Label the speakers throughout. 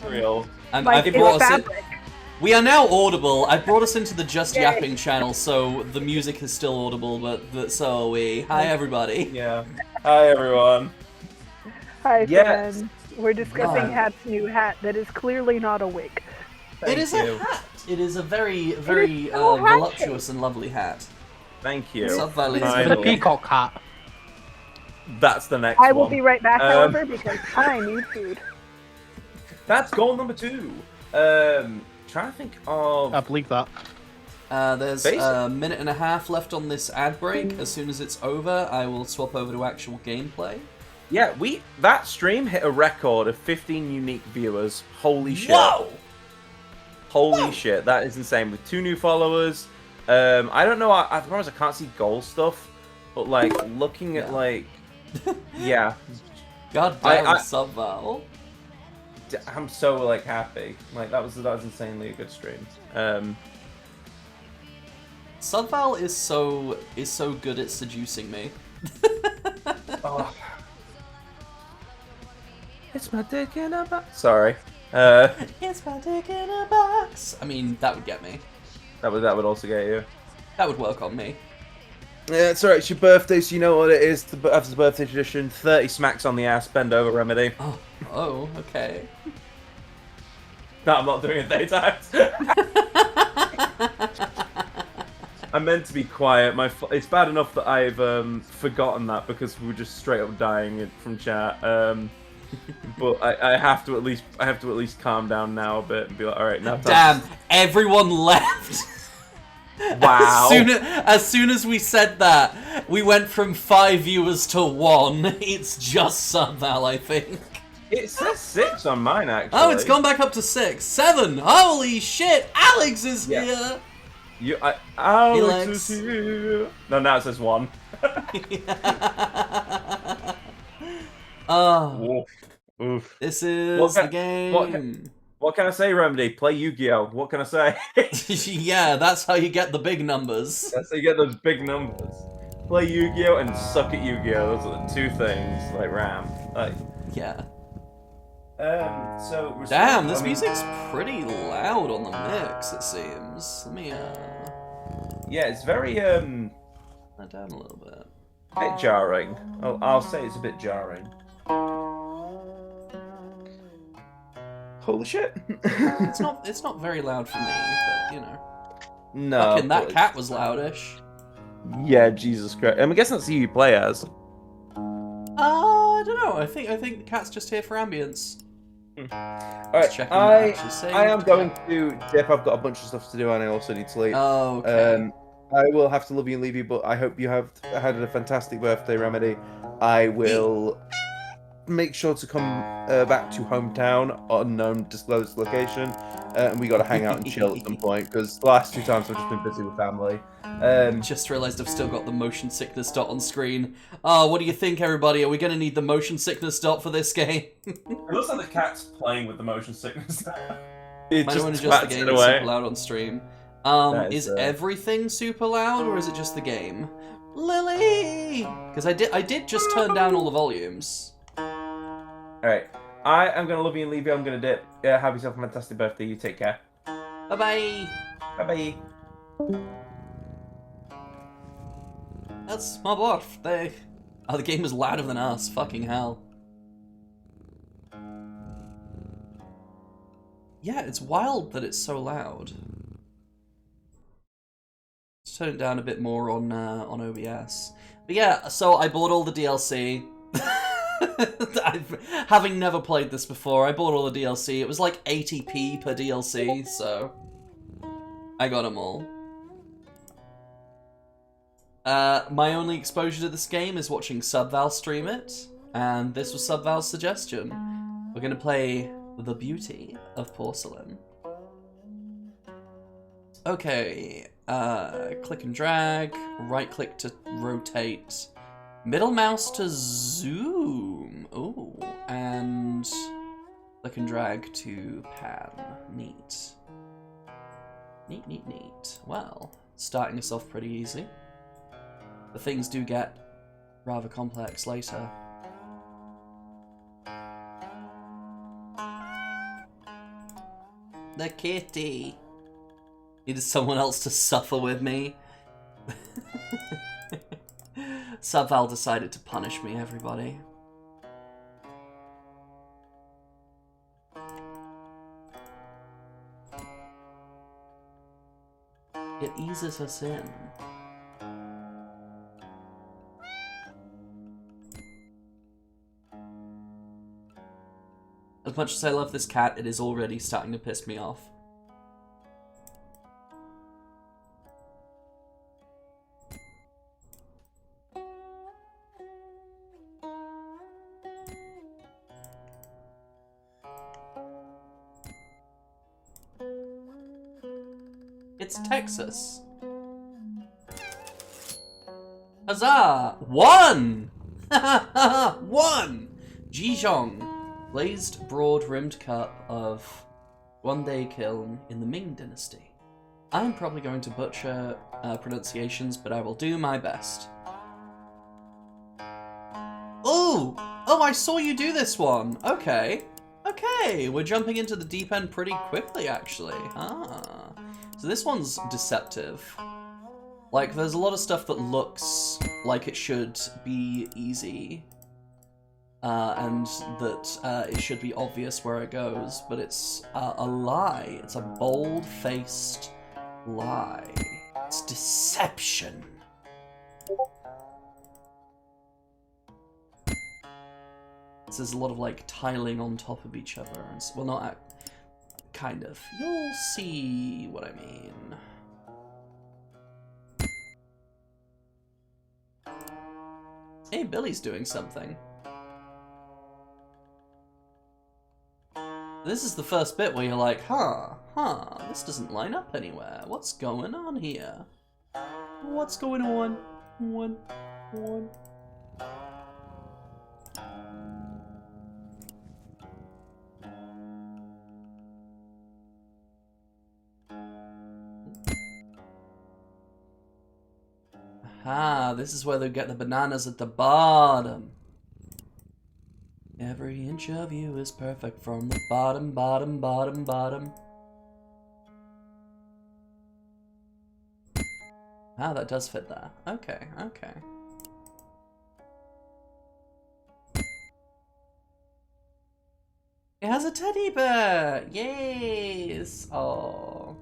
Speaker 1: real.
Speaker 2: And
Speaker 3: Like
Speaker 2: I
Speaker 3: it's
Speaker 2: brought us in.
Speaker 3: fabric.
Speaker 2: We are now audible. I brought us into the Just
Speaker 3: Yay.
Speaker 2: Yapping channel, so the music is still audible, but so are we. Hi, everybody.
Speaker 1: Yeah. Hi, everyone.
Speaker 3: Hi,
Speaker 1: Yes.
Speaker 3: friends. We're discussing
Speaker 2: God.
Speaker 3: Hat's new hat that is clearly not a wig.
Speaker 1: Thank
Speaker 2: It is
Speaker 1: you.
Speaker 2: a hat. It is a very, very
Speaker 3: so hat
Speaker 2: voluptuous and lovely hat.
Speaker 1: Thank you.
Speaker 2: Sub-Valley is
Speaker 4: With a
Speaker 1: Finally.
Speaker 4: peacock hat.
Speaker 1: That's the next
Speaker 3: I will
Speaker 1: one.
Speaker 3: be right back,
Speaker 1: Um,
Speaker 3: however, because I need food.
Speaker 1: That's goal number 2. Trying to think of.
Speaker 4: I believe that.
Speaker 2: There's
Speaker 1: Basic.
Speaker 2: a minute and a half left on this ad break. As soon as it's over, I will swap over to actual gameplay.
Speaker 1: Yeah, that stream hit a record of 15 unique viewers. Holy shit!
Speaker 2: Whoa!
Speaker 1: Holy shit! That is insane. With 2 new followers. I don't know. I promise I can't see goal stuff, but like looking at
Speaker 2: Yeah.
Speaker 1: like, yeah,
Speaker 2: God damn,
Speaker 1: I-
Speaker 2: Sub-Val.
Speaker 1: I'm so like happy. Like that was insanely a good stream.
Speaker 2: Sub-Val is so good at seducing me.
Speaker 1: Oh. It's my dick in a box. Sorry.
Speaker 2: It's my dick in a box. I mean, that would get me.
Speaker 1: That would also get you.
Speaker 2: That would work on me.
Speaker 1: Yeah, it's alright. It's your birthday, so you know what it is. After the birthday tradition, 30 smacks on the ass, bend over, Remedy.
Speaker 2: Oh, okay.
Speaker 1: No, I'm not doing it daytimes. I meant to be quiet. It's bad enough that I've forgotten that because we were just straight up dying from chat. But I have to at least calm down now a bit and be like, all right, now.
Speaker 2: Damn, everyone left.
Speaker 1: Wow.
Speaker 2: As soon as we said that, we went from 5 viewers to 1. It's just Sub-Val, I think.
Speaker 1: It says 6 on mine actually.
Speaker 2: Oh, it's gone back up to 6. 7. Holy shit! Alex is
Speaker 1: Yeah.
Speaker 2: here.
Speaker 1: Alex is here. No, now it says 1.
Speaker 2: Oh,
Speaker 1: Oof.
Speaker 2: this is
Speaker 1: What
Speaker 2: the
Speaker 1: ca-
Speaker 2: game.
Speaker 1: What can I say, Remedy? Play Yu-Gi-Oh! What can I say?
Speaker 2: Yeah, that's how you get the big numbers.
Speaker 1: That's how you get those big numbers. Play Yu-Gi-Oh! And suck at Yu-Gi-Oh! Those are the 2 things, like Ram. Like,
Speaker 2: Yeah.
Speaker 1: so...
Speaker 2: Damn, this music's pretty loud on the mix, it seems. Let me,
Speaker 1: Yeah, it's very,
Speaker 2: turn that down a little bit.
Speaker 1: bit jarring. I'll say it's a bit jarring. Holy shit.
Speaker 2: It's not very loud for me, but, you know.
Speaker 1: No.
Speaker 2: Fucking that
Speaker 1: but-
Speaker 2: cat was loudish.
Speaker 1: Yeah, Jesus Christ. I guess that's who you play as.
Speaker 2: I don't know. I think the cat's just here for ambience.
Speaker 1: Alright,
Speaker 2: checking that actually saved.
Speaker 1: I am going to dip. I've got a bunch of stuff to do and I also need sleep.
Speaker 2: Oh, okay.
Speaker 1: I will have to love you and leave you, but I hope you have had a fantastic birthday, Remedy. I will make sure to come back to hometown, unknown disclosed location, and we got to hang out and chill at some point because the last 2 times I've just been busy with family.
Speaker 2: Just realised I've still got the motion sickness dot on screen. Oh, what do you think, everybody? Are we going to need the motion sickness dot for this game?
Speaker 1: It looks like the cat's playing with the motion sickness.
Speaker 2: Might want to adjust the game. It's super loud on stream.
Speaker 1: That
Speaker 2: Is
Speaker 1: is,
Speaker 2: everything super loud, or is it just the game? Lily! Because I did just turn down all the volumes.
Speaker 1: Alright, I am going to love you and leave you. I'm going to dip. Yeah, have yourself a fantastic birthday. You take care.
Speaker 2: Bye-bye!
Speaker 1: Bye-bye.
Speaker 2: That's my birthday. Oh, the game is louder than us. Fucking hell. Yeah, it's wild that it's so loud. Let's turn it down a bit more on OBS. But yeah, so I bought all the DLC. Having never played this before, I bought all the DLC. It was like 80p per DLC, so I got them all. My only exposure to this game is watching Sub-Val stream it, and this was Sub-Val's suggestion. We're gonna play The Beauty of Porcelain. Okay, click and drag, right click to rotate, middle mouse to zoom, ooh, and click and drag to pan, neat. Neat, neat, neat. Well, starting us off pretty easy. But things do get rather complex later. The kitty. Needed someone else to suffer with me. Subval decided to punish me, everybody. It eases us in. As much as I love this cat, it is already starting to piss me off. It's Texas. Huzzah! One! One! Jijong. Glazed, broad-rimmed cup of Guande kiln in the Ming Dynasty. I'm probably going to butcher pronunciations, but I will do my best. Oh! Oh, I saw you do this one! Okay. Okay, we're jumping into the deep end pretty quickly, actually. Ah. So this one's deceptive. Like, there's a lot of stuff that looks like it should be easy. And that it should be obvious where it goes, but it's a lie. It's a bold-faced lie. It's deception. There's a lot of, like, tiling on top of each other. And well, not kind of. You'll see what I mean. Hey, Billy's doing something. This is the first bit where you're like, this doesn't line up anywhere. What's going on here? What's going on? One. Aha, this is where they get the bananas at the bottom. Every inch of you is perfect from the bottom, bottom, bottom, bottom. Ah, that does fit there. Okay, okay. It has a teddy bear! Yes! Oh.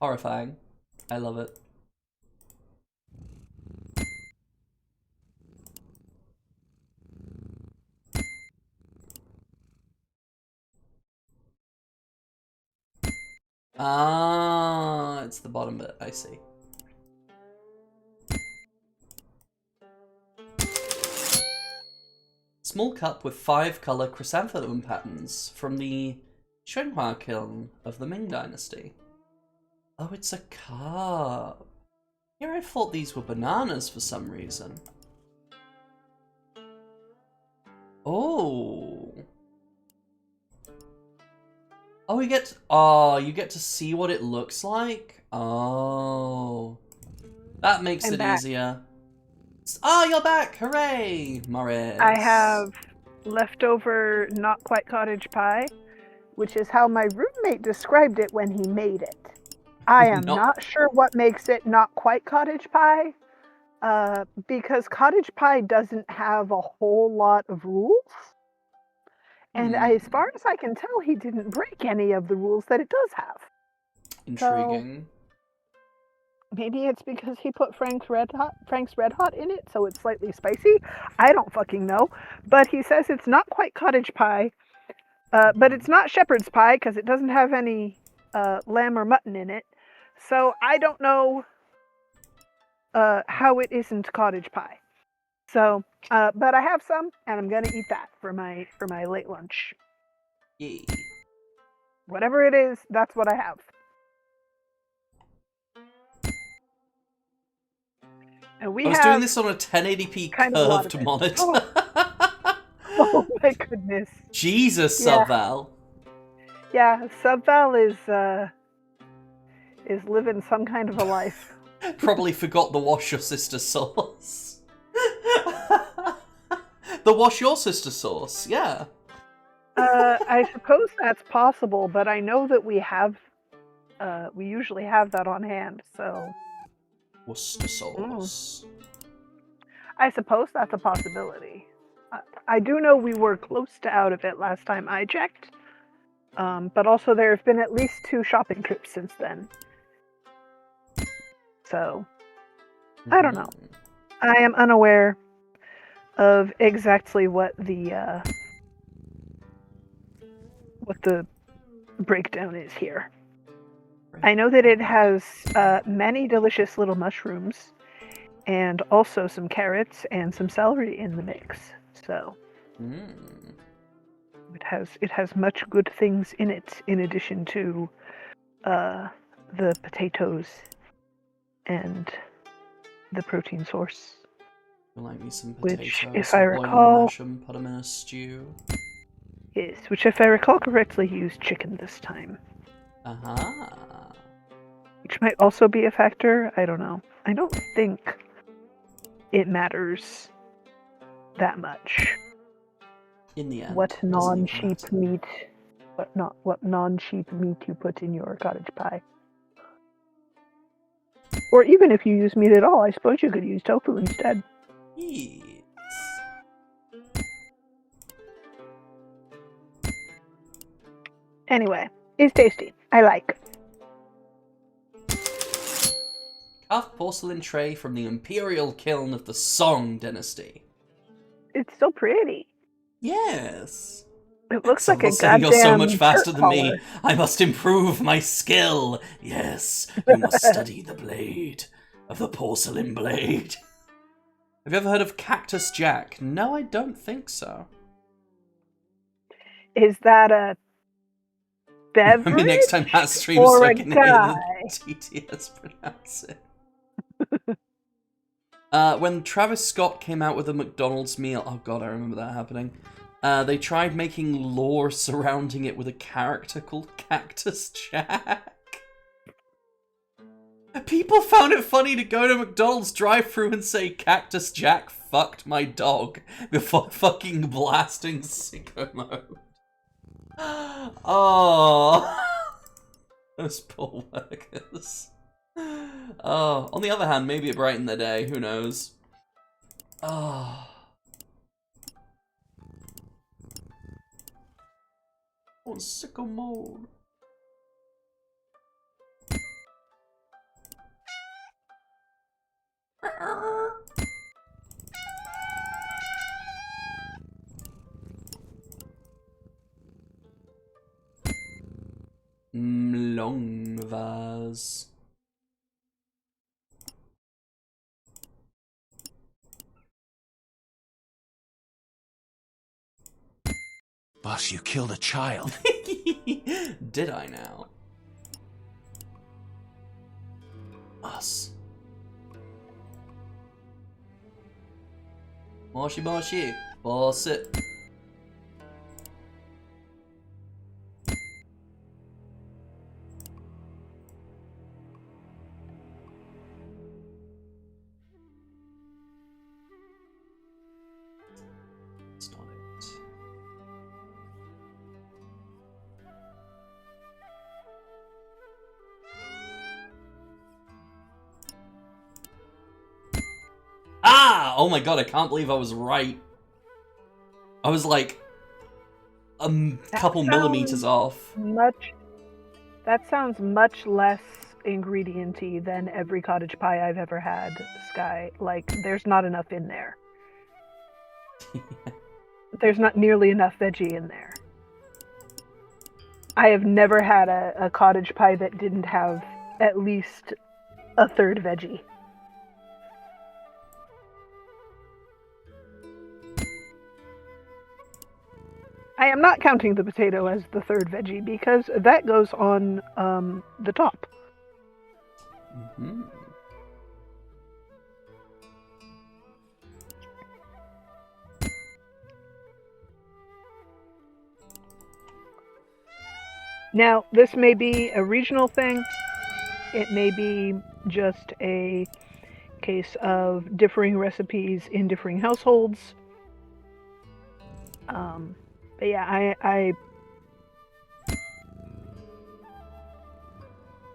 Speaker 2: Horrifying. I love it. Ah, it's the bottom bit, I see. Small cup with 5-color chrysanthemum patterns from the Xuanhua kiln of the Ming Dynasty. Oh, it's a cup. Here I thought these were bananas for some reason. Oh. Oh, you get to see what it looks like? Oh. That makes it easier. Oh, you're back! Hooray, Morris.
Speaker 3: I have leftover not quite cottage pie, which is how my roommate described it when he made it. I am not sure what makes it not quite cottage pie, because cottage pie doesn't have a whole lot of rules. And as far as I can tell, he didn't break any of the rules that it does have.
Speaker 2: Intriguing.
Speaker 3: So, maybe it's because he put Frank's Red Hot in it, so it's slightly spicy. I don't fucking know. But he says it's not quite cottage pie, but it's not shepherd's pie because it doesn't have any lamb or mutton in it. So I don't know how it isn't cottage pie. So, but I have some, and I'm gonna eat that for my late lunch.
Speaker 2: Yay.
Speaker 3: Whatever it is, that's what I have. And we
Speaker 2: I was doing this on a 1080p curved monitor.
Speaker 3: Oh my goodness.
Speaker 2: Jesus,
Speaker 3: Yeah.
Speaker 2: Subval.
Speaker 3: Yeah, Subval is living some kind of a life.
Speaker 2: Probably forgot the wash your sister sauce. the wash your sister sauce. Yeah.
Speaker 3: I suppose that's possible, but I know that we usually have that on hand, so
Speaker 2: Worcester sauce.
Speaker 3: I suppose that's a possibility. I do know we were close to out of it last time I checked, but also there have been at least 2 shopping trips since then. So, I don't know. I am unaware of exactly what the breakdown is here. I know that it has many delicious little mushrooms and also some carrots and some celery in the mix. So it has much good things in it, in addition to the potatoes and the protein source.
Speaker 2: You like me some
Speaker 3: Which,
Speaker 2: potatoes?
Speaker 3: if I
Speaker 2: boil them,
Speaker 3: recall,
Speaker 2: mash 'em, put them in a stew.
Speaker 3: yes, which if I recall correctly, used chicken this time. Which might also be a factor. I don't know. I don't think it matters that much.
Speaker 2: In the end,
Speaker 3: What
Speaker 2: it doesn't even
Speaker 3: non-sheep
Speaker 2: matter.
Speaker 3: meat? What non-sheep meat you put in your cottage pie? Or even if you use meat at all, I suppose you could use tofu instead.
Speaker 2: Yes.
Speaker 3: Anyway, it's tasty. I like.
Speaker 2: Carved porcelain tray from the imperial kiln of the Song dynasty.
Speaker 3: It's so pretty.
Speaker 2: Yes.
Speaker 3: It looks
Speaker 2: Someone
Speaker 3: like a
Speaker 2: saying
Speaker 3: goddamn
Speaker 2: you're so much faster
Speaker 3: shirt
Speaker 2: than me.
Speaker 3: collar.
Speaker 2: I must improve my skill. Yes, you must study the blade of the porcelain blade. Have you ever heard of Cactus Jack? No, I don't think so.
Speaker 3: Is that a beverage?
Speaker 2: Maybe next time Matt streams
Speaker 3: or
Speaker 2: so I
Speaker 3: a
Speaker 2: can hear
Speaker 3: guy?
Speaker 2: the TTS pronounce it. When Travis Scott came out with a McDonald's meal, oh god, I remember that happening. They tried making lore surrounding it with a character called Cactus Jack. People found it funny to go to McDonald's drive-thru and say Cactus Jack fucked my dog before fucking blasting sicko mode. Oh, those poor workers. Oh, on the other hand, maybe it brightened their day. Who knows? Oh. On sicko mode. Long vase.
Speaker 4: Boss, you killed a child.
Speaker 2: Did I now? Us. Moshi moshi. Boss it. That's not it. Ah! Oh my god, I can't believe I was right. I was like a couple millimeters off.
Speaker 3: That sounds much less ingredient-y than every cottage pie I've ever had, Sky. Like, there's not enough in there. There's not nearly enough veggie in there. I have never had a cottage pie that didn't have at least a third veggie. I am not counting the potato as the third veggie because that goes on the top.
Speaker 2: Mm-hmm.
Speaker 3: Now, this may be a regional thing. It may be just a case of differing recipes in differing households. But yeah,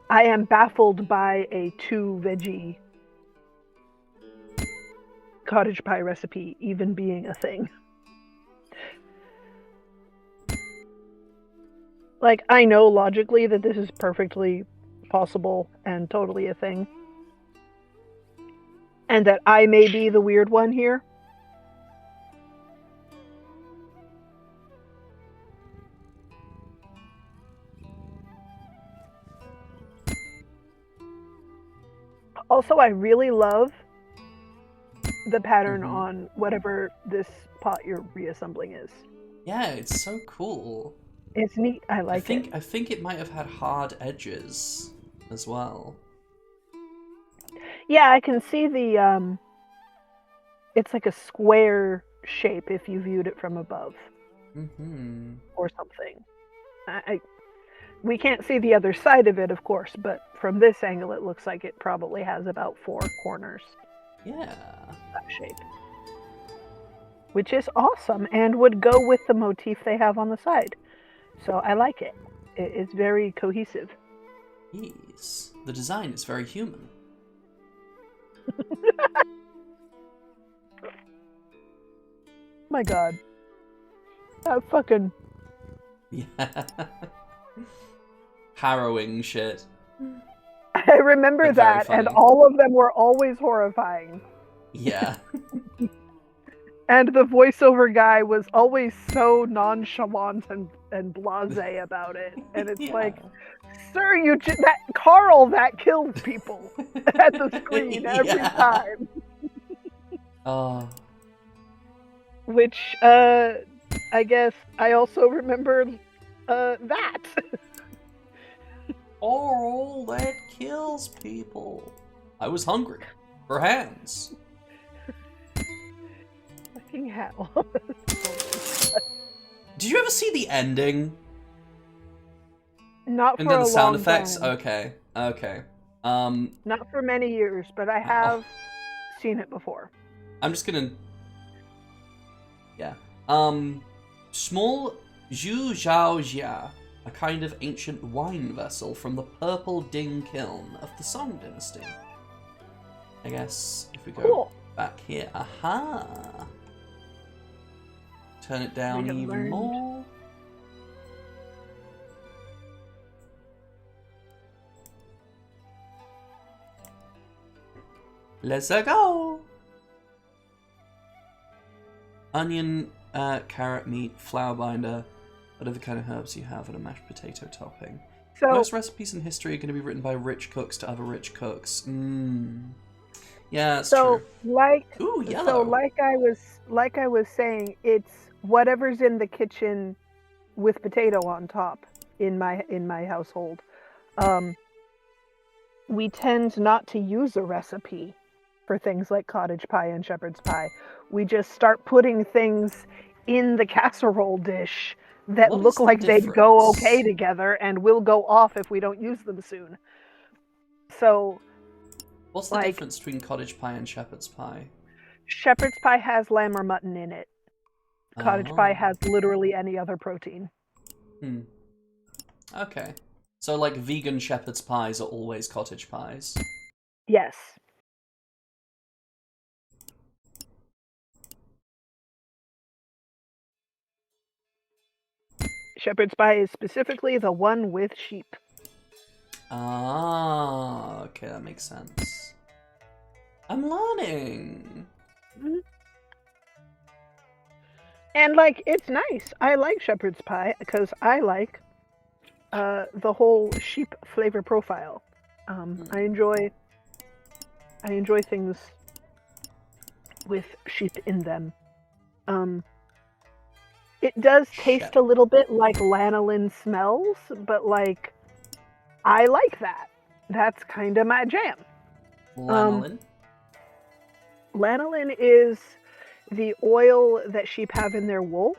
Speaker 3: I am baffled by a 2 veggie cottage pie recipe even being a thing. Like, I know logically that this is perfectly possible and totally a thing. And that I may be the weird one here. Also, I really love the pattern on whatever this pot you're reassembling is.
Speaker 2: Yeah, it's so cool.
Speaker 3: It's neat. I like it.
Speaker 2: I think it might have had hard edges as well.
Speaker 3: Yeah, I can see the it's like a square shape if you viewed it from above. Or something. We can't see the other side of it, of course, but from this angle it looks like it probably has about 4 corners.
Speaker 2: Yeah.
Speaker 3: That shape. Which is awesome and would go with the motif they have on the side. So I like it. It's very cohesive.
Speaker 2: Yes. The design is very human.
Speaker 3: My god. That fucking...
Speaker 2: Yeah. Harrowing shit.
Speaker 3: I remember
Speaker 2: But very
Speaker 3: that, and
Speaker 2: funny.
Speaker 3: all of them were always horrifying.
Speaker 2: Yeah.
Speaker 3: And the voiceover guy was always so nonchalant and blasé about it. And it's
Speaker 2: Yeah.
Speaker 3: like, sir, that Carl that kills people at the screen every
Speaker 2: Yeah.
Speaker 3: time.
Speaker 2: Oh.
Speaker 3: Which, I guess I also remember that.
Speaker 2: Oral that kills people. I was hungry for hands.
Speaker 3: Fucking hell.
Speaker 2: Did you ever see the ending?
Speaker 3: Not
Speaker 2: And
Speaker 3: for
Speaker 2: then
Speaker 3: a
Speaker 2: the sound
Speaker 3: long
Speaker 2: effects?
Speaker 3: time.
Speaker 2: Okay. Okay.
Speaker 3: Not for many years, but I have seen it before.
Speaker 2: I'm just gonna... Yeah. Small Zhu Zhao Jia, a kind of ancient wine vessel from the Purple Ding Kiln of the Song Dynasty. I guess if we go
Speaker 3: Cool.
Speaker 2: back here, aha! Turn it down
Speaker 3: We have
Speaker 2: even
Speaker 3: learned.
Speaker 2: more. Let's go! Onion, carrot meat, flour binder, whatever kind of herbs you have, and a mashed potato topping.
Speaker 3: So,
Speaker 2: Most recipes in history are going to be written by rich cooks to other rich cooks. Yeah, that's
Speaker 3: so
Speaker 2: true.
Speaker 3: like,
Speaker 2: Ooh, yellow.
Speaker 3: so like I was saying, it's whatever's in the kitchen with potato on top in my household. We tend not to use a recipe for things like cottage pie and shepherd's pie. We just start putting things in the casserole dish that
Speaker 2: What
Speaker 3: look
Speaker 2: is the
Speaker 3: like they'd go
Speaker 2: difference?
Speaker 3: okay together and will go off if we don't use them soon. So
Speaker 2: What's the
Speaker 3: like-
Speaker 2: difference between cottage pie and shepherd's pie?
Speaker 3: shepherd's pie has lamb or mutton in it. Cottage
Speaker 2: Oh.
Speaker 3: pie has literally any other protein.
Speaker 2: Okay. So, like, vegan shepherd's pies are always cottage pies.
Speaker 3: Yes. Shepherd's pie is specifically the one with sheep.
Speaker 2: Ah, okay, that makes sense. I'm learning.
Speaker 3: And like, it's nice. I like shepherd's pie because I like the whole sheep flavor profile. I enjoy things with sheep in them. It does taste a little bit like lanolin smells, but like, I like that. That's kind of my jam.
Speaker 2: Lanolin?
Speaker 3: Lanolin is the oil that sheep have in their wool.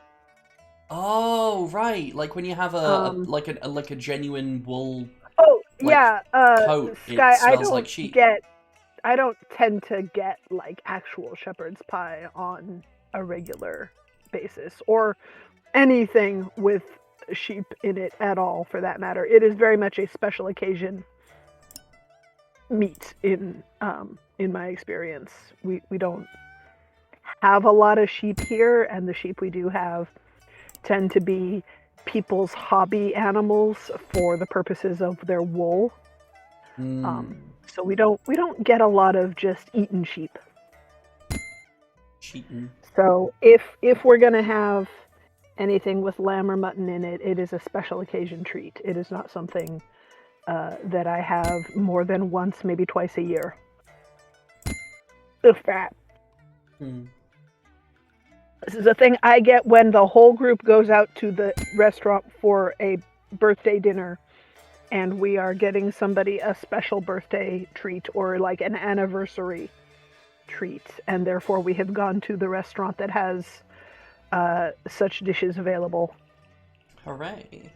Speaker 2: Oh, right. Like when you have a genuine wool.
Speaker 3: Oh,
Speaker 2: Like,
Speaker 3: yeah.
Speaker 2: coat, it
Speaker 3: Sky, I
Speaker 2: smells
Speaker 3: don't
Speaker 2: like sheep.
Speaker 3: I don't tend to get like actual shepherd's pie on a regular basis, or anything with sheep in it at all, for that matter. It is very much a special occasion meat in my experience. We don't have a lot of sheep here, and the sheep we do have tend to be people's hobby animals for the purposes of their wool. So we don't get a lot of just eaten sheep.
Speaker 2: Cheating.
Speaker 3: So if we're gonna have anything with lamb or mutton in it, it is a special occasion treat. It is not something that I have more than once, maybe twice a year. If that. This is a thing I get when the whole group goes out to the restaurant for a birthday dinner, and we are getting somebody a special birthday treat or like an anniversary treat, and therefore we have gone to the restaurant that has such dishes available.
Speaker 2: Hooray.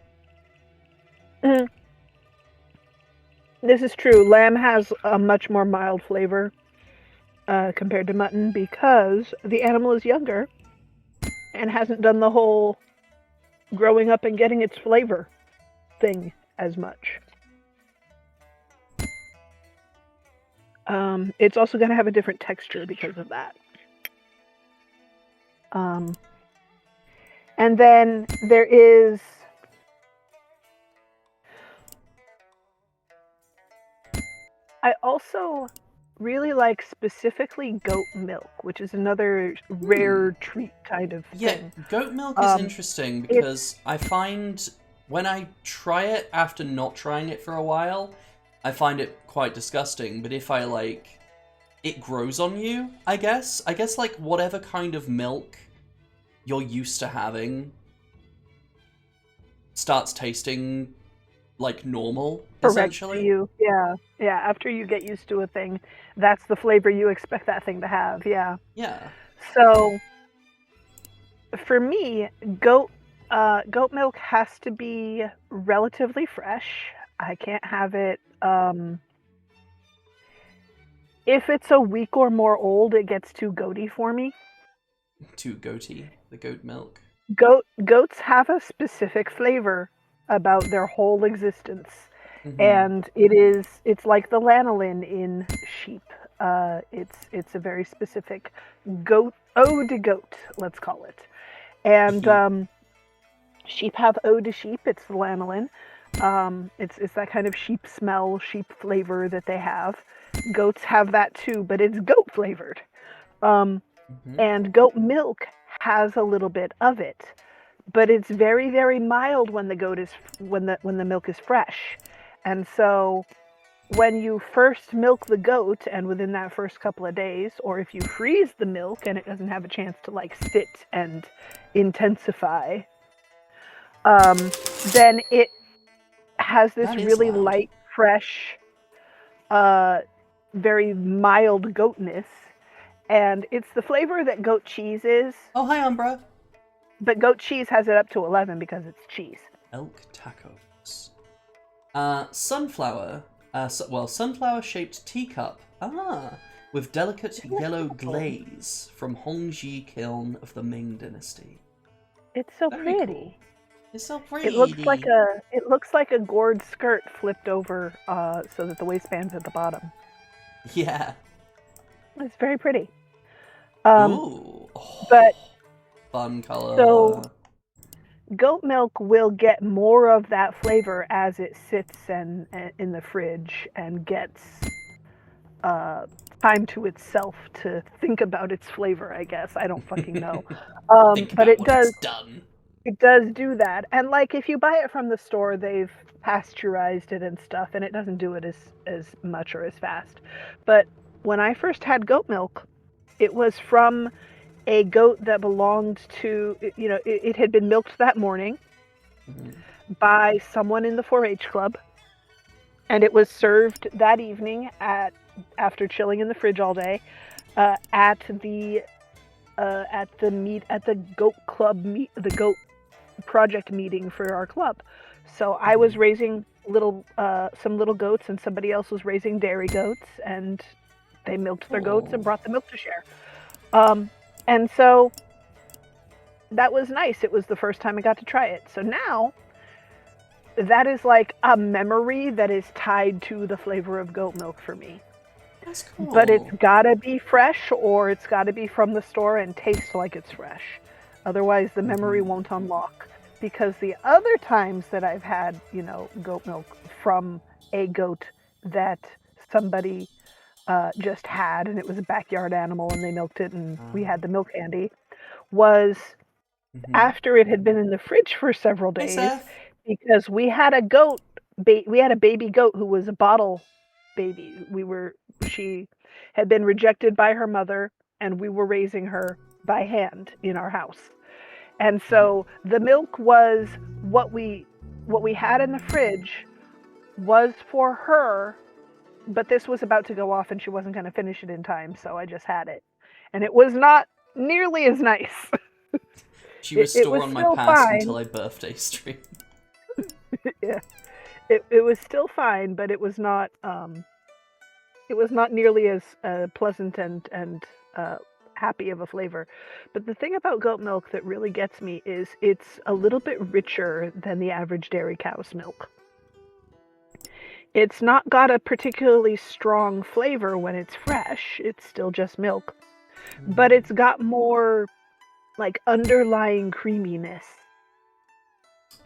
Speaker 3: This is true. Lamb has a much more mild flavor compared to mutton because the animal is younger and hasn't done the whole growing up and getting its flavor thing as much. It's also going to have a different texture because of that. And then there is I also really like specifically goat milk, which is another rare treat kind of thing.
Speaker 2: Yeah, goat milk is interesting because I find when I try it after not trying it for a while, I find it quite disgusting. But if I like, it grows on you, I guess. I guess like whatever kind of milk you're used to having starts tasting like normal, essentially.
Speaker 3: You. Yeah. After you get used to a thing, that's the flavor you expect that thing to have. Yeah.
Speaker 2: Yeah.
Speaker 3: So, for me, goat milk has to be relatively fresh. I can't have it. If it's a week or more old, it gets too goaty for me.
Speaker 2: Too goaty, the goat milk.
Speaker 3: Goats have a specific flavor about their whole existence. And it's like the lanolin in sheep. It's a very specific eau de goat, let's call it. And sheep have eau de sheep. It's the lanolin. It's that kind of sheep smell, sheep flavor that they have. Goats have that too, but it's goat flavored. And goat milk has a little bit of it, but it's very, very mild when the milk is fresh. And so when you first milk the goat, and within that first couple of days, or if you freeze the milk and it doesn't have a chance to like sit and intensify, then it has this really light, fresh, very mild goatness. And it's the flavor that goat cheese is.
Speaker 2: Oh, hi, Umbra.
Speaker 3: But goat cheese has it up to 11 because it's cheese.
Speaker 2: Elk tacos. Sunflower. Sunflower-shaped teacup. With delicate yellow glaze from Hongji Kiln of the Ming Dynasty.
Speaker 3: It's so
Speaker 2: Very
Speaker 3: pretty.
Speaker 2: cool. It's so pretty.
Speaker 3: It looks like a gourd skirt flipped over so that the waistband's at the bottom.
Speaker 2: Yeah.
Speaker 3: It's very pretty.
Speaker 2: Ooh. Oh,
Speaker 3: but
Speaker 2: fun color.
Speaker 3: So goat milk will get more of that flavor as it sits and in the fridge and gets time to itself to think about its flavor, I guess. I don't fucking know. But it does. It does do that. And like if you buy it from the store, they've pasteurized it and stuff, and it doesn't do it as much or as fast. But when I first had goat milk, it was from a goat that belonged to, it had been milked that morning by someone in the 4-H club, and it was served that evening after chilling in the fridge all day at the goat club the goat project meeting for our club. So I was raising some little goats, and somebody else was raising dairy goats, and they milked their goats and brought the milk to share. And so that was nice. It was the first time I got to try it. So now that is like a memory that is tied to the flavor of goat milk for me.
Speaker 2: That's cool.
Speaker 3: But it's gotta be fresh, or it's gotta be from the store and taste like it's fresh. Otherwise, the memory won't unlock. Because the other times that I've had, goat milk from a goat that somebody just had, and it was a backyard animal, and they milked it, and we had the milk handy, was after it had been in the fridge for several
Speaker 2: Hey,
Speaker 3: days,
Speaker 2: Seth.
Speaker 3: because we had a goat, we had a baby goat who was a bottle baby. She had been rejected by her mother, and we were raising her by hand in our house. And so the milk was what we had in the fridge was for her, but this was about to go off and she wasn't going to finish it in time, so I just had it. And it was not nearly as nice.
Speaker 2: She was still on my past until I birthday stream.
Speaker 3: Yeah. It was still fine, but it was not nearly as pleasant and happy of a flavor. But the thing about goat milk that really gets me is it's a little bit richer than the average dairy cow's milk. It's not got a particularly strong flavor when it's fresh. It's still just milk. But it's got more like underlying creaminess.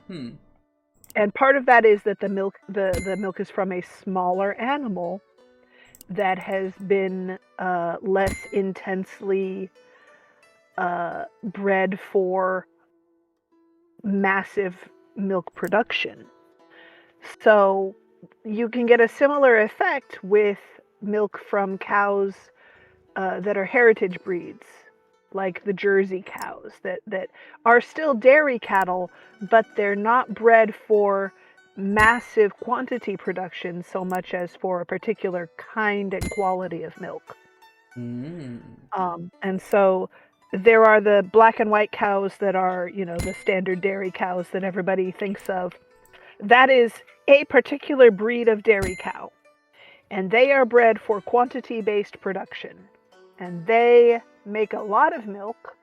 Speaker 3: And part of that is that the milk is from a smaller animal that has been less intensely bred for massive milk production. So you can get a similar effect with milk from cows that are heritage breeds, like the Jersey cows that are still dairy cattle, but they're not bred for massive quantity production so much as for a particular kind and quality of milk. And so there are the black and white cows that are, the standard dairy cows that everybody thinks of. That is a particular breed of dairy cow, and they are bred for quantity-based production, and they make a lot of milk,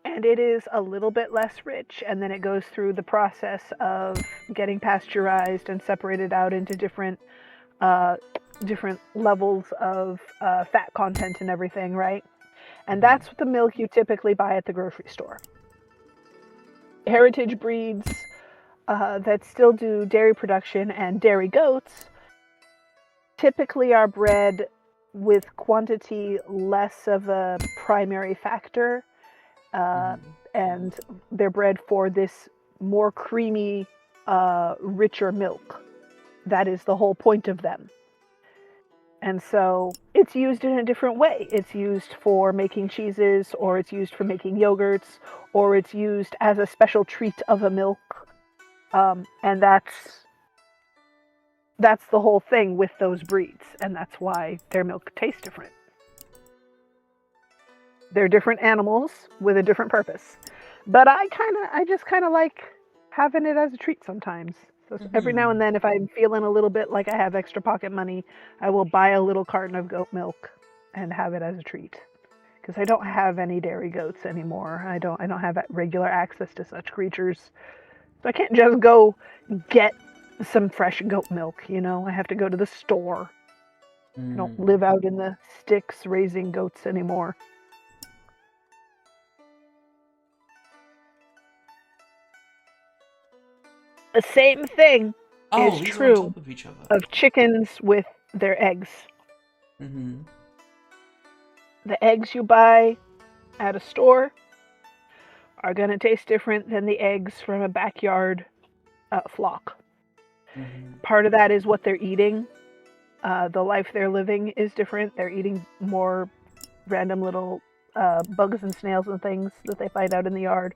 Speaker 3: and it is a little bit less rich, and then it goes through the process of getting pasteurized and separated out into different levels of fat content and everything, right? And that's the milk you typically buy at the grocery store. Heritage breeds that still do dairy production and dairy goats typically are bred with quantity less of a primary factor, and they're bred for this more creamy, richer milk. That is the whole point of them. And so it's used in a different way. It's used for making cheeses, or it's used for making yogurts, or it's used as a special treat of a milk. And that's the whole thing with those breeds, and that's why their milk tastes different. They're different animals with a different purpose. But I just kind of like having it as a treat sometimes. So every now and then, if I'm feeling a little bit like I have extra pocket money, I will buy a little carton of goat milk and have it as a treat. Because I don't have any dairy goats anymore. I don't have regular access to such creatures. So I can't just go get some fresh goat milk, I have to go to the store. I don't live out in the sticks raising goats anymore. The same thing is
Speaker 2: these
Speaker 3: true
Speaker 2: are on top of each other.
Speaker 3: of chickens with their eggs. The eggs you buy at a store are going to taste different than the eggs from a backyard flock. Part of that is what they're eating. The life they're living is different. They're eating more random little bugs and snails and things that they find out in the yard.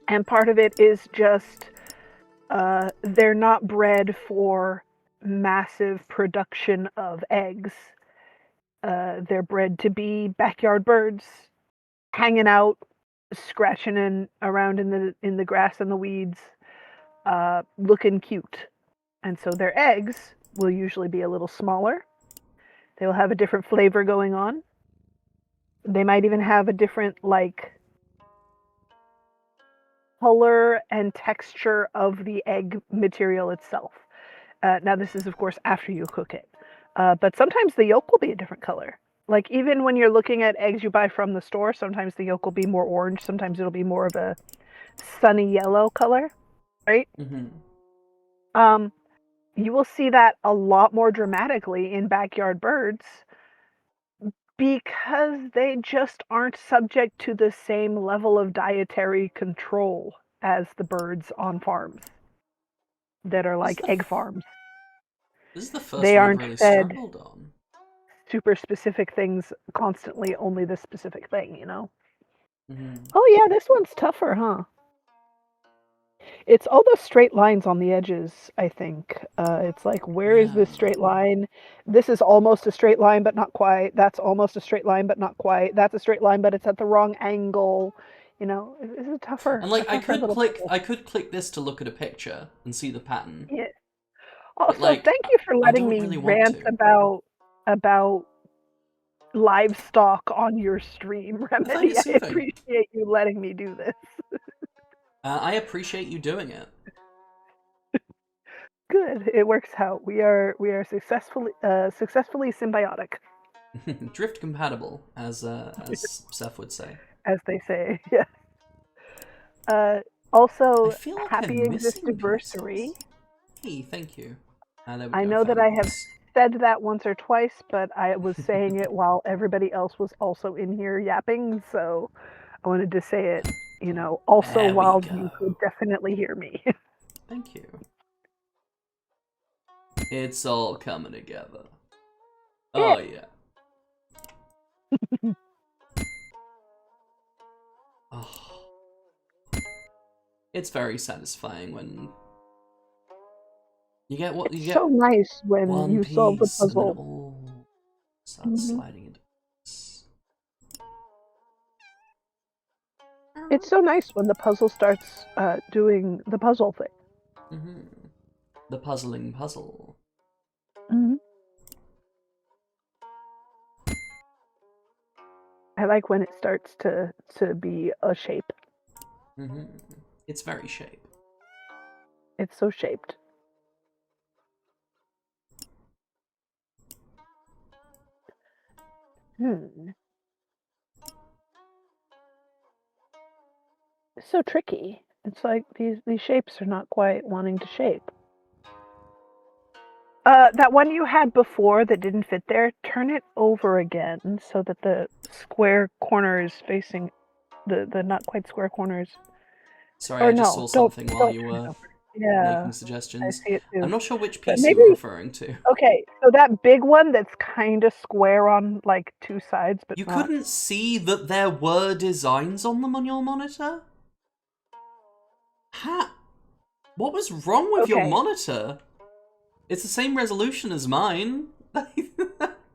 Speaker 3: And part of it is just they're not bred for massive production of eggs. They're bred to be backyard birds, hanging out, scratching around in the grass and the weeds, looking cute. And so their eggs will usually be a little smaller. They will have a different flavor going on. They might even have a different like color and texture of the egg material itself. Now, this is of course after you cook it, but sometimes the yolk will be a different color. Like even when you're looking at eggs you buy from the store, sometimes the yolk will be more orange. Sometimes it'll be more of a sunny yellow color, right?
Speaker 2: Mm-hmm.
Speaker 3: You will see that a lot more dramatically in backyard birds because they just aren't subject to the same level of dietary control as the birds on farms that are like egg farms.
Speaker 2: This is the first
Speaker 3: They
Speaker 2: one I've
Speaker 3: aren't
Speaker 2: really
Speaker 3: fed
Speaker 2: struggled on.
Speaker 3: super specific things constantly, only this specific thing, you know?
Speaker 2: Mm-hmm.
Speaker 3: Oh, yeah, this one's tougher, huh? It's all those straight lines on the edges, I think. It's like, where is this
Speaker 2: Yeah.
Speaker 3: straight line? This is almost a straight line, but not quite. That's almost a straight line, but not quite. That's a straight line, but it's at the wrong angle. You know, this is
Speaker 2: And
Speaker 3: a
Speaker 2: like
Speaker 3: tougher little puzzle.
Speaker 2: I could click this to look at a picture and see the pattern.
Speaker 3: Yeah.
Speaker 2: But
Speaker 3: Also,
Speaker 2: like
Speaker 3: thank you for
Speaker 2: I
Speaker 3: letting
Speaker 2: don't
Speaker 3: me
Speaker 2: really want
Speaker 3: rant
Speaker 2: to.
Speaker 3: about livestock on your stream,
Speaker 2: I find it
Speaker 3: Remedy. I
Speaker 2: soothing.
Speaker 3: appreciate you letting me do this.
Speaker 2: I appreciate you doing it.
Speaker 3: Good. It works out. We are successfully symbiotic,
Speaker 2: Drift compatible, as Seth would say.
Speaker 3: as they say. Yeah.
Speaker 2: I
Speaker 3: Also,
Speaker 2: feel like
Speaker 3: happy
Speaker 2: I'm missing
Speaker 3: Existiversary.
Speaker 2: pieces. Hey, thank you. There we
Speaker 3: I
Speaker 2: go.
Speaker 3: know that
Speaker 2: Found
Speaker 3: I have
Speaker 2: those.
Speaker 3: said that once or twice, but I was saying it while everybody else was also in here yapping, so I wanted to say it, also
Speaker 2: There we
Speaker 3: while you
Speaker 2: go.
Speaker 3: could definitely hear me.
Speaker 2: Thank you. It's all coming together.
Speaker 3: Yeah.
Speaker 2: Oh yeah. Oh. It's very satisfying when you get what you
Speaker 3: It's
Speaker 2: get
Speaker 3: so nice when
Speaker 2: one
Speaker 3: you solve the
Speaker 2: piece and then it
Speaker 3: puzzle.
Speaker 2: all starts
Speaker 3: Hmm.
Speaker 2: sliding into place.
Speaker 3: It's so nice when the puzzle starts doing the puzzle thing.
Speaker 2: Mm-hmm. The puzzling puzzle.
Speaker 3: Hmm. I like when it starts to be a shape.
Speaker 2: Mm-hmm. It's very shape.
Speaker 3: It's so shaped. Hmm. It's so tricky. It's like these shapes are not quite wanting to shape. That one you had before that didn't fit there, turn it over again so that the square corner is facing the not quite square corners.
Speaker 2: Sorry,
Speaker 3: Or
Speaker 2: I just
Speaker 3: no,
Speaker 2: saw
Speaker 3: don't
Speaker 2: something while
Speaker 3: don't
Speaker 2: you
Speaker 3: turn it
Speaker 2: were
Speaker 3: over. Yeah,
Speaker 2: making
Speaker 3: I
Speaker 2: suggestions.
Speaker 3: see it
Speaker 2: I'm
Speaker 3: too.
Speaker 2: not sure which
Speaker 3: But
Speaker 2: piece you
Speaker 3: maybe
Speaker 2: were referring to.
Speaker 3: okay, so that big one that's kind of square on like two sides, but
Speaker 2: You
Speaker 3: not.
Speaker 2: couldn't see that there were designs on them on your monitor? Ha! What was wrong with your
Speaker 3: Okay,
Speaker 2: monitor? It's the same resolution as mine,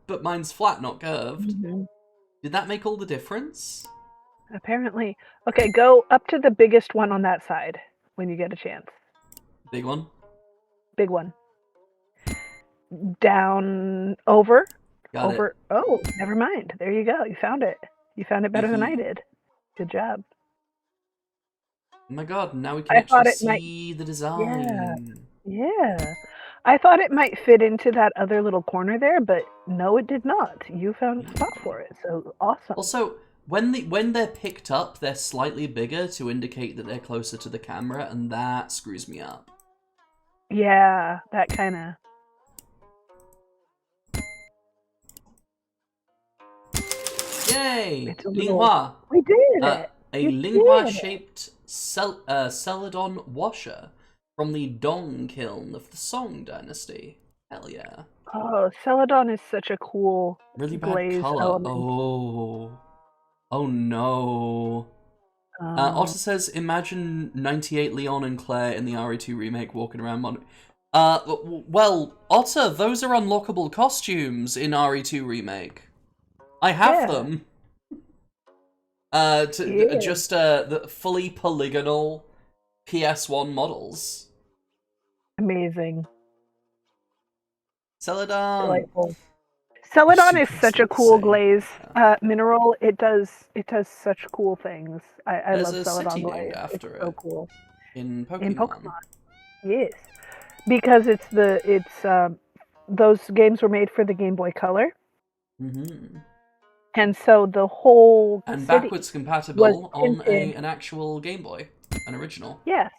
Speaker 2: but mine's flat, not curved.
Speaker 3: mhm,
Speaker 2: Did that make all the difference?
Speaker 3: apparently. Okay, go up to the biggest one on that side when you get a chance.
Speaker 2: Big one?
Speaker 3: Big one. Down, over,
Speaker 2: Got it.
Speaker 3: over. Oh, never mind. There you go. You found it. You found it better than I
Speaker 2: Hee.
Speaker 3: did. Good job.
Speaker 2: Oh my god, now we can
Speaker 3: I
Speaker 2: actually
Speaker 3: thought it might.
Speaker 2: see the
Speaker 3: Yeah,
Speaker 2: design.
Speaker 3: yeah. I thought it might fit into that other little corner there, but no, it did not. You found a spot for it, so awesome.
Speaker 2: Also, when they're picked up, they're slightly bigger to indicate that they're closer to the camera, and that screws me up.
Speaker 3: Yeah, that kind of.
Speaker 2: Yay!
Speaker 3: It's a little.
Speaker 2: Linghua!
Speaker 3: We did it.
Speaker 2: A
Speaker 3: You did it.
Speaker 2: Linghua-shaped Celadon washer from the Dong Kiln of the Song Dynasty. Hell yeah.
Speaker 3: Oh, Celadon is such a cool
Speaker 2: Really bad
Speaker 3: glaze
Speaker 2: color.
Speaker 3: element.
Speaker 2: Oh. Oh no.
Speaker 3: Um,
Speaker 2: Otter says, imagine 98 Leon and Claire in the RE2 remake walking around well, Otter, those are unlockable costumes in RE2 remake. I have
Speaker 3: yeah,
Speaker 2: them.
Speaker 3: yeah.
Speaker 2: Just the fully polygonal PS1 models.
Speaker 3: Amazing.
Speaker 2: Celadon.
Speaker 3: Delightful. Celadon is
Speaker 2: Super
Speaker 3: such a
Speaker 2: insane.
Speaker 3: cool glaze
Speaker 2: Yeah.
Speaker 3: mineral. It does such cool things. I
Speaker 2: There's
Speaker 3: love
Speaker 2: a
Speaker 3: Celadon
Speaker 2: city named
Speaker 3: glaze. It's
Speaker 2: after
Speaker 3: so
Speaker 2: it
Speaker 3: cool
Speaker 2: in
Speaker 3: in
Speaker 2: Pokemon.
Speaker 3: Pokemon. Yes, because those games were made for the Game Boy Color,
Speaker 2: Hmm.
Speaker 3: and so the whole
Speaker 2: And
Speaker 3: city
Speaker 2: backwards
Speaker 3: was
Speaker 2: compatible on
Speaker 3: tinted.
Speaker 2: an actual Game Boy, an original.
Speaker 3: Yes,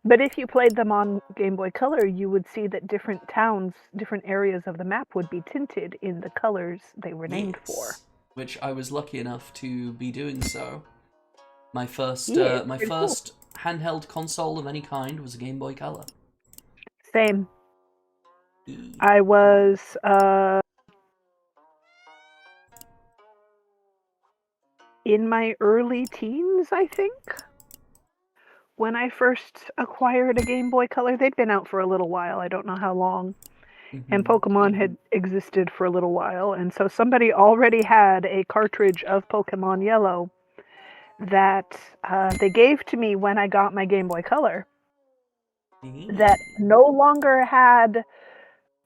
Speaker 3: but if you played them on Game Boy Color, you would see that different towns, different areas of the map would be tinted in the colors they were named for.
Speaker 2: Yes, which I was lucky enough to be doing so. My first,
Speaker 3: Yeah, it's
Speaker 2: my
Speaker 3: pretty cool.
Speaker 2: first handheld console of any kind was a Game Boy Color.
Speaker 3: Same.
Speaker 2: E-
Speaker 3: I was in my early teens, I think, when I first acquired a Game Boy Color. They'd been out for a little while. I don't know how long. And
Speaker 2: Mhm.
Speaker 3: Pokemon had existed for a little while. And so somebody already had a cartridge of Pokemon Yellow that they gave to me when I got my Game Boy Color that no longer had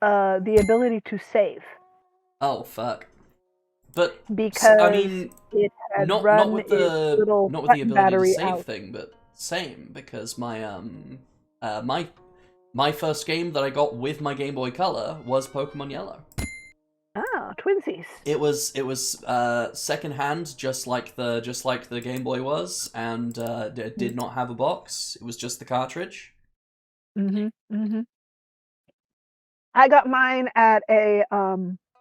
Speaker 3: the ability to save
Speaker 2: Oh fuck! But I
Speaker 3: because
Speaker 2: mean,
Speaker 3: it had
Speaker 2: not
Speaker 3: run
Speaker 2: with
Speaker 3: its
Speaker 2: the
Speaker 3: little
Speaker 2: not with the
Speaker 3: button
Speaker 2: ability to
Speaker 3: battery
Speaker 2: save
Speaker 3: out.
Speaker 2: thing, but same because my first game that I got with my Game Boy Color was Pokemon Yellow.
Speaker 3: Ah, twinsies.
Speaker 2: It was second hand, just like the Game Boy was, and it did not have a box. It was just the cartridge.
Speaker 3: Mm-hmm. Mm-hmm. I got mine at a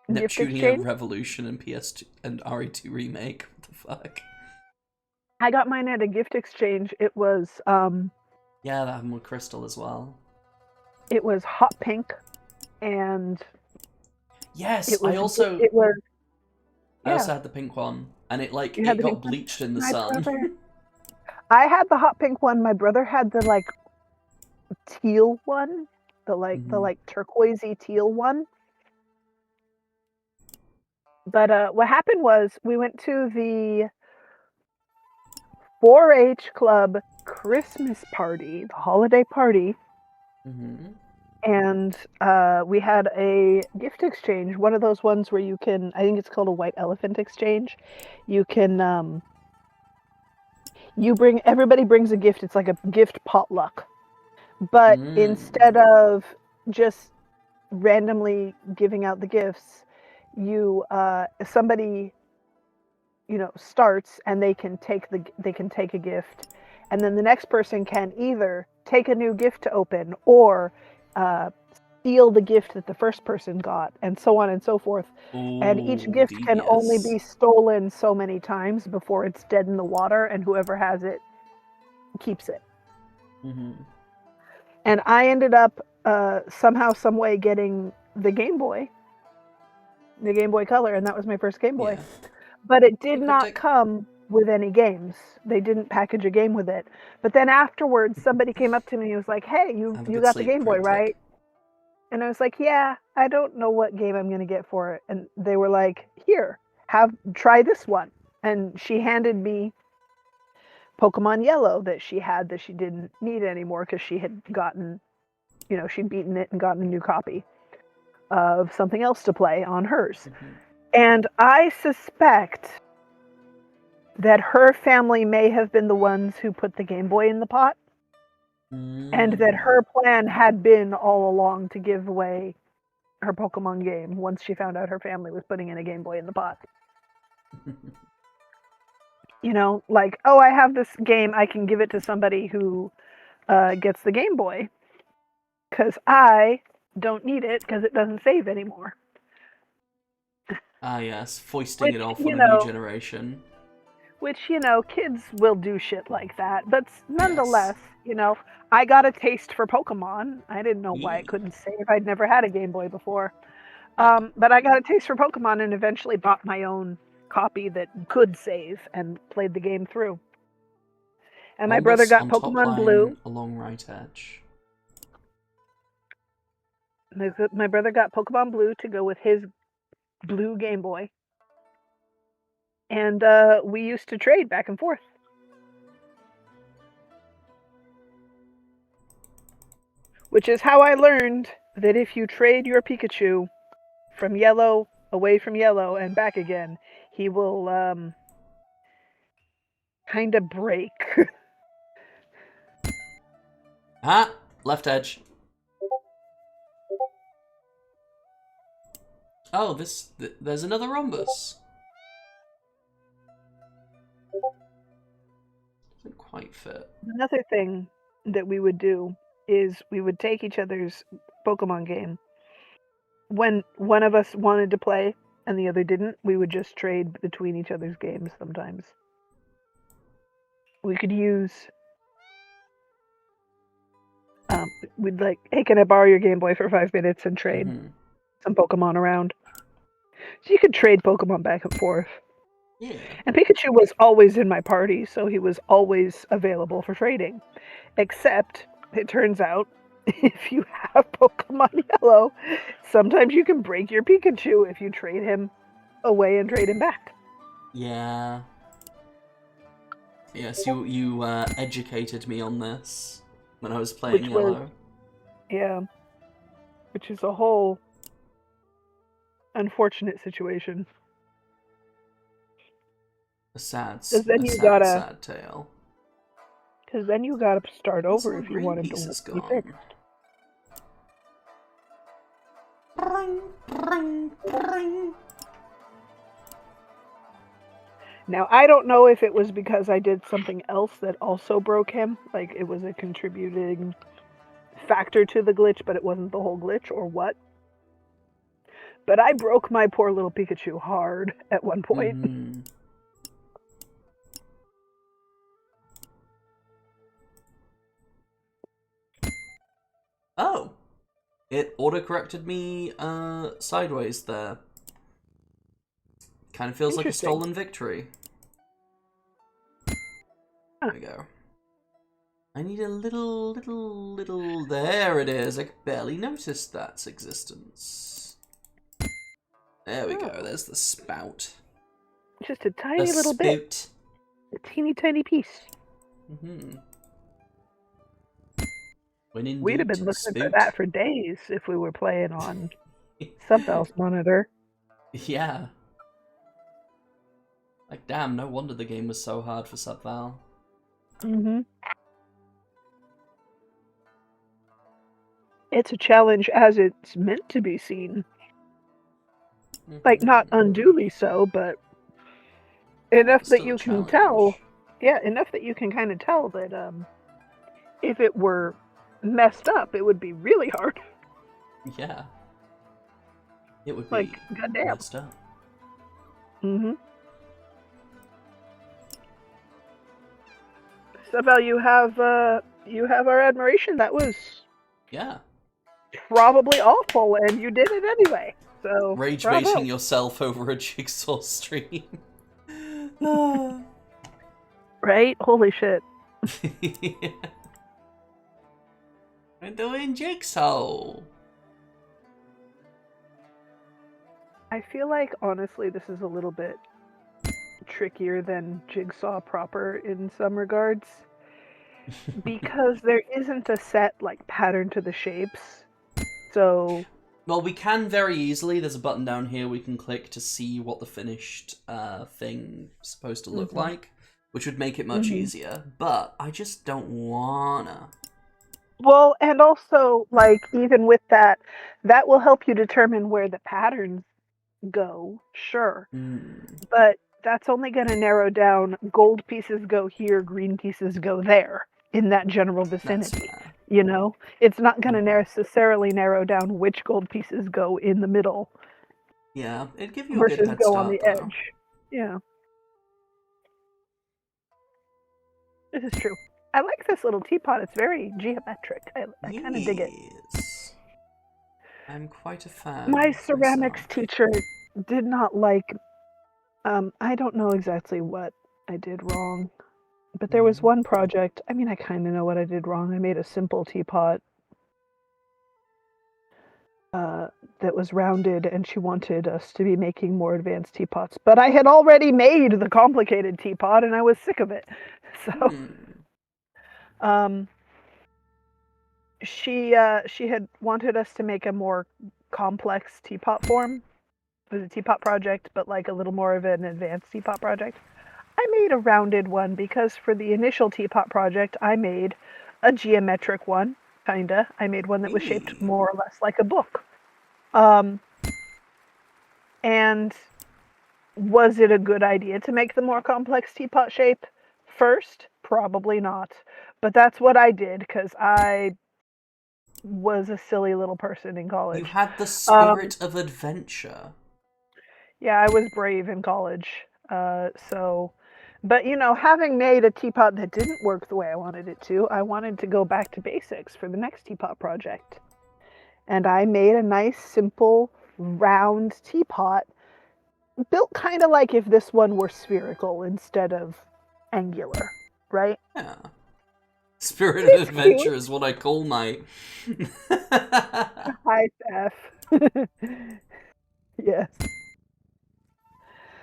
Speaker 3: gift
Speaker 2: Neptunia
Speaker 3: exchange.
Speaker 2: Revolution and PS2 and RE2 remake. What the fuck?
Speaker 3: I got mine at a gift exchange.
Speaker 2: Yeah, that happened with Crystal as well.
Speaker 3: It was hot pink, and
Speaker 2: Yes,
Speaker 3: it was
Speaker 2: I
Speaker 3: yeah.
Speaker 2: also had the pink one, and
Speaker 3: You had
Speaker 2: it
Speaker 3: the pink
Speaker 2: got
Speaker 3: one.
Speaker 2: bleached in the
Speaker 3: My
Speaker 2: sun.
Speaker 3: brother. I had the hot pink one. My brother had the like teal one, the
Speaker 2: Mhm.
Speaker 3: turquoisey teal one. But what happened was we went to the 4-H club Christmas party, the holiday party,
Speaker 2: Mhm.
Speaker 3: and we had a gift exchange. One of those ones where you can, I think it's called a white elephant exchange. You can, everybody brings a gift. It's like a gift potluck, but instead
Speaker 2: Mm.
Speaker 3: of just randomly giving out the gifts, somebody starts and they can take a gift, and then the next person can either take a new gift to open or steal the gift that the first person got, and so on and so forth. And each
Speaker 2: Oh,
Speaker 3: gift can only
Speaker 2: devious.
Speaker 3: be stolen so many times before it's dead in the water, and whoever has it keeps it.
Speaker 2: Mhm.
Speaker 3: And I ended up somehow, some way getting the Game Boy Color, and that was my first Game Boy.
Speaker 2: Yeah.
Speaker 3: But it did
Speaker 2: Pretty
Speaker 3: not
Speaker 2: cryptic.
Speaker 3: come with any games. They didn't package a game with it. But then afterwards, somebody came up to me and was like, "Hey,
Speaker 2: Have a
Speaker 3: you
Speaker 2: good
Speaker 3: got the
Speaker 2: sleep,
Speaker 3: Game Boy, right?"
Speaker 2: cryptic.
Speaker 3: And I was like, "Yeah, I don't know what game I'm gonna get for it." And they were like, "Here, try this one." And she handed me Pokemon Yellow that she had that she didn't need anymore because she had gotten, she'd beaten it and gotten a new copy of something else to play on hers.
Speaker 2: Mhm.
Speaker 3: And I suspect that her family may have been the ones who put the Game Boy in the pot, and that
Speaker 2: Mm.
Speaker 3: her plan had been all along to give away her Pokemon game once she found out her family was putting in a Game Boy in the pot. Like, oh, I have this game, I can give it to somebody who gets the Game Boy, because I don't need it because it doesn't save anymore.
Speaker 2: Ah, yes, foisting
Speaker 3: Which,
Speaker 2: it off
Speaker 3: you
Speaker 2: on a new
Speaker 3: know,
Speaker 2: generation.
Speaker 3: kids will do shit like that. But
Speaker 2: Yes.
Speaker 3: nonetheless, I got a taste for Pokemon. I didn't know why it
Speaker 2: Yee.
Speaker 3: couldn't save. I'd never had a Game Boy before.
Speaker 2: Yeah.
Speaker 3: But I got a taste for Pokemon and eventually bought my own copy that could save and played the game through. And my brother
Speaker 2: Bulbous
Speaker 3: got
Speaker 2: on top
Speaker 3: Pokemon
Speaker 2: line
Speaker 3: Blue.
Speaker 2: along right edge.
Speaker 3: My brother got Pokemon Blue to go with his blue Game Boy. And we used to trade back and forth. Which is how I learned that if you trade your Pikachu from Yellow away from yellow and back again, he will kind of break.
Speaker 2: Ah, left edge. Oh, there's another rhombus. Doesn't quite fit.
Speaker 3: Another thing that we would do is we would take each other's Pokemon game. When one of us wanted to play and the other didn't, we would just trade between each other's games sometimes. We could use... we'd like, hey, can I borrow your Game Boy for 5 minutes and trade some Pokemon around? So you could trade Pokemon back and forth.
Speaker 2: Yeah.
Speaker 3: And Pikachu was always in my party, so he was always available for trading. Except, it turns out, if you have Pokemon Yellow, sometimes you can break your Pikachu if you trade him away and trade him back.
Speaker 2: Yeah. Yes, you educated me on this when I was playing Yellow.
Speaker 3: Yeah. Which is a whole unfortunate situation.
Speaker 2: A sad
Speaker 3: sad
Speaker 2: tale.
Speaker 3: Because then you gotta start over
Speaker 2: This
Speaker 3: if you wanted
Speaker 2: piece is
Speaker 3: to be
Speaker 2: gone.
Speaker 3: fixed.
Speaker 2: Bring, bring, bring.
Speaker 3: Now, I don't know if it was because I did something else that also broke him, like it was a contributing factor to the glitch, but it wasn't the whole glitch, or what. But I broke my poor little Pikachu hard at one point.
Speaker 2: Mm-hmm. Oh, it auto-corrected me sideways there. Kind of feels like a stolen victory. There we go. I need a little... There it is. I barely noticed that's existence. There we go. There's the spout.
Speaker 3: Just a tiny little bit. A teeny tiny piece.
Speaker 2: Mm-hmm.
Speaker 3: We'd have been looking for that for days if we were playing on Subval's monitor.
Speaker 2: Yeah. Like, damn, no wonder the game was so hard for Subval.
Speaker 3: Mm-hmm. It's a challenge as it's meant to be seen. Like, not unduly so, but enough that you can tell. Yeah, enough that you can kind of tell that if it were messed up, it would be really hard.
Speaker 2: Yeah. It would be
Speaker 3: like, goddamn.
Speaker 2: messed up.
Speaker 3: Mm-hmm. Subval, you have our admiration. That was probably awful, and you did it anyway. So
Speaker 2: rage baiting yourself over a Jigsaw stream.
Speaker 3: Right? Holy shit.
Speaker 2: We're doing Jigsaw.
Speaker 3: I feel like, honestly, this is a little bit trickier than Jigsaw proper in some regards. Because there isn't a set, like, pattern to the shapes. So...
Speaker 2: Well, we can very easily. There's a button down here we can click to see what the finished thing is supposed to look like, which would make it much easier. But I just don't wanna.
Speaker 3: Well, and also, like, even with that, that will help you determine where the patterns go, sure. But that's only going to narrow down gold pieces go here, green pieces go there, in that general vicinity. You know? It's not going to necessarily narrow down which gold pieces go in the middle.
Speaker 2: Yeah, it'd give you a good head
Speaker 3: go
Speaker 2: start,
Speaker 3: on the
Speaker 2: though.
Speaker 3: edge. Yeah. This is true. I like this little teapot. It's very geometric. I kind of dig it.
Speaker 2: I'm quite a fan.
Speaker 3: My ceramics teacher did not like... I don't know exactly what I did wrong. But there was one project... I mean, I kind of know what I did wrong. I made a simple teapot that was rounded, and she wanted us to be making more advanced teapots. But I had already made the complicated teapot, and I was sick of it. So... she had wanted us to make a more complex teapot form, It was a teapot project, but like a little more of an advanced teapot project. I made a rounded one because for the initial teapot project, I made a geometric one, kinda. I made one that was shaped more or less like a book. And was it a good idea to make the more complex teapot shape first? Probably not. But that's what I did because I was a silly little person in college.
Speaker 2: You had the spirit of adventure.
Speaker 3: Yeah, I was brave in college. But having made a teapot that didn't work the way I wanted it to, I wanted to go back to basics for the next teapot project. And I made a nice, simple, round teapot, built kind of like if this one were spherical instead of angular, right?
Speaker 2: Yeah. Spirit of
Speaker 3: It's
Speaker 2: adventure
Speaker 3: cute.
Speaker 2: is what I call my...
Speaker 3: Hi, Steph. Yes.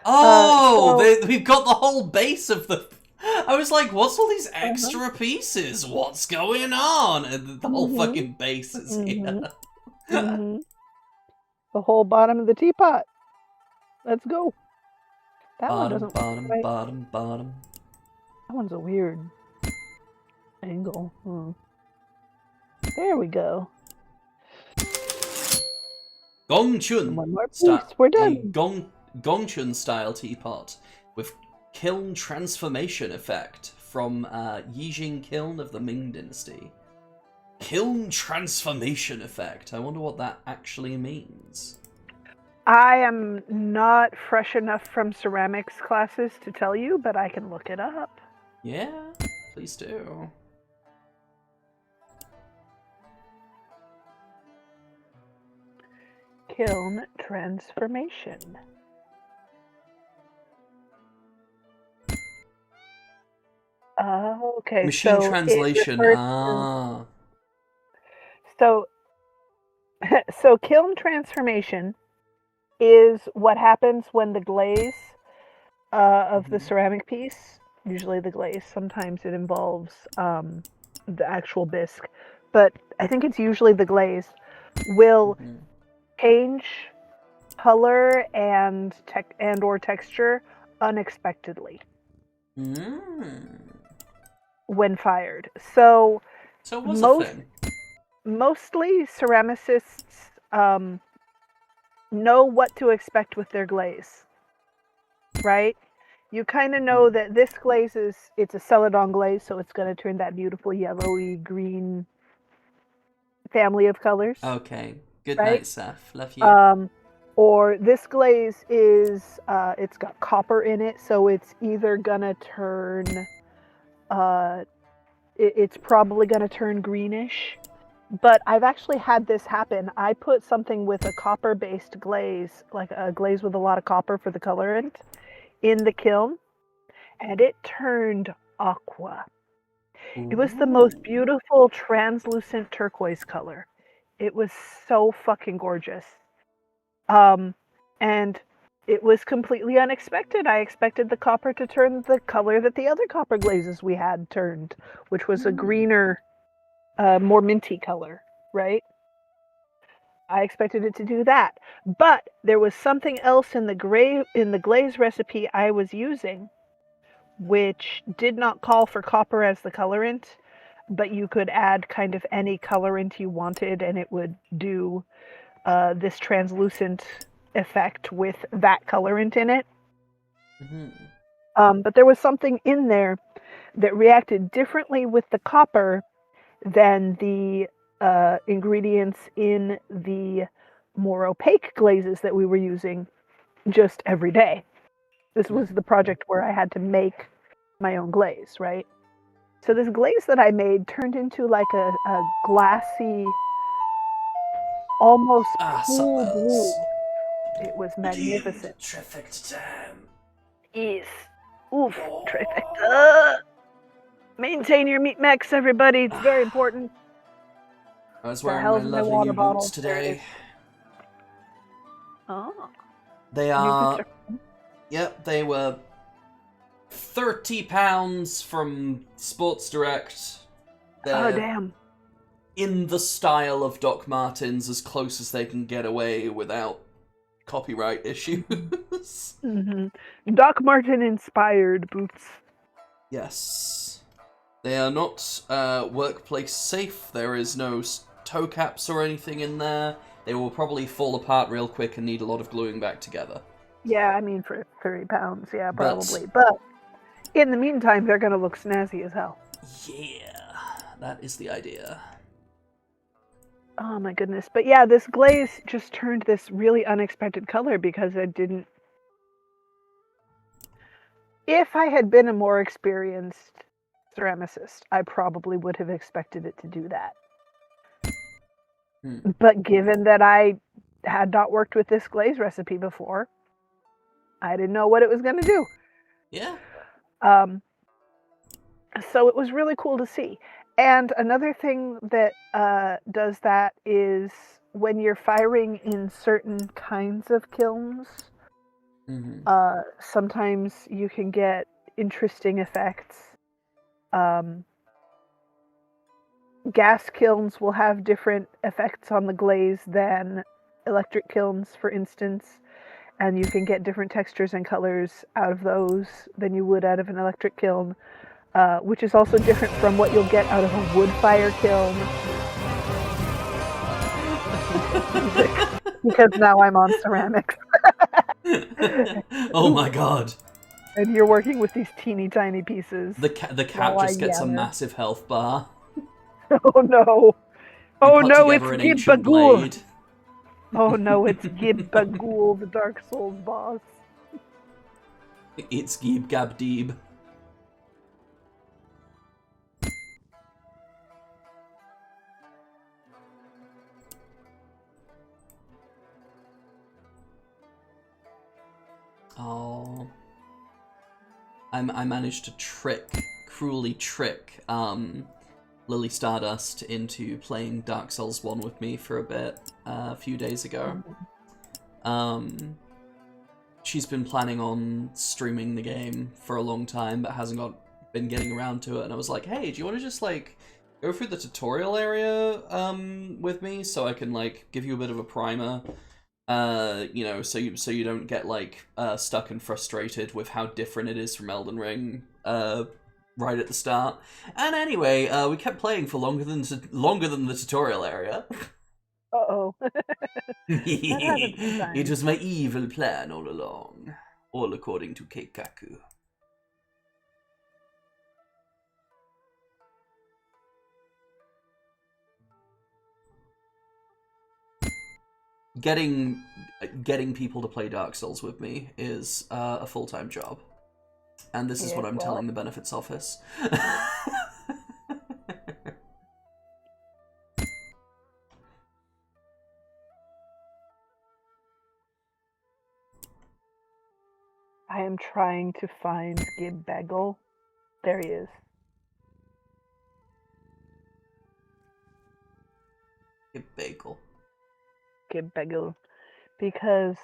Speaker 2: Oh, we've got the whole base of the... I was like, what's all these extra pieces? What's going on? And the whole fucking base is here.
Speaker 3: The whole bottom of the teapot. Let's go. That one doesn't quite...
Speaker 2: bottom.
Speaker 3: That one's a weird angle. There we go.
Speaker 2: Gongchun.
Speaker 3: One more piece. We're done.
Speaker 2: Gongchun style teapot with kiln transformation effect from Yijing Kiln of the Ming Dynasty. Kiln transformation effect. I wonder what that actually means.
Speaker 3: I am not fresh enough from ceramics classes to tell you, but I can look it up.
Speaker 2: Yeah, please do.
Speaker 3: Kiln transformation. Okay.
Speaker 2: Machine
Speaker 3: so
Speaker 2: translation.
Speaker 3: So kiln transformation is what happens when the glaze of the ceramic piece, usually the glaze, sometimes it involves the actual bisque, but I think it's usually the glaze, will change color and or texture unexpectedly when fired. So
Speaker 2: what's the thing?
Speaker 3: Mostly ceramicists know what to expect with their glaze, right? You kind of know that this glaze it's a Celadon glaze, so it's going to turn that beautiful yellowy green family of colors.
Speaker 2: Okay. Good
Speaker 3: right?
Speaker 2: night, Seth. Love you.
Speaker 3: Or this glaze is it's got copper in it, so it's either gonna turn it's probably gonna turn greenish. But I've actually had this happen. I put something with a copper-based glaze, like a glaze with a lot of copper for the colorant, in the kiln, and it turned aqua. It was the most beautiful translucent turquoise color. It was so fucking gorgeous. And it was completely unexpected. I expected the copper to turn the color that the other copper glazes we had turned, which was a greener, more minty color, right? I expected it to do that. But there was something else in the glaze recipe I was using, which did not call for copper as the colorant, but you could add kind of any colorant you wanted and it would do this translucent effect with that colorant in it. But there was something in there that reacted differently with the copper than the ingredients in the more opaque glazes that we were using just every day. This was the project where I had to make my own glaze, right? So this glaze that I made turned into like a glassy, almost cool blue. It was magnificent.
Speaker 2: Trifecta time.
Speaker 3: Yes. Oof. Trifecta. Maintain your meat mix, everybody. It's very important.
Speaker 2: I was wearing my lovely new boots today.
Speaker 3: Oh.
Speaker 2: They are... Yep, they were £30 from Sports Direct.
Speaker 3: Oh, damn.
Speaker 2: In the style of Doc Martens, as close as they can get away without copyright issues.
Speaker 3: Doc Martin inspired boots.
Speaker 2: Yes. They are not workplace safe. There is no toe caps or anything in there. They will probably fall apart real quick and need a lot of gluing back together.
Speaker 3: Yeah, I mean for 30 pounds, yeah,
Speaker 2: But-
Speaker 3: probably. But in the meantime, they're gonna look snazzy as hell.
Speaker 2: Yeah, that is the idea.
Speaker 3: Oh my goodness. But yeah, this glaze just turned this really unexpected color because I didn't. If I had been a more experienced ceramicist, I probably would have expected it to do that. But given that I had not worked with this glaze recipe before, I didn't know what it was going to do.
Speaker 2: Yeah.
Speaker 3: So it was really cool to see. And another thing that does that is when you're firing in certain kinds of kilns, sometimes you can get interesting effects. Gas kilns will have different effects on the glaze than electric kilns, for instance, and you can get different textures and colors out of those than you would out of an electric kiln, which is also different from what you'll get out of a wood fire kiln. Because now I'm on ceramics.
Speaker 2: Oh my god.
Speaker 3: And you're working with these teeny tiny pieces.
Speaker 2: The cat
Speaker 3: while
Speaker 2: just
Speaker 3: I
Speaker 2: gets a
Speaker 3: yammer.
Speaker 2: massive health bar.
Speaker 3: Oh no.
Speaker 2: You
Speaker 3: Oh
Speaker 2: put
Speaker 3: no, it's
Speaker 2: together an
Speaker 3: Gib
Speaker 2: ancient
Speaker 3: Bagul.
Speaker 2: blade.
Speaker 3: Oh no, it's Gib Bagul, the Dark Souls boss.
Speaker 2: It's Geeb Gab Deeb. Oh. I managed to cruelly trick, Lily Stardust into playing Dark Souls 1 with me for a bit, a few days ago. She's been planning on streaming the game for a long time, but hasn't been getting around to it, and I was like, hey, do you want to just, like, go through the tutorial area, with me, so I can, like, give you a bit of a primer? You know, so you don't get like stuck and frustrated with how different it is from Elden Ring right at the start. And anyway, we kept playing for longer than the tutorial area.
Speaker 3: Uh-oh. That happens sometimes.
Speaker 2: It was my evil plan all along, all according to Keikaku. Getting people to play Dark Souls with me is a full-time job, and this is what I'm telling the benefits office.
Speaker 3: I am trying to find Gib Bagul. There he is.
Speaker 2: Bagel.
Speaker 3: Gib Bagul. Because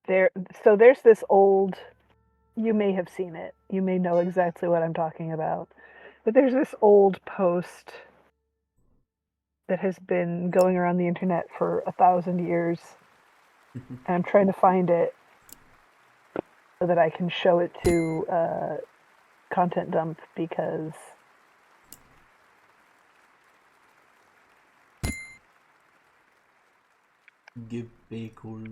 Speaker 3: there's this old, you may have seen it, you may know exactly what I'm talking about, but there's this old post that has been going around the internet for 1,000 years, and I'm trying to find it so that I can show it to Content Dump, because
Speaker 2: Give bagel.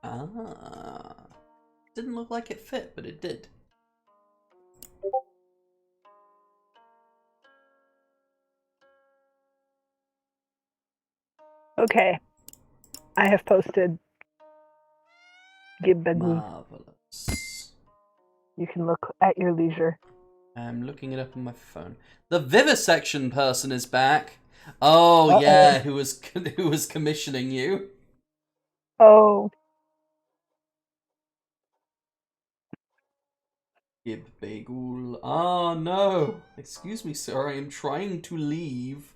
Speaker 2: Ah. Didn't look like it fit, but it did.
Speaker 3: okay, I have posted Gib Bagul.
Speaker 2: Marvelous.
Speaker 3: You can look at your leisure.
Speaker 2: I'm looking it up on my phone. The Vivisection person is back. Oh
Speaker 3: Uh-oh.
Speaker 2: yeah, who was commissioning you?
Speaker 3: Oh,
Speaker 2: Gib bagel. Ah no. Excuse me, sir. I am trying to leave.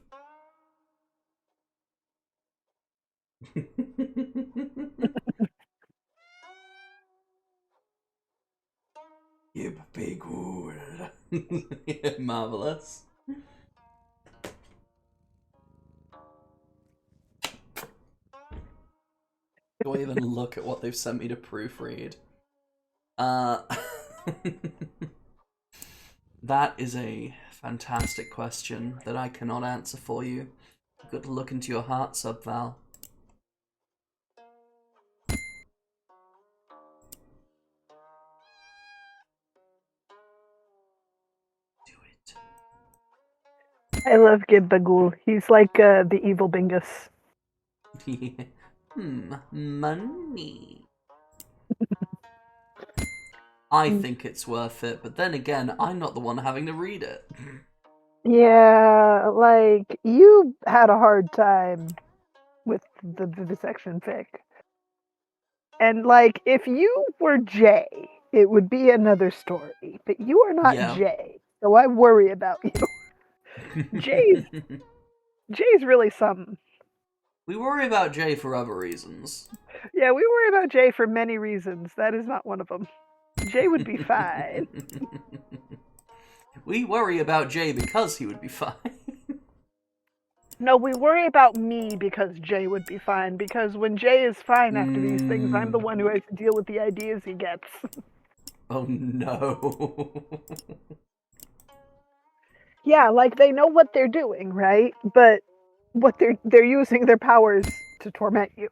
Speaker 2: Yippee good. Yeah, marvelous. Do I even look at what they've sent me to proofread? That is a fantastic question that I cannot answer for you. You've got to look into your heart, Subval. Do it.
Speaker 3: I love Gib Bagul. He's like the evil Bingus.
Speaker 2: Money. I think it's worth it, but then again, I'm not the one having to read it.
Speaker 3: Yeah, like, you had a hard time with the vivisection fic. And, like, if you were Jay, it would be another story. But you are not
Speaker 2: Yeah.
Speaker 3: Jay, so I worry about you. Jay's really something.
Speaker 2: We worry about Jay for other reasons.
Speaker 3: Yeah, we worry about Jay for many reasons. That is not one of them. Jay would be fine.
Speaker 2: We worry about Jay because he would be fine.
Speaker 3: No, we worry about me because Jay would be fine. Because when Jay is fine after these things, I'm the one who has to deal with the ideas he gets.
Speaker 2: Oh no.
Speaker 3: Yeah, like they know what they're doing, right? But what they're using their powers to torment you.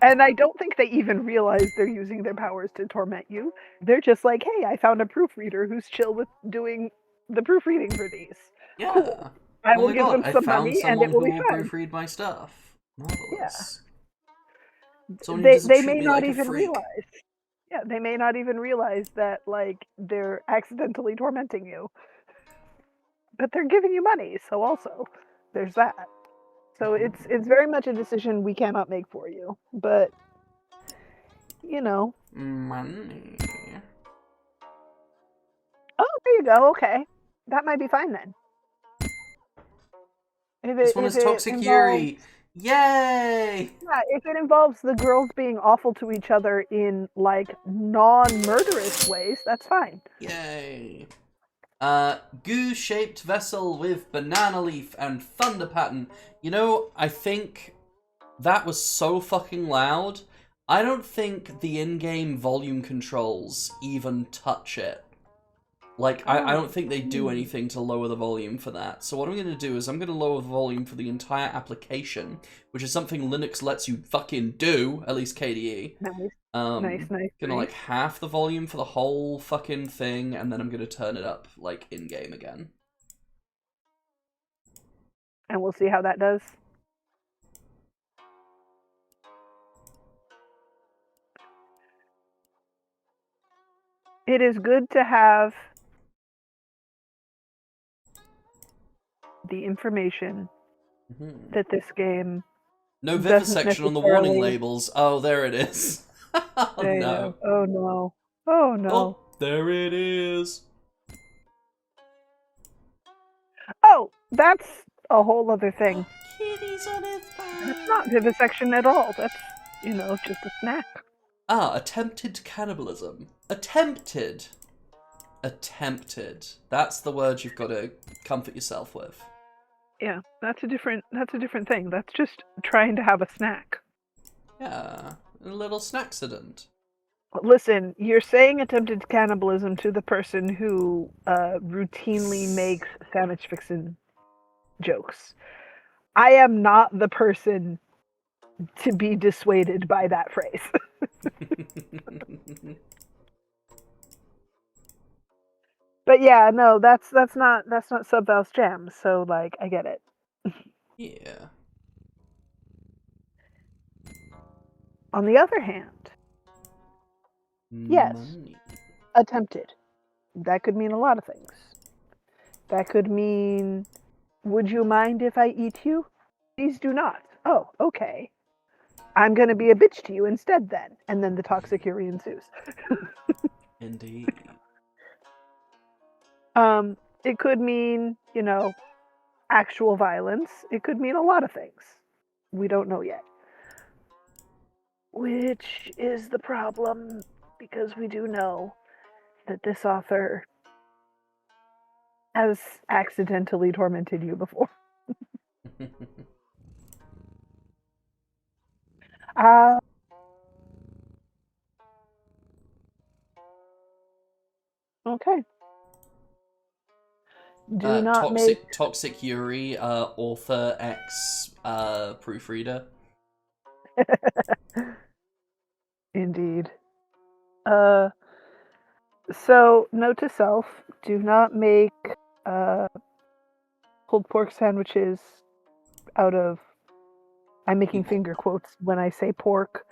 Speaker 3: And I don't think they even realize they're using their powers to torment you. They're just like, hey, I found a proofreader who's chill with doing the proofreading for these.
Speaker 2: Yeah.
Speaker 3: Cool. I will
Speaker 2: my
Speaker 3: give
Speaker 2: God,
Speaker 3: them
Speaker 2: I
Speaker 3: some
Speaker 2: found
Speaker 3: money and
Speaker 2: someone
Speaker 3: it will
Speaker 2: who
Speaker 3: be
Speaker 2: will
Speaker 3: fine.
Speaker 2: proofread my stuff. Marvelous. Someone who
Speaker 3: They
Speaker 2: doesn't treat
Speaker 3: may
Speaker 2: me
Speaker 3: not
Speaker 2: like a
Speaker 3: even
Speaker 2: freak.
Speaker 3: realize. Yeah, they may not even realize that like they're accidentally tormenting you. But they're giving you money, so also there's that. So it's very much a decision we cannot make for you. But you know.
Speaker 2: Money.
Speaker 3: Oh, there you go. Okay. That might be fine then.
Speaker 2: This one is Toxic Yuri. Yay!
Speaker 3: Yeah, if it involves the girls being awful to each other in like non-murderous ways, that's fine.
Speaker 2: Yay. Goo-shaped vessel with banana leaf and thunder pattern. You know, I think that was so fucking loud. I don't think the in-game volume controls even touch it. Like, I don't think they do anything to lower the volume for that. So what I'm going to do is I'm going to lower the volume for the entire application, which is something Linux lets you fucking do, at least KDE.
Speaker 3: Nice.
Speaker 2: Gonna like half the volume for the whole fucking thing, and then I'm gonna turn it up like in-game again.
Speaker 3: And we'll see how that does. It is good to have the information that this game
Speaker 2: no vivisection on the warning labels. Oh, there it is. Oh no.
Speaker 3: Oh no. Oh no.
Speaker 2: Oh, there it is.
Speaker 3: Oh, that's a whole other thing.
Speaker 2: Kitty's on its back.
Speaker 3: That's not vivisection at all. That's, you know, just a snack.
Speaker 2: Ah, attempted cannibalism. Attempted. Attempted. That's the word you've got to comfort yourself with.
Speaker 3: Yeah, that's a different thing. That's just trying to have a snack.
Speaker 2: Yeah, a little snackcident.
Speaker 3: Listen, you're saying attempted cannibalism to the person who routinely makes sandwich fixin' jokes. I am not the person to be dissuaded by that phrase. But yeah, no, that's not Subval's jam. So like, I get it.
Speaker 2: Yeah.
Speaker 3: On the other hand, yes,
Speaker 2: Money.
Speaker 3: attempted. That could mean a lot of things. That could mean, would you mind if I eat you? Please do not. Oh, okay. I'm going to be a bitch to you instead then. And then the toxic Yuri ensues.
Speaker 2: Indeed.
Speaker 3: It could mean, you know, actual violence. It could mean a lot of things. We don't know yet. Which is the problem because we do know that this author has accidentally tormented you before. Okay. Do not
Speaker 2: Toxic Yuri, author X proofreader.
Speaker 3: Indeed. So, note to self, do not make pulled pork sandwiches out of, I'm making finger quotes when I say pork,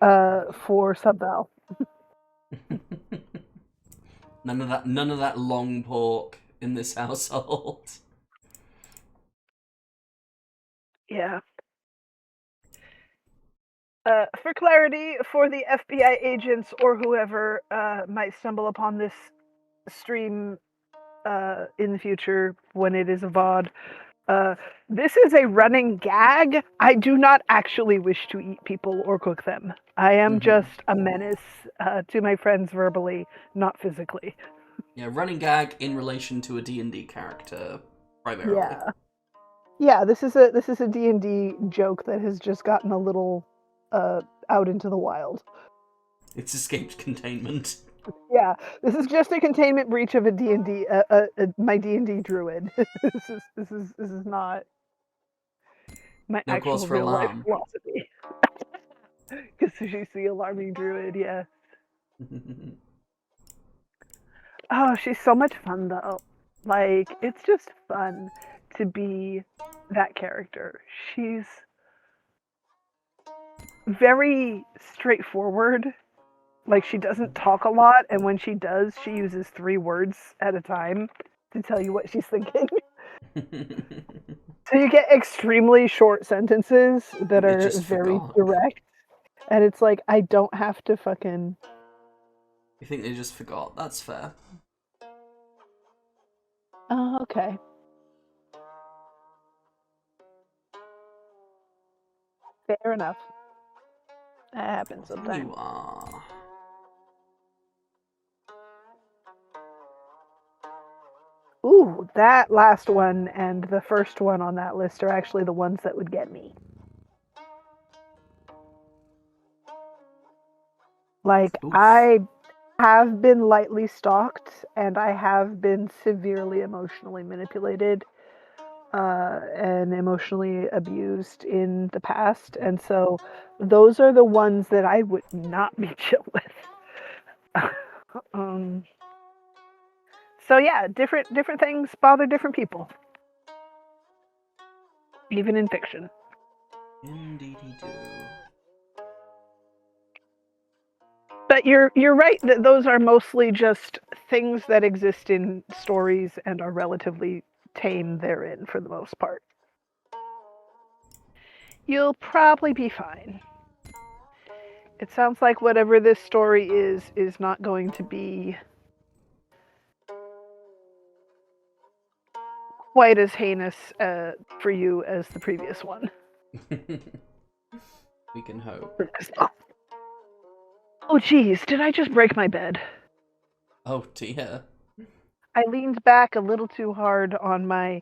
Speaker 3: for Subval.
Speaker 2: None of that long pork in this household.
Speaker 3: Yeah. For clarity, for the FBI agents or whoever might stumble upon this stream in the future when it is a VOD, this is a running gag. I do not actually wish to eat people or cook them. I am just a menace to my friends verbally, not physically.
Speaker 2: Yeah, running gag in relation to a D&D character, primarily.
Speaker 3: Yeah. This is a D&D joke that has just gotten a little out into the wild.
Speaker 2: It's escaped containment.
Speaker 3: Yeah, this is just a containment breach of a D&D, my D&D druid. This is not my
Speaker 2: No
Speaker 3: actual
Speaker 2: cause for
Speaker 3: real life
Speaker 2: alarm.
Speaker 3: philosophy. Because she's the alarming druid, yeah. Oh, she's so much fun though. Like, it's just fun to be that character. She's very straightforward. Like, she doesn't talk a lot, and when she does, she uses 3 words at a time to tell you what she's thinking. So you get extremely short sentences that are very direct. And it's like, I don't have to fucking...
Speaker 2: You think they just forgot? That's fair.
Speaker 3: Oh, okay. Fair enough. That happens sometimes.
Speaker 2: You are.
Speaker 3: Ooh, that last one and the first one on that list are actually the ones that would get me. Like,
Speaker 2: Oof.
Speaker 3: I have been lightly stalked, and I have been severely emotionally manipulated and emotionally abused in the past, and so those are the ones that I would not be chill with. So yeah, different things bother different people, even in fiction.
Speaker 2: Indeedy do.
Speaker 3: But you're right that those are mostly just things that exist in stories and are relatively tame therein for the most part. You'll probably be fine. It sounds like whatever this story is not going to be quite as heinous for you as the previous one.
Speaker 2: We can hope.
Speaker 3: Oh geez, did I just break my bed?
Speaker 2: Oh dear.
Speaker 3: I leaned back a little too hard on my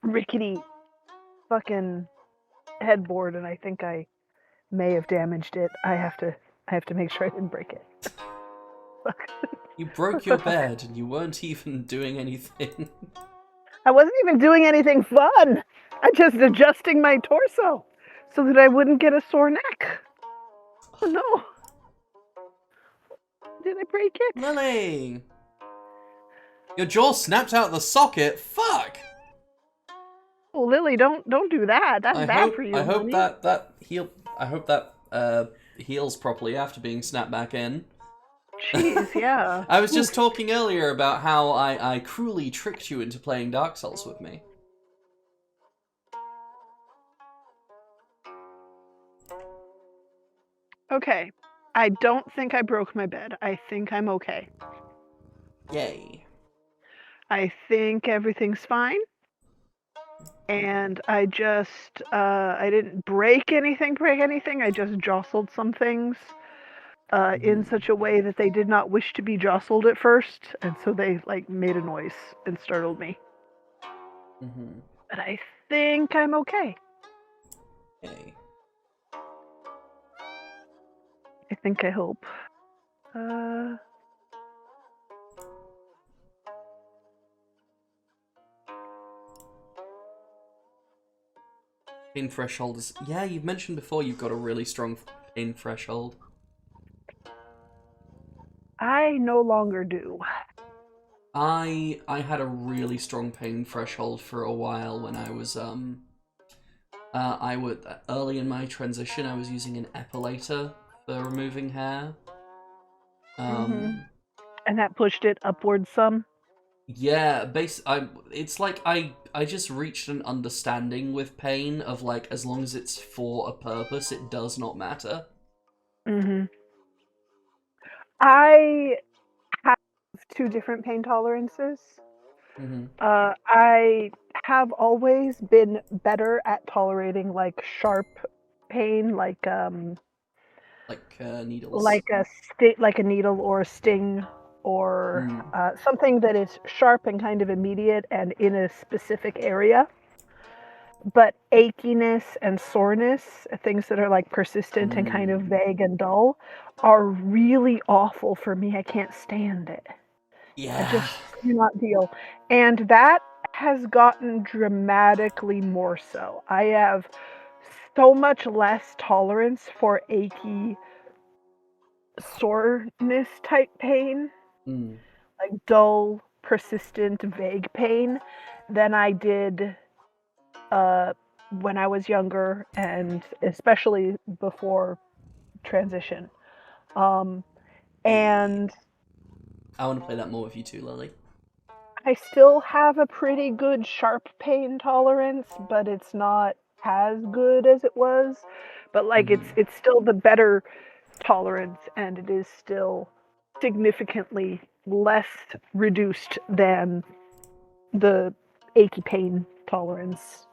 Speaker 3: rickety fucking headboard, and I think I may have damaged it. I have to make sure I didn't break it.
Speaker 2: You broke your bed and you weren't even doing anything.
Speaker 3: I wasn't even doing anything fun. I'm just adjusting my torso so that I wouldn't get a sore neck. Oh no. Did I break it?
Speaker 2: Lily! Your jaw snapped out the socket? Fuck!
Speaker 3: Oh, Lily, don't do that. That's bad for you.
Speaker 2: I hope
Speaker 3: honey.
Speaker 2: that heals properly after being snapped back in.
Speaker 3: Jeez, yeah.
Speaker 2: I was just talking earlier about how I cruelly tricked you into playing Dark Souls with me.
Speaker 3: Okay. I don't think I broke my bed. I think I'm okay.
Speaker 2: Yay.
Speaker 3: I think everything's fine. And I just, I didn't break anything. I just jostled some things in such a way that they did not wish to be jostled at first, and so they like made a noise and startled me.
Speaker 2: Mm-hmm.
Speaker 3: But I think I'm okay.
Speaker 2: Okay.
Speaker 3: I hope.
Speaker 2: Pain threshold is... Yeah, you've mentioned before you've got a really strong pain threshold.
Speaker 3: I no longer do.
Speaker 2: I had a really strong pain threshold for a while when I was early in my transition. I was using an epilator for removing hair.
Speaker 3: And that pushed it upwards some.
Speaker 2: Yeah, it's like I just reached an understanding with pain of like as long as it's for a purpose, it does not matter.
Speaker 3: I have 2 different pain tolerances. I have always been better at tolerating like sharp pain, like
Speaker 2: needles,
Speaker 3: like a needle or a sting, or something that is sharp and kind of immediate and in a specific area. But achiness and soreness, things that are like persistent and kind of vague and dull, are really awful for me. I can't stand it.
Speaker 2: Yeah.
Speaker 3: I just do not deal. And that has gotten dramatically more so. I have so much less tolerance for achy soreness type pain, like dull, persistent, vague pain, than I did when I was younger, and especially before transition. And
Speaker 2: I want to play that more with you too, Lily.
Speaker 3: I still have a pretty good sharp pain tolerance, but it's not as good as it was. But like it's still the better tolerance, and it is still significantly less reduced than the achy pain tolerance,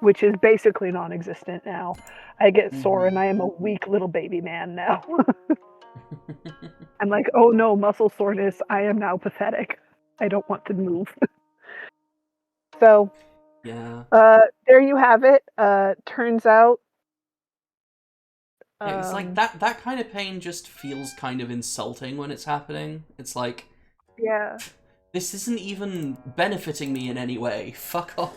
Speaker 3: which is basically non-existent now. I get sore and I am a weak little baby man now. I'm like, oh no, muscle soreness, I am now pathetic. I don't want to move. So,
Speaker 2: yeah.
Speaker 3: There you have it. Turns out...
Speaker 2: it's like that kind of pain just feels kind of insulting when it's happening. It's like...
Speaker 3: Yeah.
Speaker 2: This isn't even benefiting me in any way. Fuck off.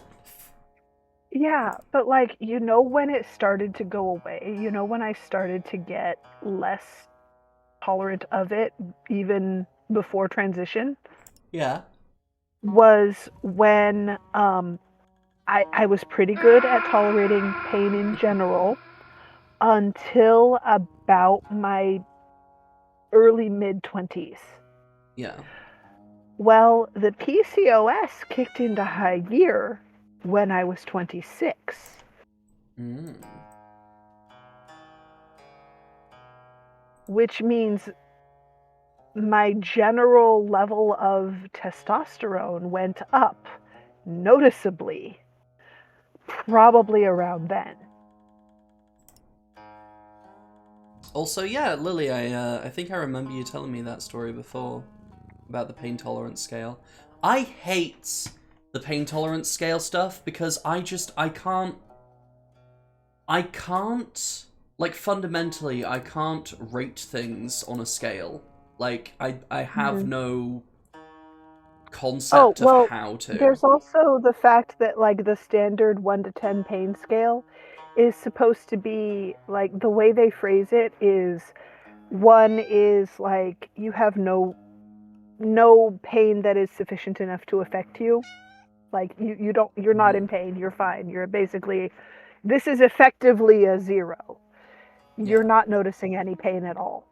Speaker 3: Yeah, but like, you know when it started to go away? You know when I started to get less tolerant of it, even before transition?
Speaker 2: Yeah.
Speaker 3: Was when I was pretty good at tolerating pain in general until about my early mid-20s.
Speaker 2: Yeah.
Speaker 3: Well, the PCOS kicked into high gear when I was 26. Which means my general level of testosterone went up noticeably, probably around then.
Speaker 2: Also, yeah, Lily, I think I remember you telling me that story before about the pain tolerance scale. I hate the pain tolerance scale stuff because I can't, like, fundamentally, I can't rate things on a scale. Like, I have no concept of how to.
Speaker 3: There's also the fact that, like, the standard 1 to 10 pain scale is supposed to be, like, the way they phrase it is 1 is, like, you have no pain that is sufficient enough to affect you. Like, you're not in pain, you're fine. You're basically, this is effectively a 0. You're not noticing any pain at all.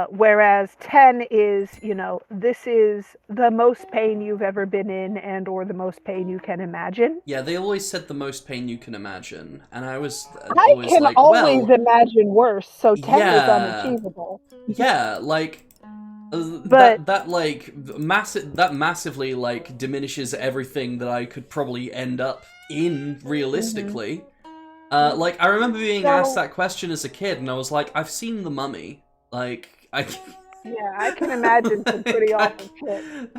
Speaker 3: Whereas 10 is, you know, this is the most pain you've ever been in and or the most pain you can imagine.
Speaker 2: Yeah, they always said the most pain you can imagine. And I was
Speaker 3: I
Speaker 2: always
Speaker 3: can
Speaker 2: like,
Speaker 3: always
Speaker 2: well,
Speaker 3: imagine worse, so 10
Speaker 2: yeah,
Speaker 3: is unachievable.
Speaker 2: Yeah, like,
Speaker 3: But
Speaker 2: that massively, like, diminishes everything that I could probably end up in realistically. Like, I remember being
Speaker 3: So-
Speaker 2: asked that question as a kid, and I was like, I've seen The Mummy. Like,
Speaker 3: Yeah, I can imagine some pretty
Speaker 2: I-
Speaker 3: awful shit.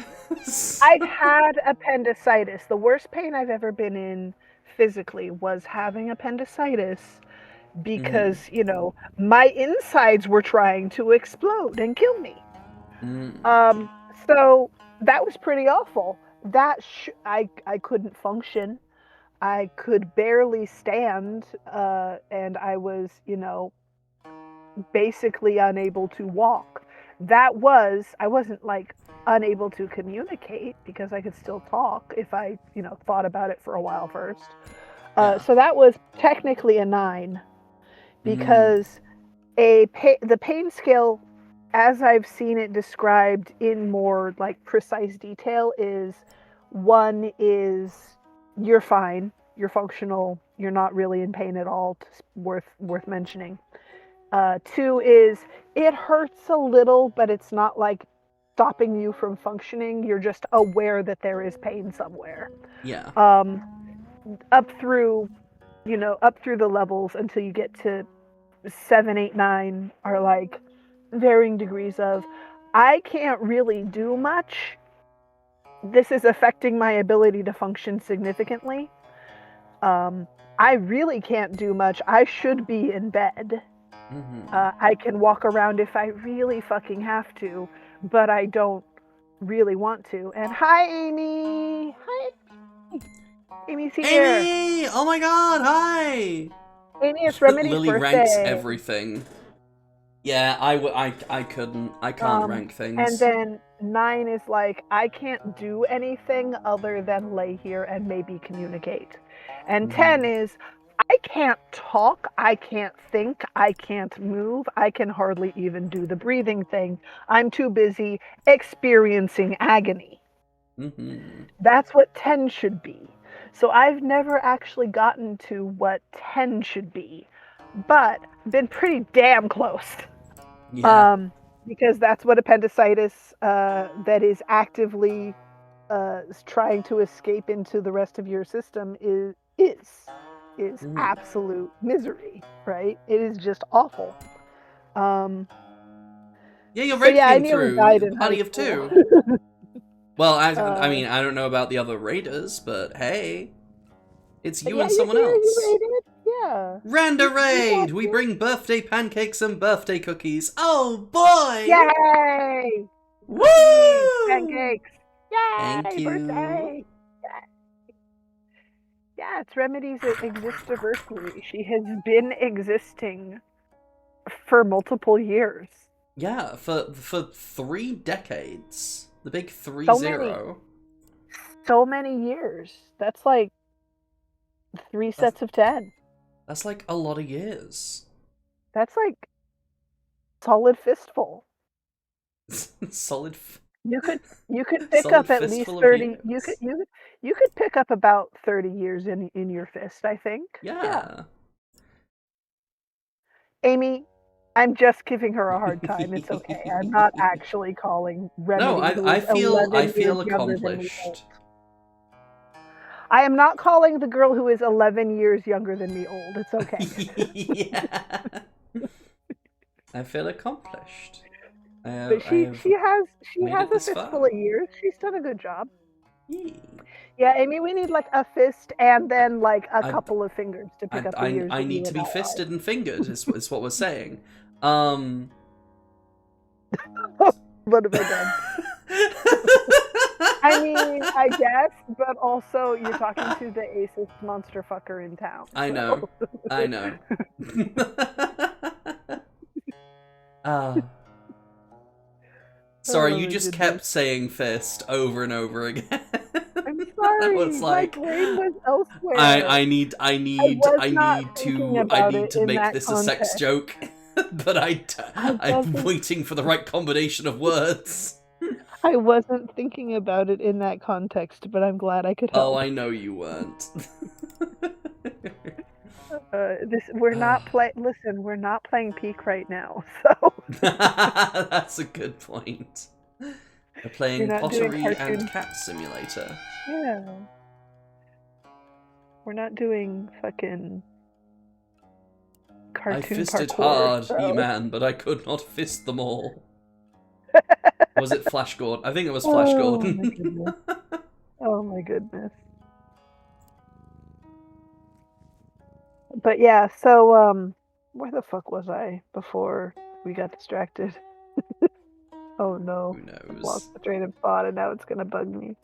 Speaker 3: I've had appendicitis. The worst pain I've ever been in physically was having appendicitis because, you know, my insides were trying to explode and kill me. So that was pretty awful. I couldn't function. I could barely stand, and I was, you know, basically unable to walk. I wasn't like unable to communicate because I could still talk if I, you know, thought about it for a while first.
Speaker 2: Yeah.
Speaker 3: So that was technically a 9 because the pain scale, as I've seen it described in more like precise detail, is 1 is you're fine, you're functional, you're not really in pain at all, worth mentioning. 2 is it hurts a little, but it's not like stopping you from functioning. You're just aware that there is pain somewhere.
Speaker 2: Yeah.
Speaker 3: Up through the levels until you get to 7, 8, 9 are like varying degrees of I can't really do much. This is affecting my ability to function significantly. I really can't do much. I should be in bed. I can walk around if I really fucking have to, but I don't really want to. And hi, Amy. Hi, Amy's here.
Speaker 2: Amy! Oh my god, hi!
Speaker 3: Amy, it's Remedy's
Speaker 2: Lily
Speaker 3: birthday.
Speaker 2: ranks everything. Yeah, I couldn't. I can't rank things.
Speaker 3: And then 9 is like, I can't do anything other than lay here and maybe communicate. And 10 is, I can't talk, I can't think, I can't move, I can hardly even do the breathing thing. I'm too busy experiencing agony. That's what 10 should be. So I've never actually gotten to what 10 should be, but been pretty damn close.
Speaker 2: Yeah.
Speaker 3: Because that's what appendicitis that is actively trying to escape into the rest of your system is absolute misery, right? It is just awful.
Speaker 2: Yeah, you're
Speaker 3: So yeah, I
Speaker 2: raking
Speaker 3: nearly
Speaker 2: through
Speaker 3: died in
Speaker 2: Party
Speaker 3: high
Speaker 2: of
Speaker 3: school.
Speaker 2: 2. Well, I mean, I don't know about the other raiders, but hey, it's you
Speaker 3: Yeah,
Speaker 2: and someone
Speaker 3: you
Speaker 2: else.
Speaker 3: rated? Yeah.
Speaker 2: Randa raid! We bring birthday pancakes and birthday cookies. Oh boy!
Speaker 3: Yay!
Speaker 2: Woo!
Speaker 3: Pancakes! Yay!
Speaker 2: Thank you.
Speaker 3: Birthday! Yeah, it's Remedy's existiversary. She has been existing for multiple years.
Speaker 2: Yeah, for 3 decades. The big 3-0.
Speaker 3: So many years. That's like 3 sets of 10.
Speaker 2: That's like a lot of years.
Speaker 3: That's like solid fistful.
Speaker 2: Solid.
Speaker 3: You could pick
Speaker 2: Solid
Speaker 3: up at least
Speaker 2: fistful of
Speaker 3: 30.
Speaker 2: years.
Speaker 3: You could pick up about 30 years in your fist, I think.
Speaker 2: Yeah.
Speaker 3: Amy, I'm just giving her a hard time. It's okay. I'm not actually calling Remedy.
Speaker 2: No, I feel accomplished.
Speaker 3: I am not calling the girl who is 11 years younger than me old. It's okay.
Speaker 2: Yeah. I feel accomplished.
Speaker 3: But she has a fistful of years. She's done a good job. Yeah, Amy, we need like a fist and then like a couple of fingers to pick up the years.
Speaker 2: I need to be fisted and fingered, is what we're saying. What
Speaker 3: have I done? I mean, I guess, but also you're talking to the acest monster fucker in town. So.
Speaker 2: I know. Sorry, you just kept saying fist over and over again.
Speaker 3: I'm sorry.
Speaker 2: Was like,
Speaker 3: my brain was elsewhere.
Speaker 2: I need to make this
Speaker 3: context.
Speaker 2: a sex joke, but I'm waiting for the right combination of words.
Speaker 3: I wasn't thinking about it in that context, but I'm glad I could help.
Speaker 2: Oh, I know you weren't.
Speaker 3: We're not playing Peak right now, so.
Speaker 2: That's a good point. We're playing Pottery and Cat Simulator.
Speaker 3: Yeah. We're not doing fucking cartoon
Speaker 2: I fisted
Speaker 3: parkour,
Speaker 2: hard,
Speaker 3: so-
Speaker 2: He-Man, but I could not fist them all. Was it Flash Gordon? I think it was
Speaker 3: Oh,
Speaker 2: Flash
Speaker 3: my
Speaker 2: Gordon.
Speaker 3: goodness. Oh my goodness. But yeah, so where the fuck was I before we got distracted? Oh no.
Speaker 2: Who
Speaker 3: I've
Speaker 2: knows?
Speaker 3: lost the train of thought and now it's gonna bug me.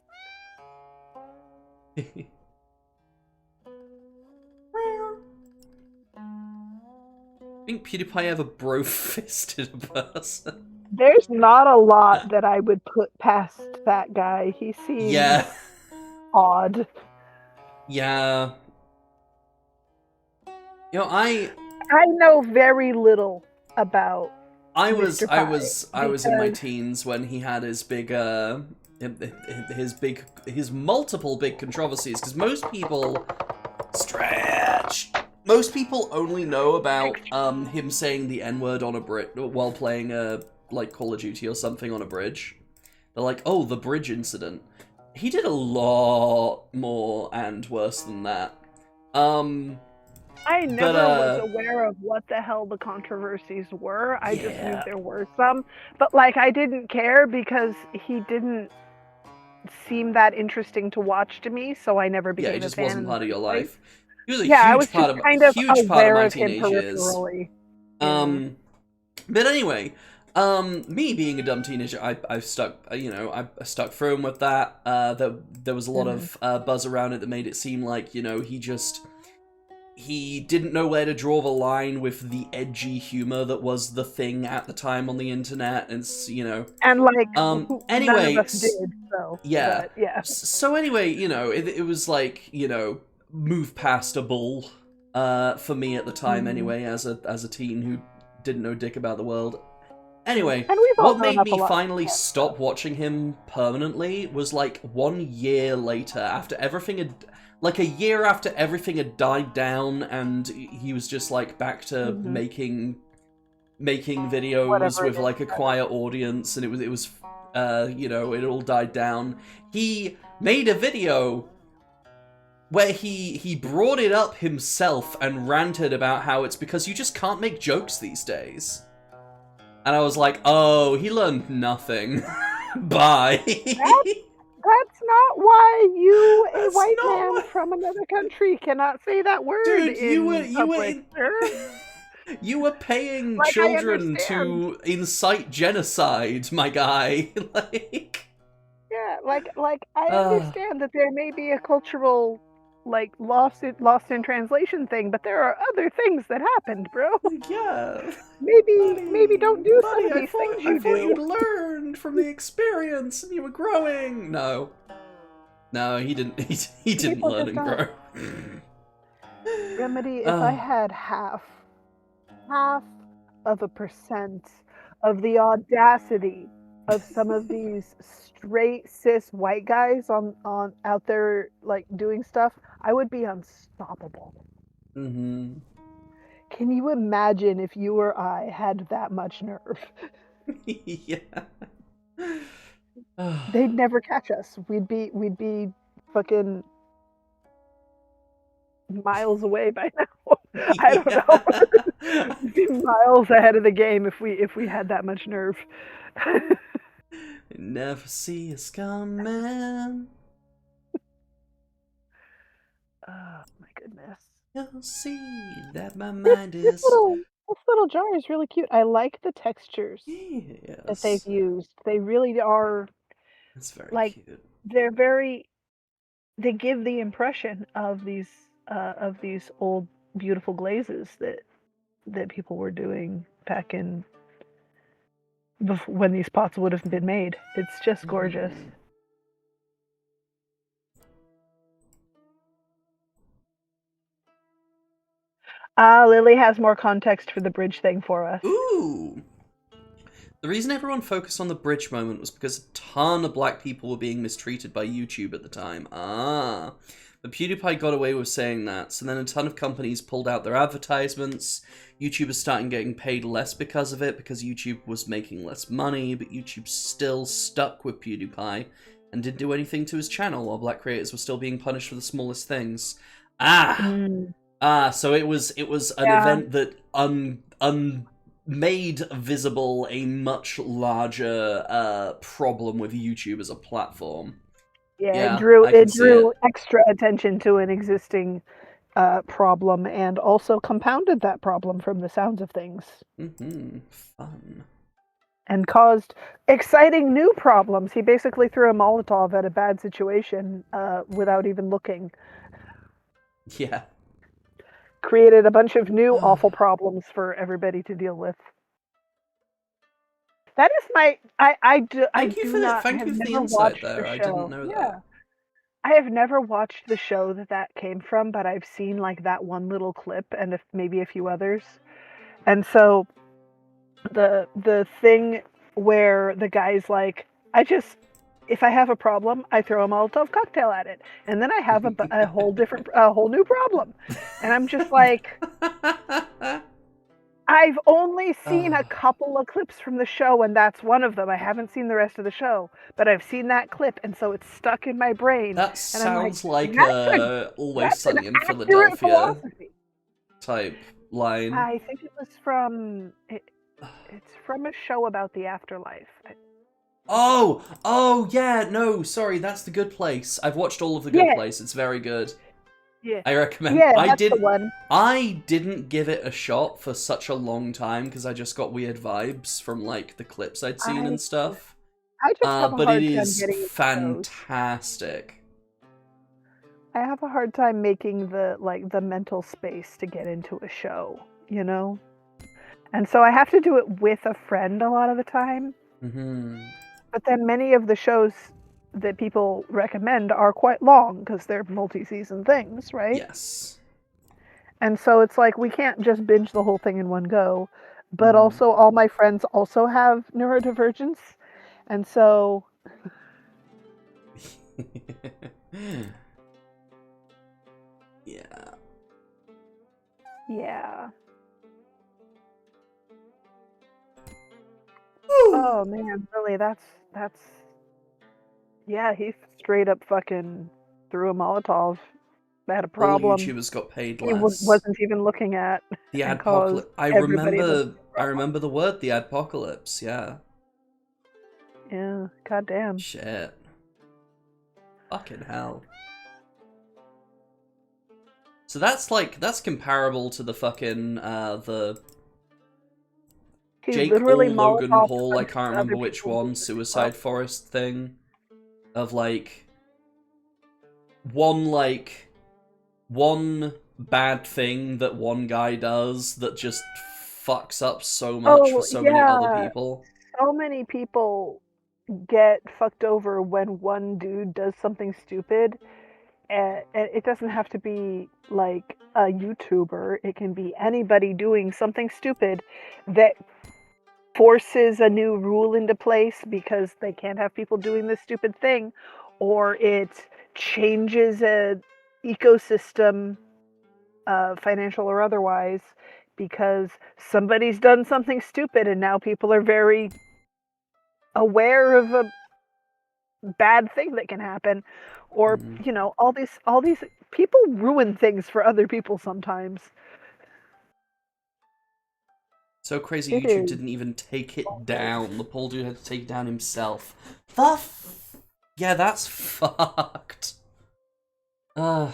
Speaker 2: Think PewDiePie ever bro-fisted a person?
Speaker 3: There's not a lot that I would put past that guy. He seems
Speaker 2: Yeah.
Speaker 3: odd.
Speaker 2: Yeah. You know, I
Speaker 3: know very little about
Speaker 2: was
Speaker 3: Mr.
Speaker 2: I
Speaker 3: Pie,
Speaker 2: was in my
Speaker 3: because-
Speaker 2: teens when he had his big his multiple big controversies, because most people most people only know about him saying the N-word on a bridge while playing like Call of Duty or something on a bridge. They're like, oh, the bridge incident. He did a lot more and worse than that.
Speaker 3: I never
Speaker 2: But,
Speaker 3: was aware of what the hell the controversies were. I just knew
Speaker 2: Yeah.
Speaker 3: there were some. But like I didn't care because he didn't seem that interesting to watch to me, so I never became
Speaker 2: Yeah, he
Speaker 3: a
Speaker 2: just
Speaker 3: fan
Speaker 2: wasn't
Speaker 3: in
Speaker 2: part of
Speaker 3: the
Speaker 2: your
Speaker 3: first place.
Speaker 2: life. He was a
Speaker 3: Yeah, I
Speaker 2: huge
Speaker 3: was
Speaker 2: part
Speaker 3: just
Speaker 2: of
Speaker 3: kind of
Speaker 2: huge part of
Speaker 3: aware
Speaker 2: my
Speaker 3: of him
Speaker 2: teenage years.
Speaker 3: peripherally. Yeah.
Speaker 2: But anyway, me being a dumb teenager, I stuck, I stuck firm with that. There was a lot of buzz around it that made it seem like, he didn't know where to draw the line with the edgy humor that was the thing at the time on the internet, and
Speaker 3: And like
Speaker 2: anyway,
Speaker 3: none of us did, so
Speaker 2: yeah.
Speaker 3: but, yeah.
Speaker 2: So anyway, it was like, move past a bull, for me at the time anyway, as a teen who didn't know dick about the world. Anyway,
Speaker 3: And we've all
Speaker 2: what
Speaker 3: grown
Speaker 2: made
Speaker 3: up a
Speaker 2: me
Speaker 3: lot.
Speaker 2: finally stop watching him permanently was like 1 year later, after everything had, like a year after everything had died down, and he was just like back to making videos
Speaker 3: Whatever it
Speaker 2: with
Speaker 3: is.
Speaker 2: like a quiet audience, and it was it all died down. He made a video where he brought it up himself and ranted about how it's because you just can't make jokes these days. And I was like, oh, he learned nothing. Bye.
Speaker 3: That's not why you, a
Speaker 2: That's
Speaker 3: white
Speaker 2: not
Speaker 3: man
Speaker 2: why-
Speaker 3: from another country, cannot say that word
Speaker 2: Dude,
Speaker 3: in
Speaker 2: you were
Speaker 3: public, sir.
Speaker 2: You were paying
Speaker 3: Like, I
Speaker 2: children to incite genocide, my guy. Like,
Speaker 3: Yeah, like I
Speaker 2: Ugh.
Speaker 3: understand that there may be a cultural like lost in translation thing, but there are other things that happened, bro.
Speaker 2: yeah.
Speaker 3: Maybe don't do some
Speaker 2: buddy,
Speaker 3: of these things you
Speaker 2: I thought
Speaker 3: do.
Speaker 2: you'd learned from the experience and you were growing. No, he didn't. He didn't
Speaker 3: People
Speaker 2: learn
Speaker 3: just
Speaker 2: and grow.
Speaker 3: Remedy, if I had half of a percent of the audacity of some of these straight cis white guys on out there like doing stuff, I would be unstoppable.
Speaker 2: Mm-hmm.
Speaker 3: Can you imagine if you or I had that much nerve?
Speaker 2: Yeah.
Speaker 3: They'd never catch us. We'd be fucking miles away by now. I don't know. We'd be miles ahead of the game if we had that much nerve.
Speaker 2: Never see us coming.
Speaker 3: Oh my goodness.
Speaker 2: You'll see that my mind is.
Speaker 3: This little jar is really cute. I like the textures
Speaker 2: Yes.
Speaker 3: that they've used. They really are.
Speaker 2: That's very
Speaker 3: like,
Speaker 2: cute.
Speaker 3: They're very. They give the impression of these old beautiful glazes that people were doing back in when these pots would have been made. It's just gorgeous. Lily has more context for the bridge thing for us.
Speaker 2: Ooh! The reason everyone focused on the bridge moment was because a ton of black people were being mistreated by YouTube at the time. But PewDiePie got away with saying that, so then a ton of companies pulled out their advertisements. YouTubers started getting paid less because of it, because YouTube was making less money, but YouTube still stuck with PewDiePie and didn't do anything to his channel while black creators were still being punished for the smallest things. So it was an
Speaker 3: Yeah.
Speaker 2: event that made visible a much larger problem with YouTube as a platform.
Speaker 3: Yeah,
Speaker 2: Yeah, I can
Speaker 3: it
Speaker 2: see
Speaker 3: drew
Speaker 2: it.
Speaker 3: extra attention to an existing problem and also compounded that problem from the sounds of things
Speaker 2: Fun.
Speaker 3: and caused exciting new problems. He basically threw a Molotov at a bad situation without even looking.
Speaker 2: Yeah.
Speaker 3: Created a bunch of new awful problems for everybody to deal with. That is my I do I
Speaker 2: Thank you
Speaker 3: do
Speaker 2: for the
Speaker 3: not I
Speaker 2: thank
Speaker 3: have
Speaker 2: you for the
Speaker 3: never
Speaker 2: insight
Speaker 3: watched the
Speaker 2: there. I didn't
Speaker 3: show.
Speaker 2: know
Speaker 3: Yeah.
Speaker 2: that.
Speaker 3: I have never watched the show that came from, but I've seen like that one little clip and maybe a few others. And so the thing where the guy's like, if I have a problem, I throw a Molotov cocktail at it, and then I have a whole new problem, and I'm just like, I've only seen a couple of clips from the show, and that's one of them. I haven't seen the rest of the show, but I've seen that clip, and so it's stuck in my brain,
Speaker 2: That
Speaker 3: and I'm like,
Speaker 2: sounds like Always
Speaker 3: that's an
Speaker 2: Sunny in
Speaker 3: accurate
Speaker 2: Philadelphia
Speaker 3: philosophy.
Speaker 2: type line.
Speaker 3: I think it was from it's from a show about the afterlife.
Speaker 2: Oh, yeah, no, sorry, that's The Good Place. I've watched all of The Good
Speaker 3: Yeah,
Speaker 2: Place. It's very good.
Speaker 3: yeah,
Speaker 2: I recommend.
Speaker 3: yeah. That's the one.
Speaker 2: I didn't give it a shot for such a long time because I just got weird vibes from like the clips I'd seen and stuff.
Speaker 3: I just have a
Speaker 2: But it
Speaker 3: hard time
Speaker 2: is
Speaker 3: getting into those.
Speaker 2: fantastic.
Speaker 3: I have a hard time making the mental space to get into a show, you know? And so I have to do it with a friend a lot of the time. But then many of the shows that people recommend are quite long because they're multi-season things, right?
Speaker 2: Yes.
Speaker 3: And so it's like we can't just binge the whole thing in one go. But also all my friends also have neurodivergence. And so
Speaker 2: Yeah.
Speaker 3: yeah. Oh man, really that's yeah, he straight up fucking threw a Molotov at a
Speaker 2: All
Speaker 3: problem
Speaker 2: YouTubers got paid
Speaker 3: he
Speaker 2: less.
Speaker 3: wasn't even looking at
Speaker 2: The
Speaker 3: and caused
Speaker 2: adpocalypse. I
Speaker 3: everybody
Speaker 2: remember the word, the adpocalypse. Yeah.
Speaker 3: Yeah, goddamn.
Speaker 2: Shit. Fucking hell. So that's comparable to the fucking the
Speaker 3: He
Speaker 2: Jake
Speaker 3: literally
Speaker 2: Paul, Logan
Speaker 3: Molotov'd
Speaker 2: Paul,
Speaker 3: a
Speaker 2: I
Speaker 3: bunch
Speaker 2: can't
Speaker 3: of
Speaker 2: remember
Speaker 3: other
Speaker 2: which
Speaker 3: people
Speaker 2: one,
Speaker 3: who-
Speaker 2: Suicide Forest thing. Of like one bad thing that one guy does that just fucks up so much for so many other people.
Speaker 3: So many people get fucked over when one dude does something stupid. And it doesn't have to be like a YouTuber. It can be anybody doing something stupid that forces a new rule into place because they can't have people doing this stupid thing, or it changes a ecosystem, financial or otherwise, because somebody's done something stupid and now people are very aware of a bad thing that can happen, or you know, all these people ruin things for other people sometimes.
Speaker 2: So crazy
Speaker 3: It
Speaker 2: YouTube
Speaker 3: is.
Speaker 2: didn't even take it down. The Paul dude had to take it down himself. Yeah, that's fucked.
Speaker 3: But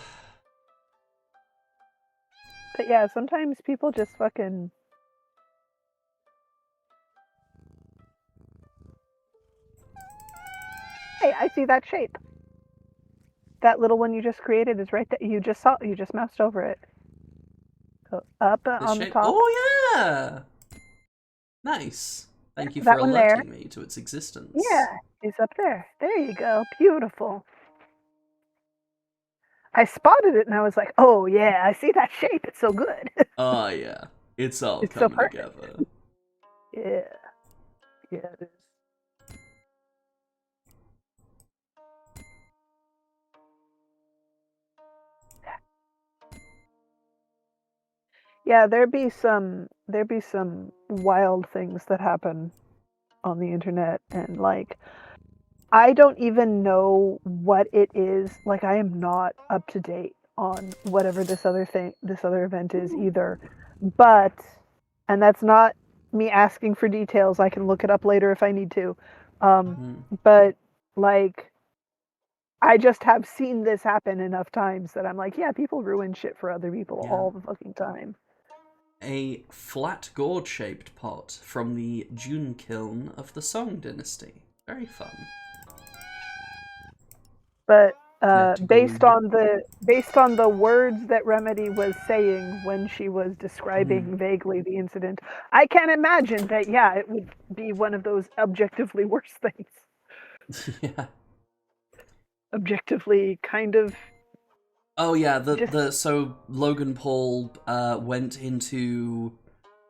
Speaker 3: yeah, sometimes people just fucking. Hey, I see that shape. That little one you just created is right there. You just moused over it. Go up on the top.
Speaker 2: Oh yeah! Nice. Thank you for
Speaker 3: That one there.
Speaker 2: alerting me to its existence.
Speaker 3: Yeah, it's up there. There you go. Beautiful. I spotted it and I was like, oh yeah, I see that shape. It's so good.
Speaker 2: Oh yeah. It's all
Speaker 3: It's so
Speaker 2: coming
Speaker 3: perfect.
Speaker 2: together.
Speaker 3: Yeah. Yeah, it is. Yeah, there'd be some wild things that happen on the internet, and like I don't even know what it is. Like I am not up to date on whatever this other event is either. But, and that's not me asking for details. I can look it up later if I need to. But like, I just have seen this happen enough times that I'm like, yeah, people ruin shit for other people all the fucking time.
Speaker 2: A flat gourd-shaped pot from the June kiln of the Song Dynasty. Very fun.
Speaker 3: But based on the words that Remedy was saying when she was describing vaguely the incident, I can imagine that it would be one of those objectively worse things.
Speaker 2: Yeah.
Speaker 3: Objectively kind of.
Speaker 2: Oh yeah, so Logan Paul went into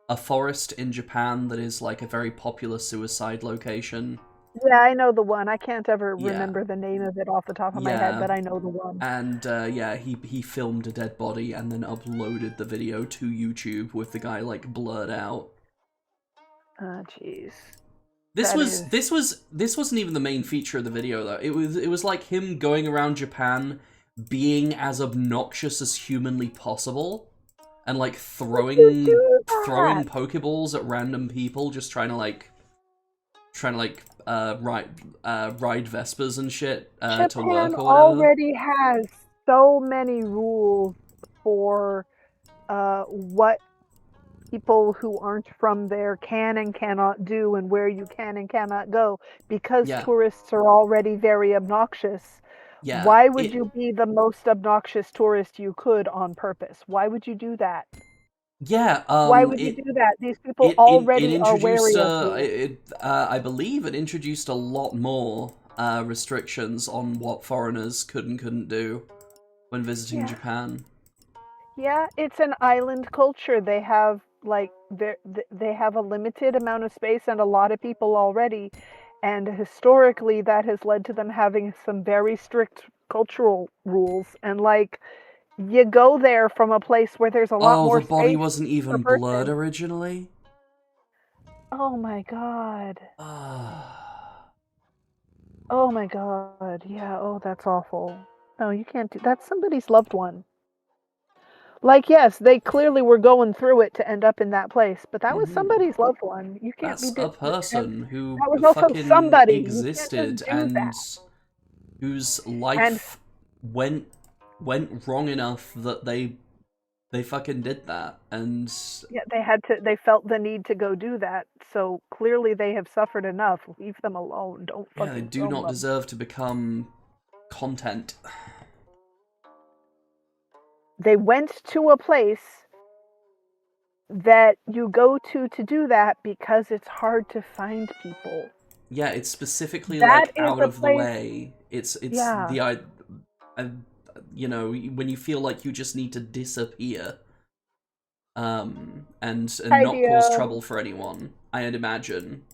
Speaker 2: a forest in Japan that is like a very popular suicide location.
Speaker 3: Yeah, I know the one. I can't ever remember the name of it off the top of my head, but I know the one.
Speaker 2: And he filmed a dead body and then uploaded the video to YouTube with the guy like blurred out.
Speaker 3: Oh, jeez.
Speaker 2: This wasn't even the main feature of the video though. It was like him going around Japan being as obnoxious as humanly possible and like throwing Pokeballs at random people, just trying to ride Vespers and shit to work or whatever.
Speaker 3: Already has so many rules for what people who aren't from there can and cannot do and where you can and cannot go, because tourists are already very obnoxious.
Speaker 2: Yeah,
Speaker 3: why would you be the most obnoxious tourist you could on purpose? Why would you do that?
Speaker 2: Yeah,
Speaker 3: why would you do that? These people already are wary of you.
Speaker 2: I believe it introduced a lot more restrictions on what foreigners could and couldn't do when visiting Japan. Yeah,
Speaker 3: it's an island culture. They have they have a limited amount of space and a lot of people already, and historically that has led to them having some very strict cultural rules. And you go there from a place where there's a lot more space.
Speaker 2: Oh, the body wasn't even blurred originally?
Speaker 3: Oh my god. Oh my god. Yeah, oh, that's awful. No, you can't do that's somebody's loved one. Yes, they clearly were going through it to end up in that place, but that was somebody's loved one. You can't
Speaker 2: That's a person who
Speaker 3: that was also
Speaker 2: fucking
Speaker 3: somebody.
Speaker 2: existed and whose life went wrong enough that they fucking did that, and
Speaker 3: they felt the need to go do that, so clearly they have suffered enough. Leave them alone. Don't fucking
Speaker 2: they do not deserve to become content.
Speaker 3: They went to a place that you go to do that because it's hard to find people.
Speaker 2: Yeah, it's specifically out of the way. It's the when you feel like you just need to disappear, and not cause trouble for anyone. I'd imagine.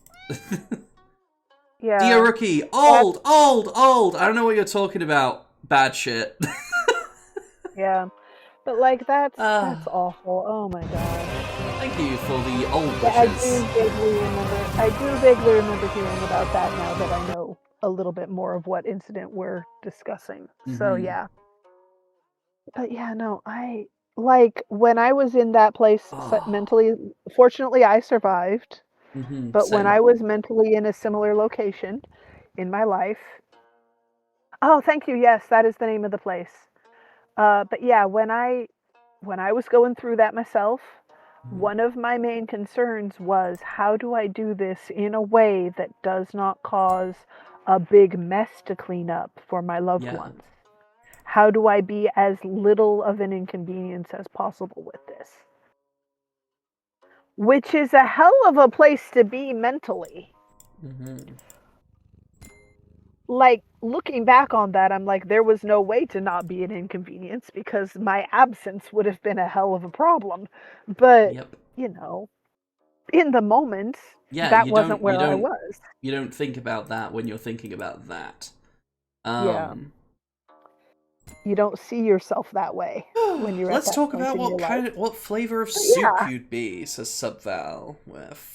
Speaker 3: Yeah.
Speaker 2: Dear Rookie, old. I don't know what you're talking about. Bad shit.
Speaker 3: Yeah. But that's awful. Oh my god.
Speaker 2: Thank you for the old wishes.
Speaker 3: I do vaguely remember hearing about that now that I know a little bit more of what incident we're discussing. So yeah. But yeah, no, when I was in that place mentally, fortunately I survived. But
Speaker 2: Same.
Speaker 3: when I was mentally in a similar location in my life. Oh, thank you. Yes, that is the name of the place. But yeah, when I was going through that myself, one of my main concerns was, how do I do this in a way that does not cause a big mess to clean up for my loved ones? How do I be as little of an inconvenience as possible with this? Which is a hell of a place to be mentally. Looking back on that, I'm like, there was no way to not be an inconvenience because my absence would have been a hell of a problem. But, in the moment, that wasn't where I was.
Speaker 2: You don't think about that when you're thinking about that.
Speaker 3: You don't see yourself that way when you're
Speaker 2: Let's
Speaker 3: at that
Speaker 2: talk
Speaker 3: point
Speaker 2: about
Speaker 3: in
Speaker 2: what flavor of soup you'd be, says Subval.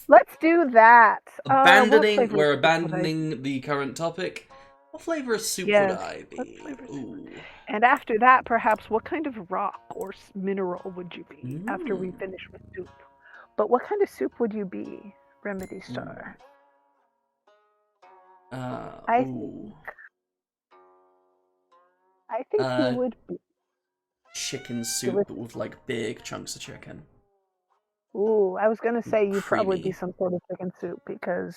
Speaker 3: Let's do that.
Speaker 2: We're abandoning the current topic. What flavor of soup
Speaker 3: Yes,
Speaker 2: would I
Speaker 3: what
Speaker 2: be?
Speaker 3: flavor soup?
Speaker 2: Ooh.
Speaker 3: And after that, perhaps what kind of rock or mineral would you be after we finish with soup? But what kind of soup would you be, Remedy Star? I
Speaker 2: Ooh.
Speaker 3: think you would be.
Speaker 2: Chicken soup, but with like big chunks of chicken.
Speaker 3: Ooh, I was gonna say you'd probably be
Speaker 2: Creamy.
Speaker 3: some sort of chicken soup because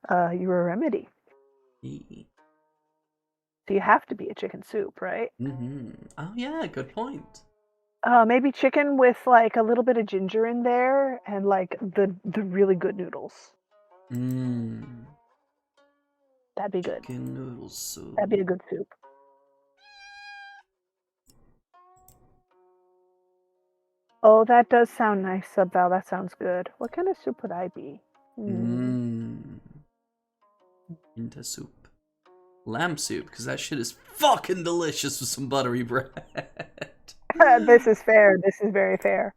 Speaker 3: you're a Remedy. So you have to be a chicken soup, right?
Speaker 2: Oh yeah, good point.
Speaker 3: Maybe chicken with like a little bit of ginger in there and like the really good noodles. That'd be good.
Speaker 2: Chicken noodle soup.
Speaker 3: That'd be a good soup. Oh, that does sound nice, Subval. That sounds good. What kind of soup would I be?
Speaker 2: Into soup. Lamb soup, because that shit is fucking delicious with some buttery bread.
Speaker 3: This is fair. This is very fair.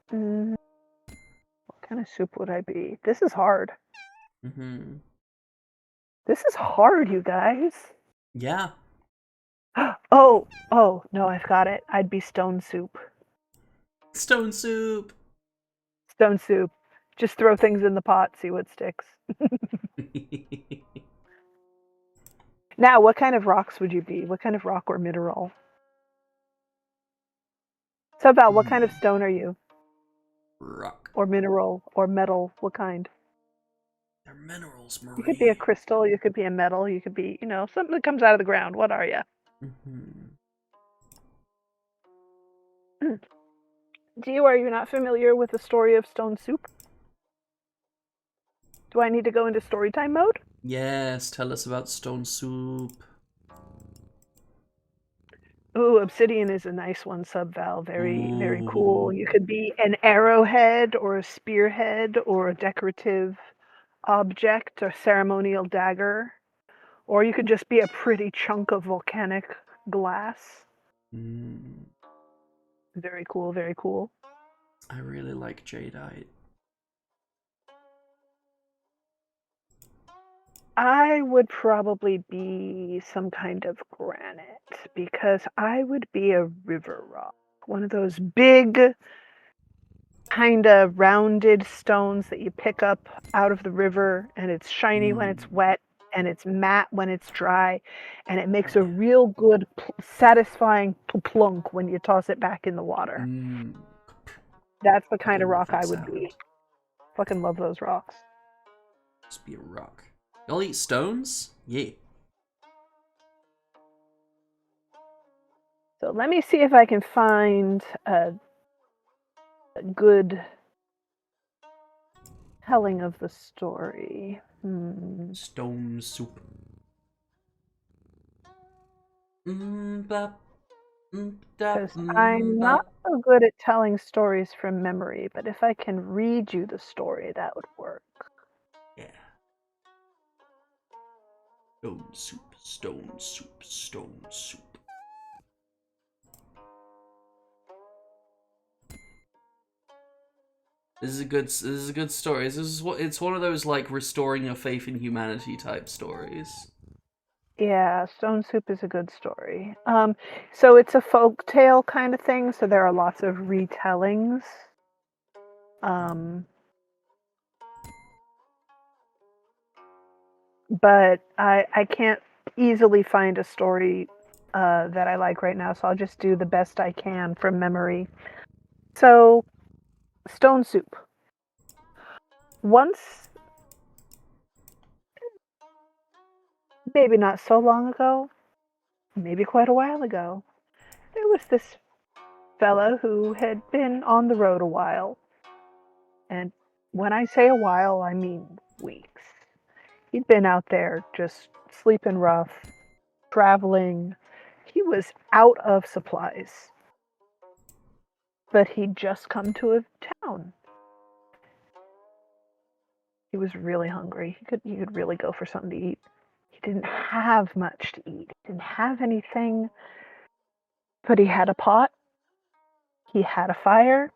Speaker 3: What kind of soup would I be? This is hard. This is hard, you guys.
Speaker 2: Yeah.
Speaker 3: Oh, no, I've got it. I'd be stone soup.
Speaker 2: Stone soup.
Speaker 3: Stone soup. Just throw things in the pot, see what sticks. Now, what kind of rocks would you be? What kind of rock or mineral? Subval, what kind of stone are you?
Speaker 2: Rock.
Speaker 3: Or mineral or metal? What kind?
Speaker 2: They're minerals, Marie.
Speaker 3: You could be a crystal, you could be a metal, you could be, something that comes out of the ground. What are you? Are you not familiar with the story of Stone Soup? Do I need to go into storytime mode?
Speaker 2: Yes, tell us about stone soup.
Speaker 3: Ooh, obsidian is a nice one, Subval. Very, very cool. You could be an arrowhead or a spearhead or a decorative object, a ceremonial dagger. Or you could just be a pretty chunk of volcanic glass. Very cool, very cool.
Speaker 2: I really like jadeite.
Speaker 3: I would probably be some kind of granite because I would be a river rock. One of those big, kind of rounded stones that you pick up out of the river, and it's shiny when it's wet and it's matte when it's dry, and it makes a real good, satisfying plunk when you toss it back in the water. That's the kind of rock I would be. Fucking love those rocks.
Speaker 2: Just be a rock. Y'all eat stones? Yeah.
Speaker 3: So let me see if I can find a good telling of the story.
Speaker 2: Stone soup.
Speaker 3: Because I'm not so good at telling stories from memory, but if I can read you the story, that would work.
Speaker 2: Yeah. Stone soup, stone soup, stone soup. This is a good story. It's one of those like restoring your faith in humanity type stories.
Speaker 3: Yeah, Stone Soup is a good story. So it's a folk tale kind of thing, so there are lots of retellings. But I can't easily find a story that I like right now, so I'll just do the best I can from memory. So, Stone Soup. Once, maybe not so long ago, maybe quite a while ago, there was this fellow who had been on the road a while. And when I say a while, I mean weeks. He'd been out there just sleeping rough, traveling. He was out of supplies. But he'd just come to a town. He was really hungry. He could really go for something to eat. He didn't have much to eat. He didn't have anything. But he had a pot. He had a fire.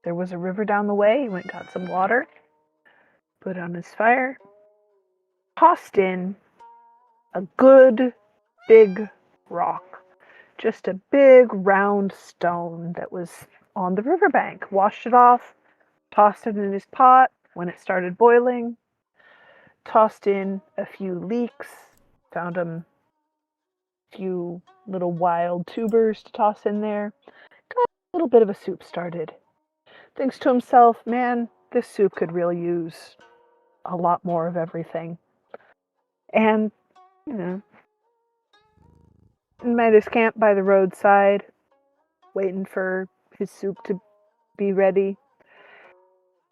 Speaker 3: There was a river down the way. He went and got some water. Put it on his fire. Tossed in a good big rock. Just a big round stone that was on the riverbank. Washed it off, tossed it in his pot when it started boiling, tossed in a few leeks, found a few little wild tubers to toss in there, got a little bit of a soup started. Thinks to himself, man, this soup could really use a lot more of everything. And, made his camp by the roadside, waiting for his soup to be ready.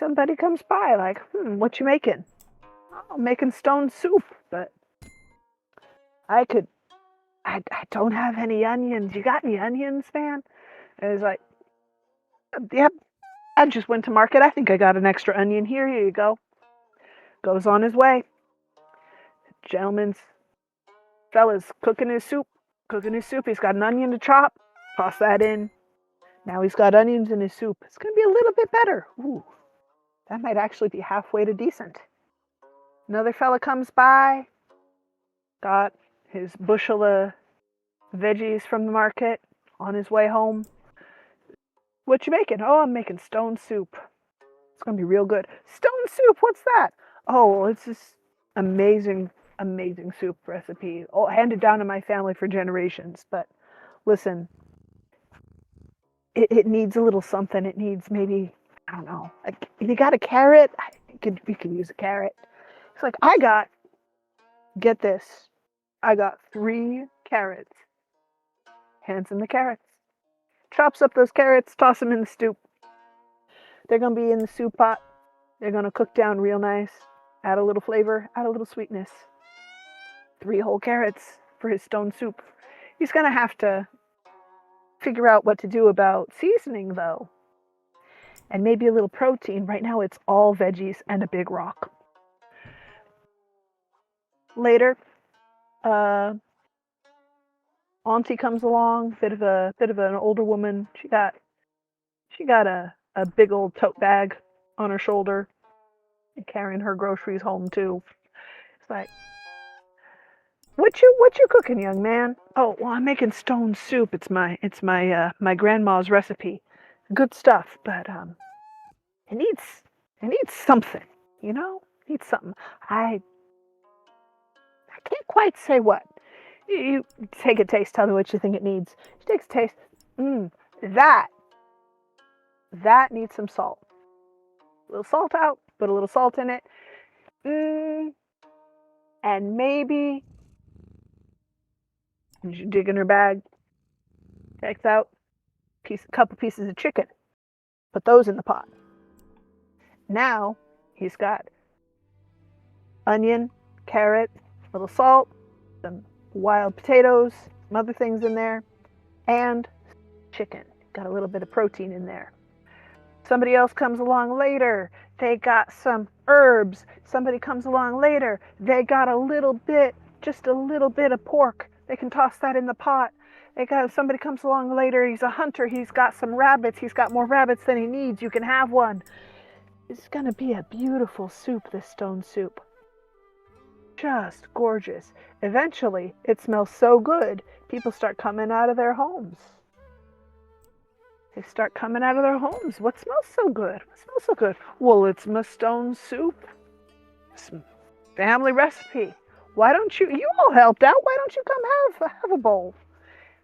Speaker 3: Somebody comes by, like, what you making? Oh, I'm making stone soup, but I don't have any onions. You got any onions, man? And he's like, yep, I just went to market. I think I got an extra onion here. Here you go. Goes on his way. Fella's cooking his soup. He's got an onion to chop. Toss that in. Now he's got onions in his soup. It's going to be a little bit better. Ooh, that might actually be halfway to decent. Another fella comes by. Got his bushel of veggies from the market on his way home. What you making? Oh, I'm making stone soup. It's going to be real good. Stone soup? What's that? Oh, well, it's this amazing soup recipe. Oh, handed down to my family for generations. But listen, it needs a little something. It needs maybe, I don't know. You got a carrot? We could use a carrot. It's like, get this. I got 3 carrots. Hands in the carrots. Chops up those carrots, toss them in the soup. They're going to be in the soup pot. They're going to cook down real nice. Add a little flavor, add a little sweetness. 3 whole carrots for his stone soup. He's going to have to figure out what to do about seasoning, though. And maybe a little protein. Right now it's all veggies and a big rock. Later, Auntie comes along, bit of an older woman. She got a big old tote bag on her shoulder and carrying her groceries home too. It's like, what you cooking, young man? Oh, well, I'm making stone soup. It's my grandma's recipe. Good stuff, but it needs something, you know? It needs something. I can't quite say what. You take a taste, tell me what you think it needs. She takes a taste. That needs some salt. A little salt out, put a little salt in it. And maybe she dig in her bag, takes out a couple pieces of chicken. Put those in the pot. Now he's got onion, carrot, a little salt, some wild potatoes, some other things in there, and chicken. Got a little bit of protein in there. Somebody else comes along later. They got some herbs. Somebody comes along later. They got just a little bit of pork. They can toss that in the pot. Somebody comes along later. He's a hunter. He's got some rabbits. He's got more rabbits than he needs. You can have one. It's going to be a beautiful soup, this stone soup. Just gorgeous. Eventually, it smells so good, people start coming out of their homes. They start coming out of their homes. What smells so good? What smells so good? Well, it's my stone soup. It's a family recipe. Why don't you all helped out. Why don't you come have a bowl?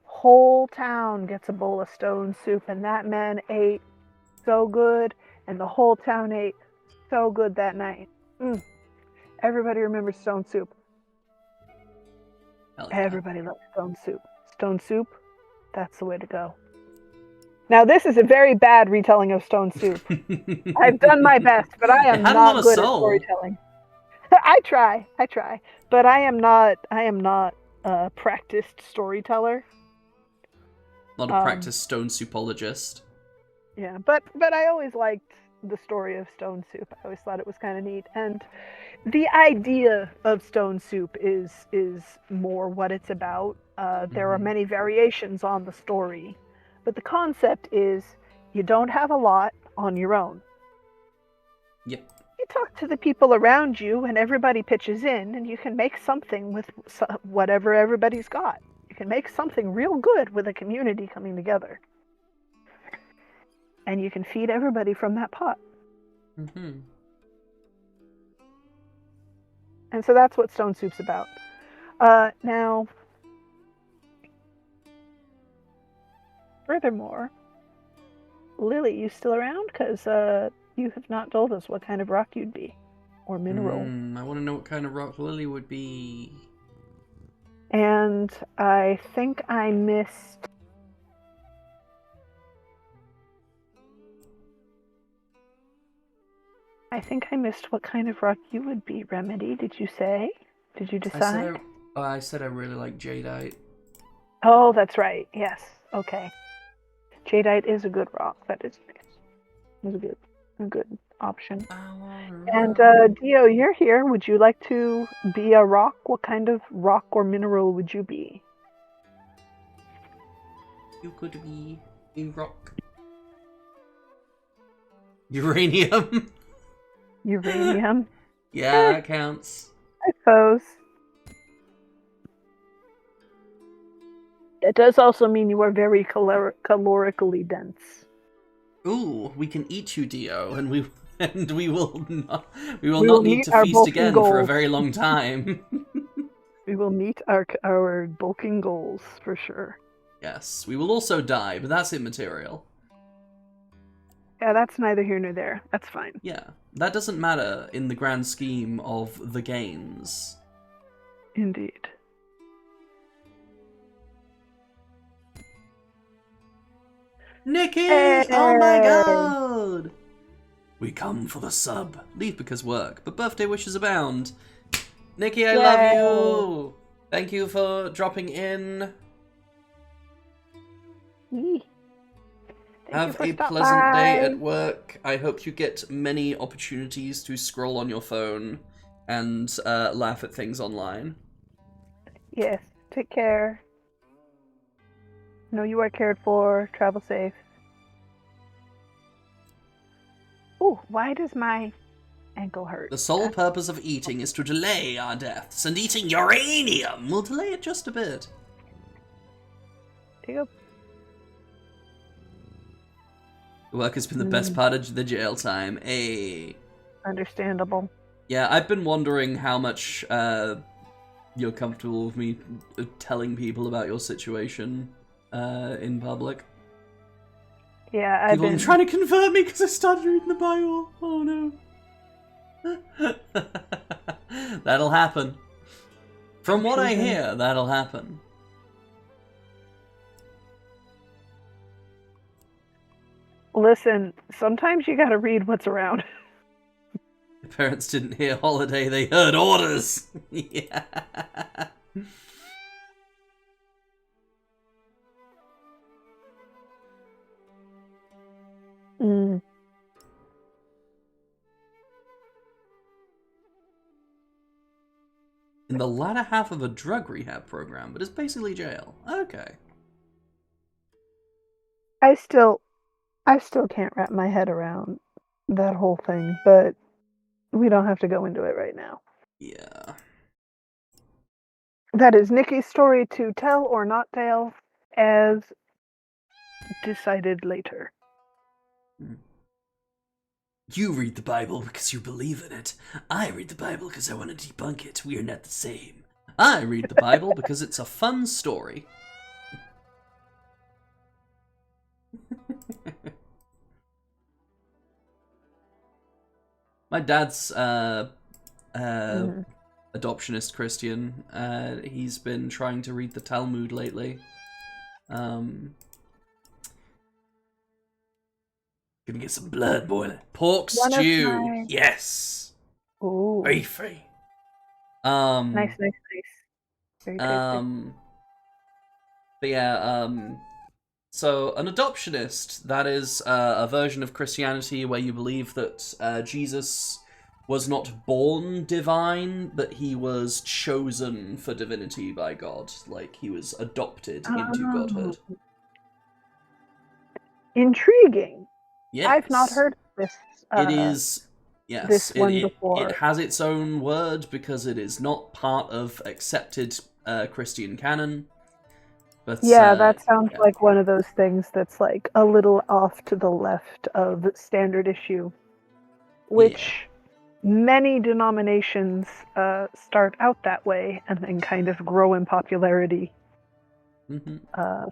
Speaker 3: Whole town gets a bowl of stone soup, and that man ate so good, and the whole town ate so good that night. Everybody remembers stone soup.
Speaker 2: Yeah.
Speaker 3: Everybody loves stone soup. Stone soup, that's the way to go. Now, this is a very bad retelling of stone soup. I've done my best, but I am not good at storytelling. I try, but I am not a practiced storyteller.
Speaker 2: Not a practiced stone soupologist.
Speaker 3: Yeah, but I always liked the story of stone soup. I always thought it was kind of neat, and the idea of stone soup is more what it's about. There are many variations on the story, but the concept is you don't have a lot on your own.
Speaker 2: Yep.
Speaker 3: You talk to the people around you, and everybody pitches in, and you can make something with whatever everybody's got. You can make something real good with a community coming together. And you can feed everybody from that pot.
Speaker 2: Mm-hmm.
Speaker 3: And so that's what Stone Soup's about. Now, furthermore, Lily, you still around? Because you have not told us what kind of rock you'd be. Or mineral.
Speaker 2: I want to know what kind of rock Lily would be.
Speaker 3: And I think I missed... what kind of rock you would be, Remedy. Did you say? Did you decide?
Speaker 2: I said I really like jadeite.
Speaker 3: Oh, that's right. Yes. Okay. Jadeite is a good rock. That is a good option. And Dio, you're here. Would you like to be a rock? What kind of rock or mineral would you be?
Speaker 2: You could be a rock. Uranium.
Speaker 3: Uranium?
Speaker 2: Yeah, that counts.
Speaker 3: I suppose. It does also mean you are very calorically dense.
Speaker 2: Ooh, we can eat you, Dio, and we will not need to
Speaker 3: our
Speaker 2: feast
Speaker 3: bulking
Speaker 2: again
Speaker 3: goals.
Speaker 2: for a very long time.
Speaker 3: We will meet our bulking goals for sure.
Speaker 2: Yes, we will also die, but that's immaterial.
Speaker 3: Yeah, that's neither here nor there. That's fine.
Speaker 2: Yeah, that doesn't matter in the grand scheme of the gains.
Speaker 3: Indeed.
Speaker 2: Nikki!
Speaker 3: Hey!
Speaker 2: Oh my god! We come for the sub. Leave because work, but birthday wishes abound. Nikki, I love you! Thank you for dropping in. Have a pleasant day at work. I hope you get many opportunities to scroll on your phone and laugh at things online.
Speaker 3: Yes, take care. Know you are cared for. Travel safe. Ooh, why does my ankle hurt?
Speaker 2: The sole purpose of eating is to delay our deaths, and eating uranium will delay it just a bit.
Speaker 3: There you go.
Speaker 2: Work has been the best part of the jail time.
Speaker 3: Understandable.
Speaker 2: Yeah, I've been wondering how much you're comfortable with me telling people about your situation in public.
Speaker 3: Yeah, I've
Speaker 2: People
Speaker 3: been
Speaker 2: are trying to convert me because I started reading the Bible. Oh no. That'll happen. From what I hear, that'll happen.
Speaker 3: Listen, sometimes you gotta read what's around.
Speaker 2: The parents didn't hear holiday, they heard orders. Yeah.
Speaker 3: Mm.
Speaker 2: In the latter half of a drug rehab program, but it's basically jail. Okay.
Speaker 3: I still can't wrap my head around that whole thing, but we don't have to go into it right now.
Speaker 2: Yeah.
Speaker 3: That is Nikki's story to tell or not tell, as decided later.
Speaker 2: You read the Bible because you believe in it. I read the Bible because I want to debunk it. We are not the same. I read the Bible because it's a fun story. My dad's adoptionist Christian. He's been trying to read the Talmud lately. Gonna get some blood boiling. Pork stew. Yes.
Speaker 3: Ooh.
Speaker 2: Beefy.
Speaker 3: Nice. Very tasty.
Speaker 2: But yeah, so an adoptionist, that is a version of Christianity where you believe that Jesus was not born divine, but he was chosen for divinity by God. Like, he was adopted into godhood.
Speaker 3: Intriguing.
Speaker 2: Yes.
Speaker 3: I've not heard of this.
Speaker 2: It is Yes,
Speaker 3: this one
Speaker 2: it
Speaker 3: before.
Speaker 2: has its own word because it is not part of accepted Christian canon. But
Speaker 3: Yeah, that sounds
Speaker 2: yeah.
Speaker 3: like one of those things that's like a little off to the left of standard issue, which many denominations start out that way and then kind of grow in popularity.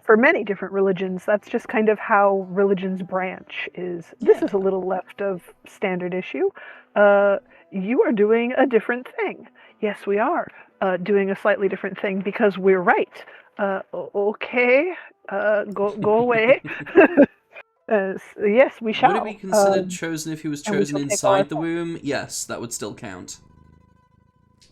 Speaker 3: For many different religions, that's just kind of how religions branch. This is a little left of standard issue. You are doing a different thing. Yes, we are doing a slightly different thing because we're right. Okay, go away. Yes, we shall.
Speaker 2: Would it be considered chosen if he was
Speaker 3: and we
Speaker 2: chosen
Speaker 3: shall take all our
Speaker 2: inside the womb? Yes, that would still count.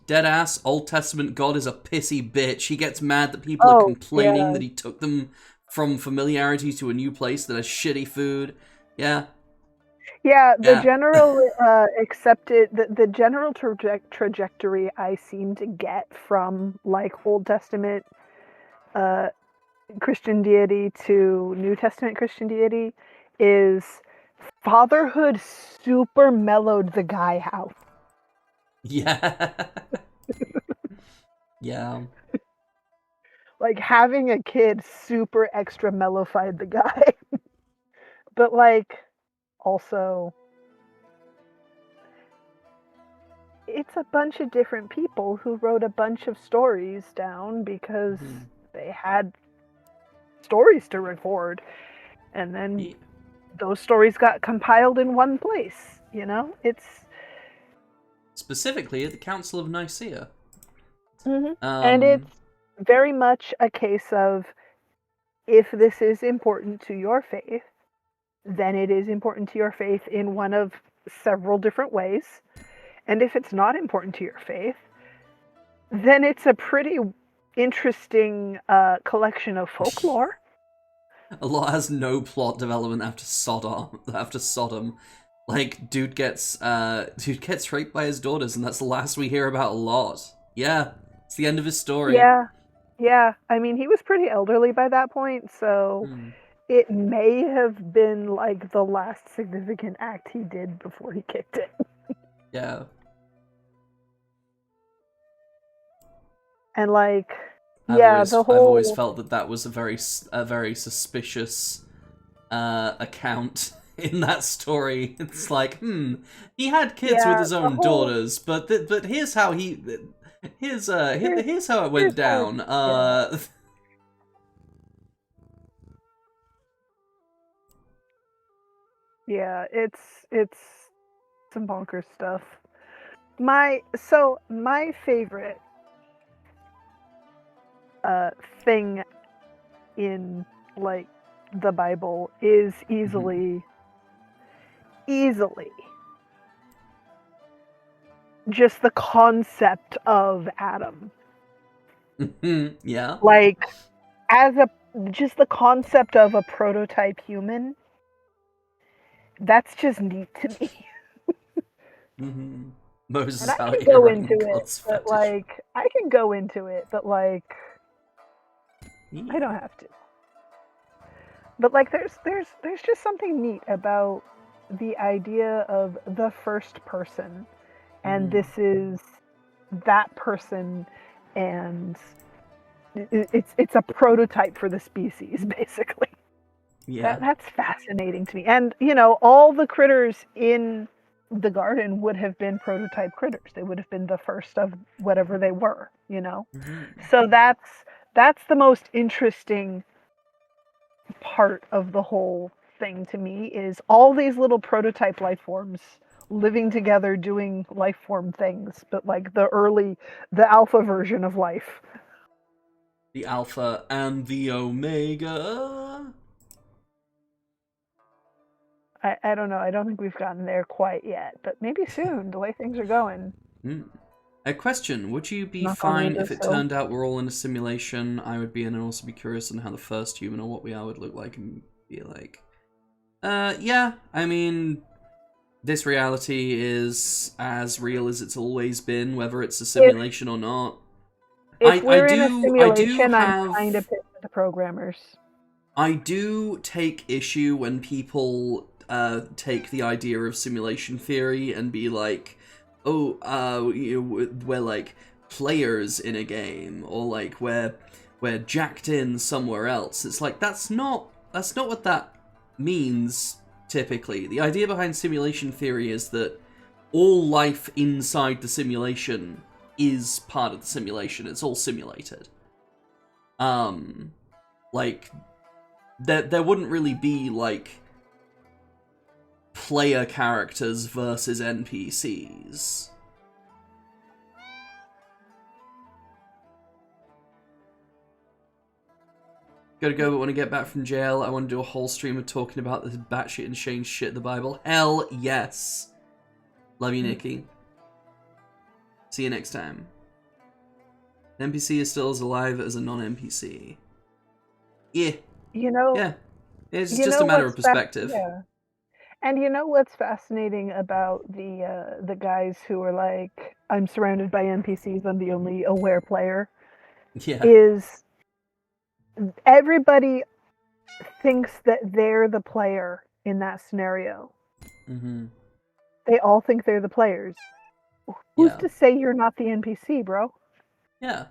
Speaker 2: Deadass, Old Testament God is a pissy bitch. He gets mad that people are complaining that he took them from familiarity to a new place that has shitty food. Yeah.
Speaker 3: Yeah, the general accepted the general trajectory I seem to get from like Old Testament Christian deity to New Testament Christian deity is fatherhood super mellowed the guy out.
Speaker 2: Yeah. Yeah.
Speaker 3: Like having a kid super extra mellowified the guy. But like also it's a bunch of different people who wrote a bunch of stories down because they had stories to record, and then those stories got compiled in one place, you know? It's
Speaker 2: specifically at the Council of Nicaea.
Speaker 3: And it's very much a case of if this is important to your faith, then it is important to your faith in one of several different ways. And if it's not important to your faith, then it's a pretty interesting collection of folklore.
Speaker 2: A lot has no plot development after Sodom. Like, dude gets raped by his daughters, and that's the last we hear about a lot. Yeah, it's the end of his story.
Speaker 3: Yeah. I mean, he was pretty elderly by that point, so it may have been like the last significant act he did before he kicked it.
Speaker 2: Yeah.
Speaker 3: And like,
Speaker 2: I've always felt that was a very suspicious account in that story. It's like, he had kids with his own daughters, but here's how here's how it went down.
Speaker 3: Yeah, it's some bonkers stuff. My favorite thing in like the Bible is easily just the concept of Adam.
Speaker 2: Yeah.
Speaker 3: Like just the concept of a prototype human. That's just neat to me.
Speaker 2: Moses
Speaker 3: and I
Speaker 2: out
Speaker 3: can
Speaker 2: here
Speaker 3: go
Speaker 2: running
Speaker 3: into it,
Speaker 2: God's
Speaker 3: but
Speaker 2: fetish.
Speaker 3: like I can go into it, but like I don't have to. But like there's just something neat about the idea of the first person, and this is that person, and it's a prototype for the species, basically.
Speaker 2: Yeah.
Speaker 3: That's fascinating to me. And, you know, all the critters in the garden would have been prototype critters. They would have been the first of whatever they were, you know? So that's the most interesting part of the whole thing to me is all these little prototype life forms living together doing life form things, but like the alpha version of life.
Speaker 2: The alpha and the omega.
Speaker 3: I don't know. I don't think we've gotten there quite yet, but maybe soon, the way things are going.
Speaker 2: A question, would you be
Speaker 3: Knock on
Speaker 2: fine
Speaker 3: wood,
Speaker 2: if it
Speaker 3: so.
Speaker 2: turned out we're all in a simulation? I would be, and I'd also be curious on how the first human or what we are would look like and be like, yeah, I mean, this reality is as real as it's always been, whether it's a simulation or not.
Speaker 3: If we're in a simulation, I'm kind of pissed at the programmers.
Speaker 2: I do take issue when people take the idea of simulation theory and be like, oh, we're like players in a game, or like we're jacked in somewhere else. It's like that's not what that means typically. The idea behind simulation theory is that all life inside the simulation is part of the simulation. It's all simulated. Like there wouldn't really be like player characters versus NPCs. Gotta go, but when I get back from jail, I want to do a whole stream of talking about this batshit insane shit in the Bible. Hell yes. Love you, Nikki. See you next time. An NPC is still as alive as a non-NPC. Yeah.
Speaker 3: You know,
Speaker 2: Yeah. It's
Speaker 3: you
Speaker 2: just
Speaker 3: know
Speaker 2: a matter of
Speaker 3: what's fa-
Speaker 2: perspective.
Speaker 3: yeah. And you know what's fascinating about the guys who are like, I'm surrounded by NPCs, I'm the only aware player,
Speaker 2: Yeah.
Speaker 3: is everybody thinks that they're the player in that scenario.
Speaker 2: Mm-hmm.
Speaker 3: They all think they're the players. Who's
Speaker 2: Yeah.
Speaker 3: to say you're not the NPC, bro?
Speaker 2: Yeah.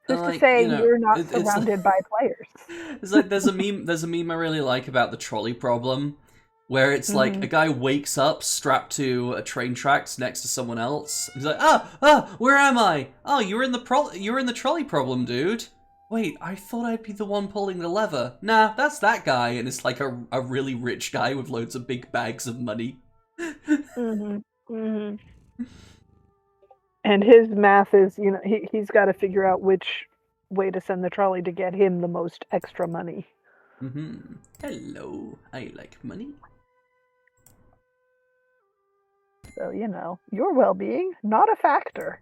Speaker 3: Who's
Speaker 2: And,
Speaker 3: to say
Speaker 2: you know,
Speaker 3: you're not
Speaker 2: it's like-
Speaker 3: surrounded by players?
Speaker 2: It's like there's a meme I really like about the trolley problem, where it's like a guy wakes up strapped to a train tracks next to someone else. He's like, where am I? Oh, you're in the trolley problem, dude. Wait, I thought I'd be the one pulling the lever. Nah, that's that guy, and it's like a really rich guy with loads of big bags of money.
Speaker 3: And his math is, you know, he's got to figure out which way to send the trolley to get him the most extra money.
Speaker 2: Hello, I like money.
Speaker 3: So, you know, your well-being, not a factor.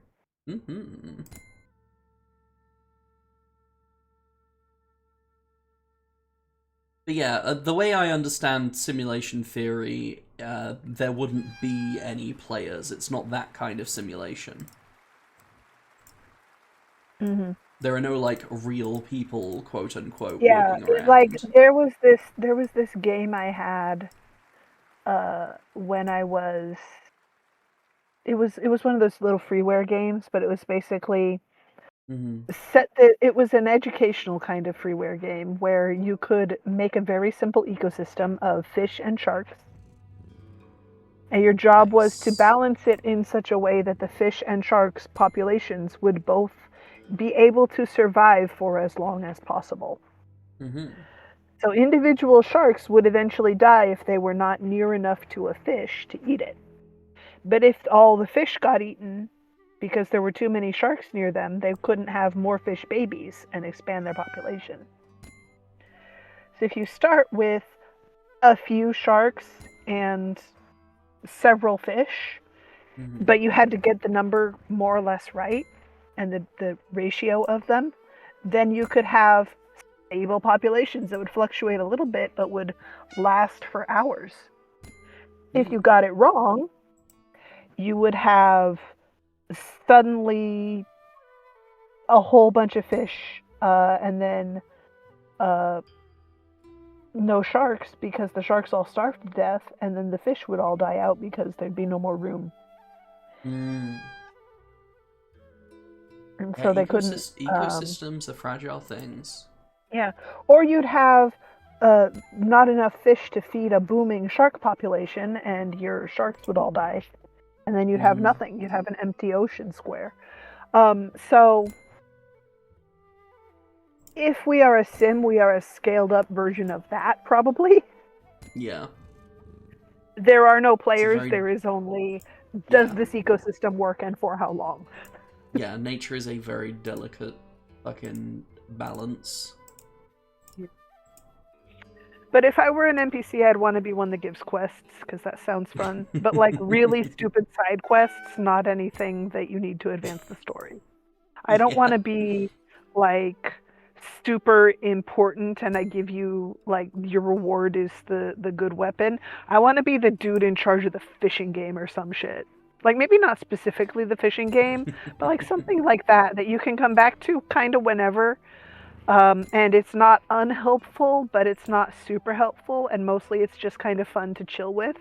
Speaker 2: But yeah, the way I understand simulation theory, there wouldn't be any players. It's not that kind of simulation. There are no like real people, quote unquote, walking around.
Speaker 3: Like there was this game I had when I was. It was one of those little freeware games, but it was basically. It was an educational kind of freeware game where you could make a very simple ecosystem of fish and sharks, and your job was to balance it in such a way that the fish and sharks populations would both be able to survive for as long as possible. So individual sharks would eventually die if they were not near enough to a fish to eat it. But if all the fish got eaten, because there were too many sharks near them, they couldn't have more fish babies and expand their population. So if you start with a few sharks and several fish, but you had to get the number more or less right, and the ratio of them, then you could have stable populations that would fluctuate a little bit, but would last for hours. If you got it wrong, you would have suddenly a whole bunch of fish and then no sharks because the sharks all starved to death, and then the fish would all die out because there'd be no more room. And so they couldn't.
Speaker 2: Ecosystems are fragile things.
Speaker 3: Yeah, or you'd have not enough fish to feed a booming shark population, and your sharks would all die. And then you'd have nothing. You'd have an empty ocean square. So, if we are a sim, we are a scaled-up version of that, probably.
Speaker 2: Yeah.
Speaker 3: There are no players. There is only, does this ecosystem work and for how long?
Speaker 2: Yeah, nature is a very delicate fucking balance.
Speaker 3: But if I were an NPC, I'd want to be one that gives quests, because that sounds fun. But like really stupid side quests, not anything that you need to advance the story. I don't want to be like super important and I give you like your reward is the good weapon. I want to be the dude in charge of the fishing game or some shit. Like maybe not specifically the fishing game, but like something like that you can come back to kind of whenever. And it's not unhelpful, but it's not super helpful, and mostly it's just kind of fun to chill with.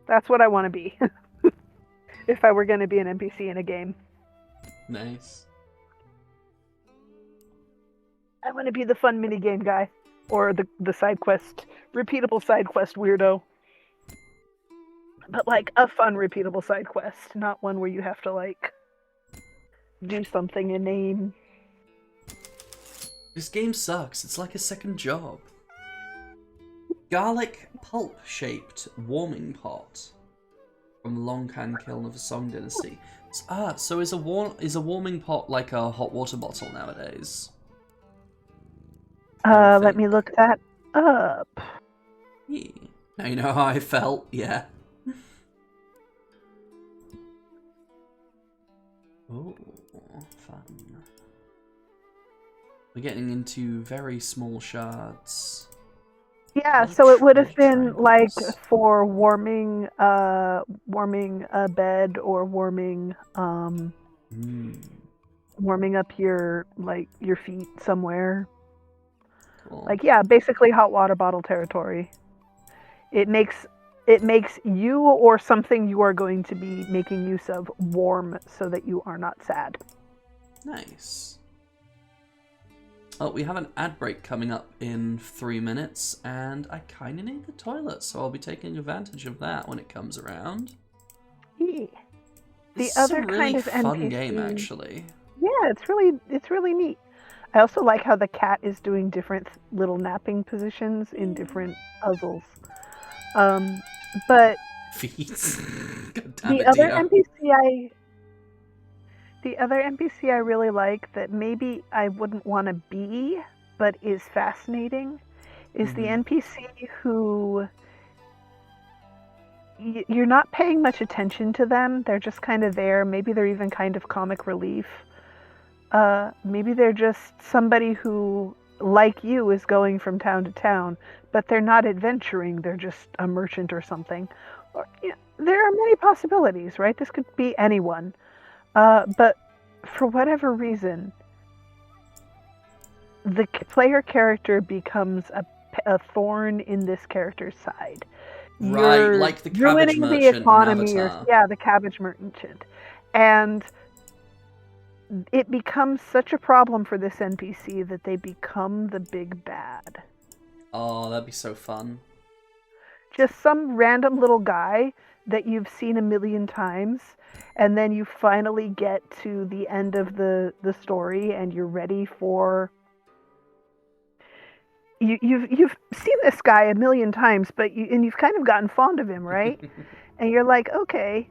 Speaker 3: That's what I want to be if I were going to be an NPC in a game.
Speaker 2: Nice.
Speaker 3: I want to be the fun minigame guy, or the side quest, repeatable side quest weirdo. But like a fun repeatable side quest, not one where you have to like do something inane.
Speaker 2: This game sucks. It's like a second job. Garlic pulp-shaped warming pot from Longcan Kiln of the Song Dynasty. So is a warming pot like a hot water bottle nowadays?
Speaker 3: Let me look that up.
Speaker 2: Yeah. Now you know how I felt. Yeah. Oh, fun. We're getting into very small shards.
Speaker 3: Yeah, so it would have been
Speaker 2: triangles.
Speaker 3: like for warming a bed or warming warming up your feet somewhere.
Speaker 2: Cool.
Speaker 3: Like, yeah, basically hot water bottle territory. It makes you or something you are going to be making use of warm so that you are not sad.
Speaker 2: Nice. Oh, we have an ad break coming up in 3 minutes, and I kind of need the toilet, so I'll be taking advantage of that when it comes around.
Speaker 3: Yeah.
Speaker 2: This
Speaker 3: The
Speaker 2: is
Speaker 3: other
Speaker 2: a really
Speaker 3: kind of
Speaker 2: fun
Speaker 3: NPC
Speaker 2: game, actually.
Speaker 3: Yeah, it's really neat. I also like how the cat is doing different little napping positions in different puzzles. But
Speaker 2: Feet. God damn
Speaker 3: the
Speaker 2: it,
Speaker 3: other
Speaker 2: Dio.
Speaker 3: NPC I really like that maybe I wouldn't want to be, but is fascinating, is the NPC who you're not paying much attention to them. They're just kind of there. Maybe they're even kind of comic relief. Maybe they're just somebody who, like you, is going from town to town, but they're not adventuring. They're just a merchant or something. Or, there are many possibilities, right? This could be anyone. But for whatever reason, the player character becomes a thorn in this character's side.
Speaker 2: Right,
Speaker 3: You're
Speaker 2: like the cabbage
Speaker 3: ruining the
Speaker 2: merchant in
Speaker 3: economy,
Speaker 2: Avatar.
Speaker 3: the cabbage merchant, and it becomes such a problem for this NPC that they become the big bad.
Speaker 2: Oh, that'd be so fun.
Speaker 3: Just some random little guy that you've seen a million times, and then you finally get to the end of the story and you're ready for you've seen this guy a million times, but you've kind of gotten fond of him, right? And you're like, okay,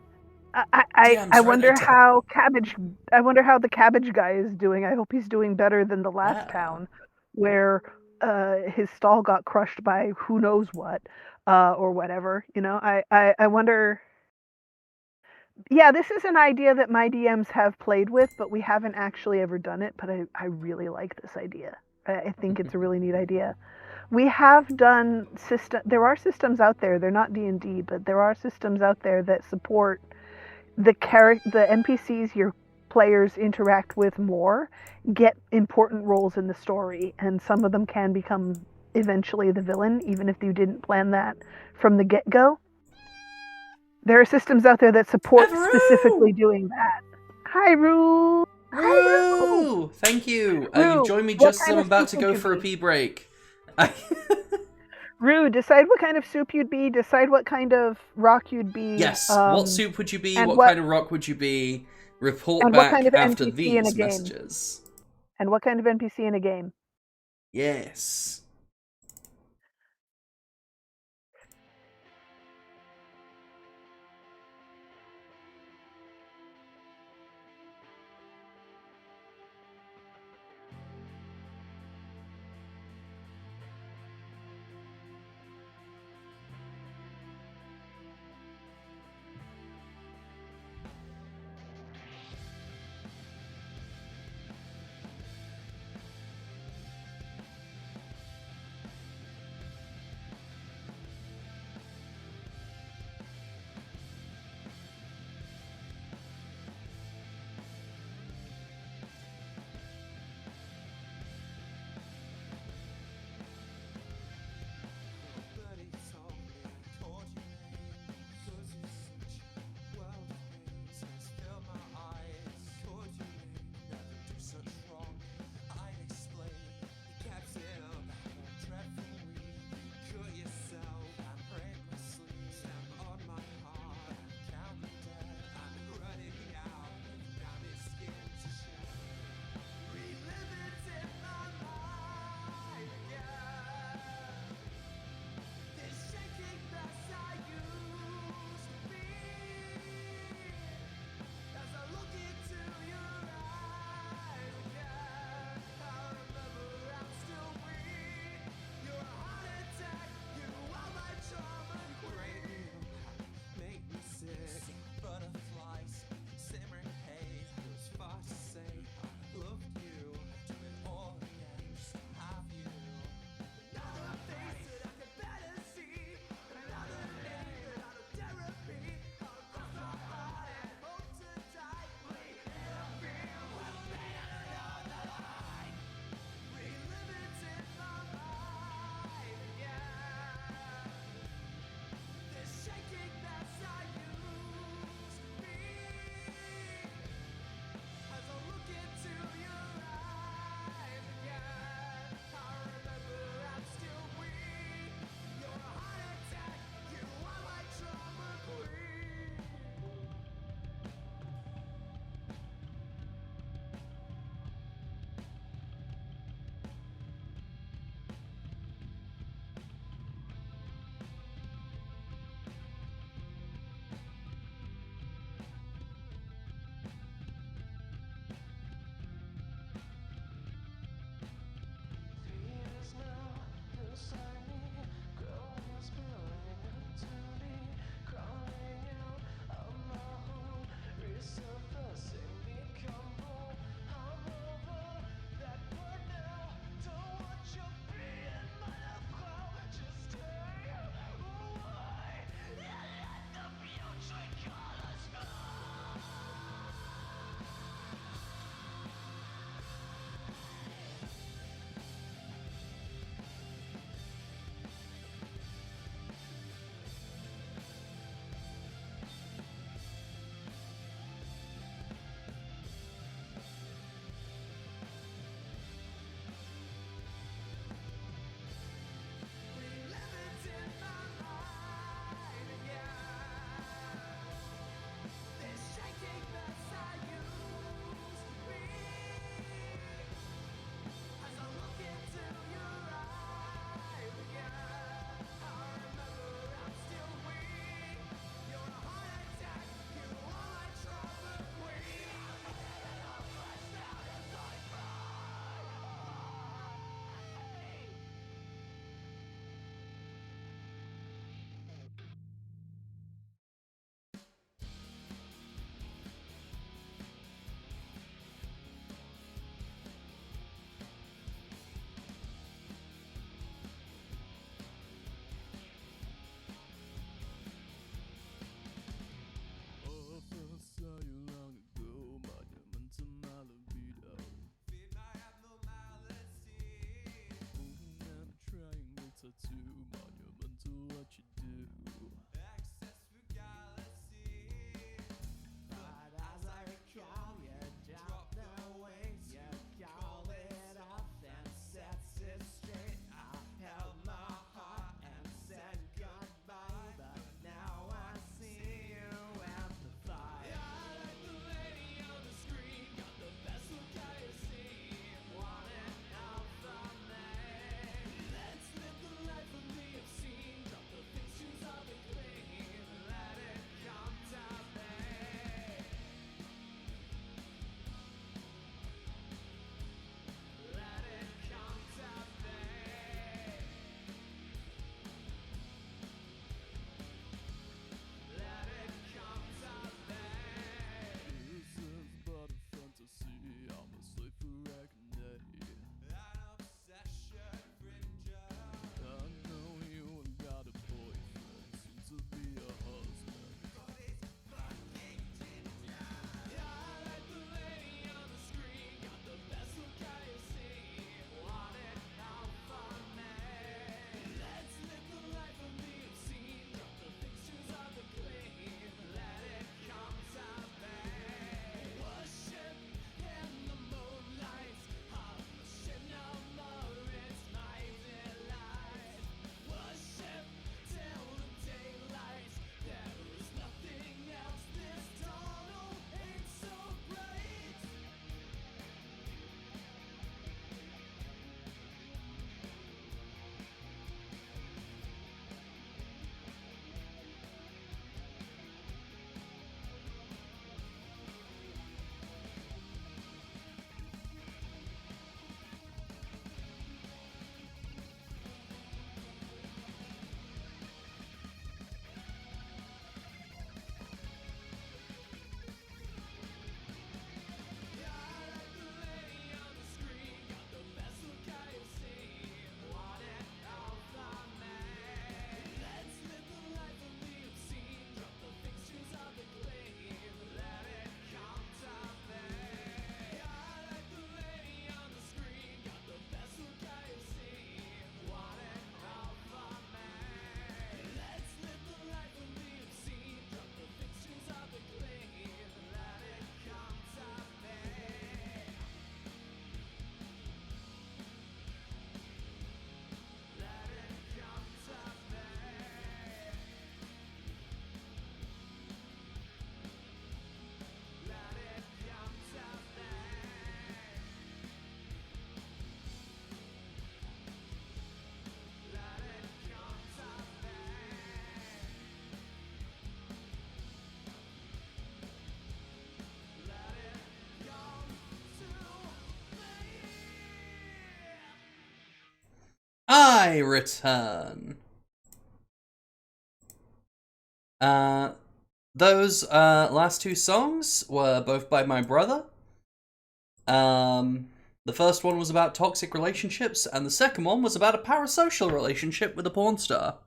Speaker 3: I wonder how the cabbage guy is doing. I hope he's doing better than the last town, where his stall got crushed by who knows what, or whatever. I wonder. Yeah, this is an idea that my DMs have played with, but we haven't actually ever done it. But I really like this idea. I think it's a really neat idea. We have done There are systems out there. They're not D&D, but there are systems out there that support the NPCs your players interact with more get important roles in the story, and some of them can become eventually the villain, even if you didn't plan that from the get-go. There are systems out there that support specifically doing that. Hi, Rue!
Speaker 2: Rue! Thank you! You've joined me just as I'm about to go for a pee break.
Speaker 3: Rue, decide what kind of soup you'd be, decide what kind of rock you'd be.
Speaker 2: Yes, what soup would you be, what kind of rock would you be? Report back
Speaker 3: kind of
Speaker 2: after
Speaker 3: NPC
Speaker 2: these messages.
Speaker 3: And what kind of NPC in a game?
Speaker 2: Yes. Hi, Return. Those last two songs were both by my brother. The first one was about toxic relationships, and the second one was about a parasocial relationship with a porn star.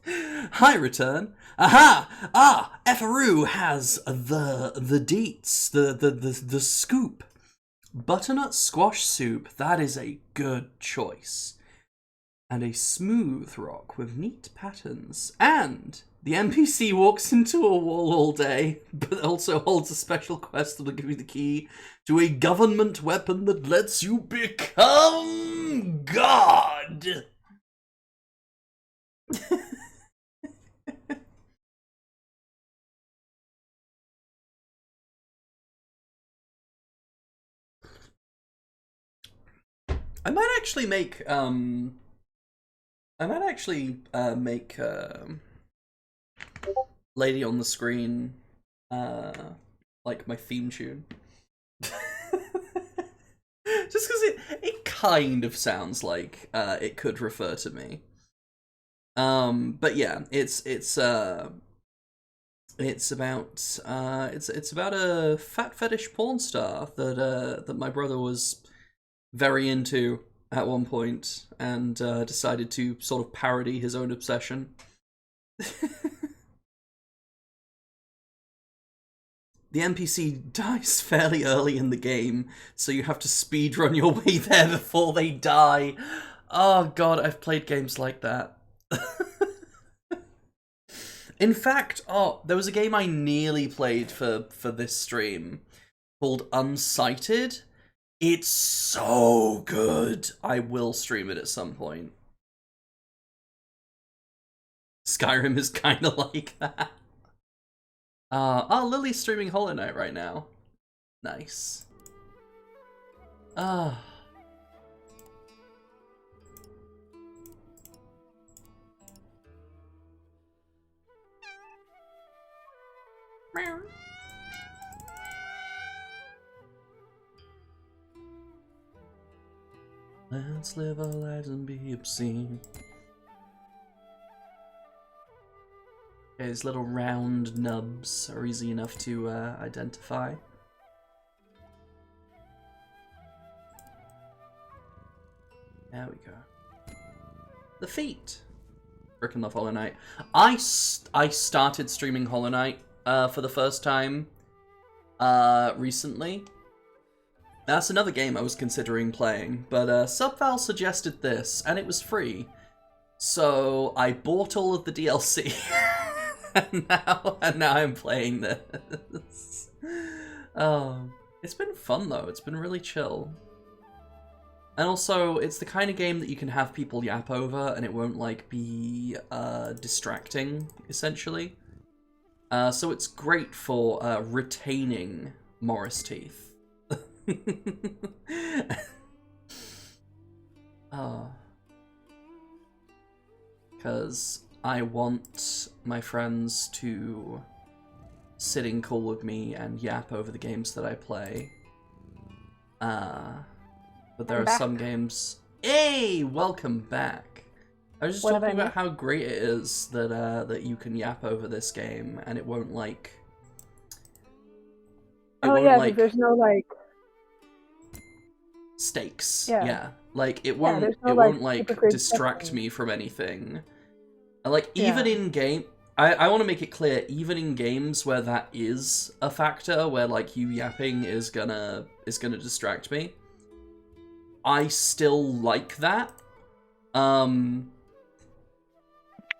Speaker 2: Hi, Return. Aha! Ah, Effaroo has the deets, the scoop. Butternut squash soup, that is a good choice. And a smooth rock with neat patterns. And the NPC walks into a wall all day, but also holds a special quest that will give you the key to a government weapon that lets you become God. I might actually make Lady on the Screen like my theme tune. Just because it kind of sounds like it could refer to me. But yeah, it's about a fat fetish porn star that my brother was very into at one point, and decided to sort of parody his own obsession. The NPC dies fairly early in the game, so you have to speedrun your way there before they die. Oh god, I've played games like that. In fact, there was a game I nearly played for this stream called Unsighted. It's so good. I will stream it at some point. Skyrim is kind of like that. Lily's streaming Hollow Knight right now. Nice. Let's live our lives and be obscene. Okay, these little round nubs are easy enough to identify. There we go. The feet. Frickin' love Hollow Knight. I started streaming Hollow Knight for the first time recently. That's another game I was considering playing, but Subval suggested this, and it was free. So I bought all of the DLC, and now I'm playing this. It's been fun though. It's been really chill. And also, it's the kind of game that you can have people yap over, and it won't like be distracting, essentially. So it's great for retaining Morris teeth. Because I want my friends to sit in call with me and yap over the games that I play. But there are some games... Hey! Welcome back! I was just talking about how great it is that that you can yap over this game, and it won't like...
Speaker 3: There's no like...
Speaker 2: stakes.
Speaker 3: Yeah.
Speaker 2: Yeah. Like, it won't,
Speaker 3: no,
Speaker 2: it won't like, distract
Speaker 3: setting.
Speaker 2: me from anything. And, like, even in game... I want to make it clear, even in games where that is a factor, where, like, you yapping is gonna distract me, I still like that.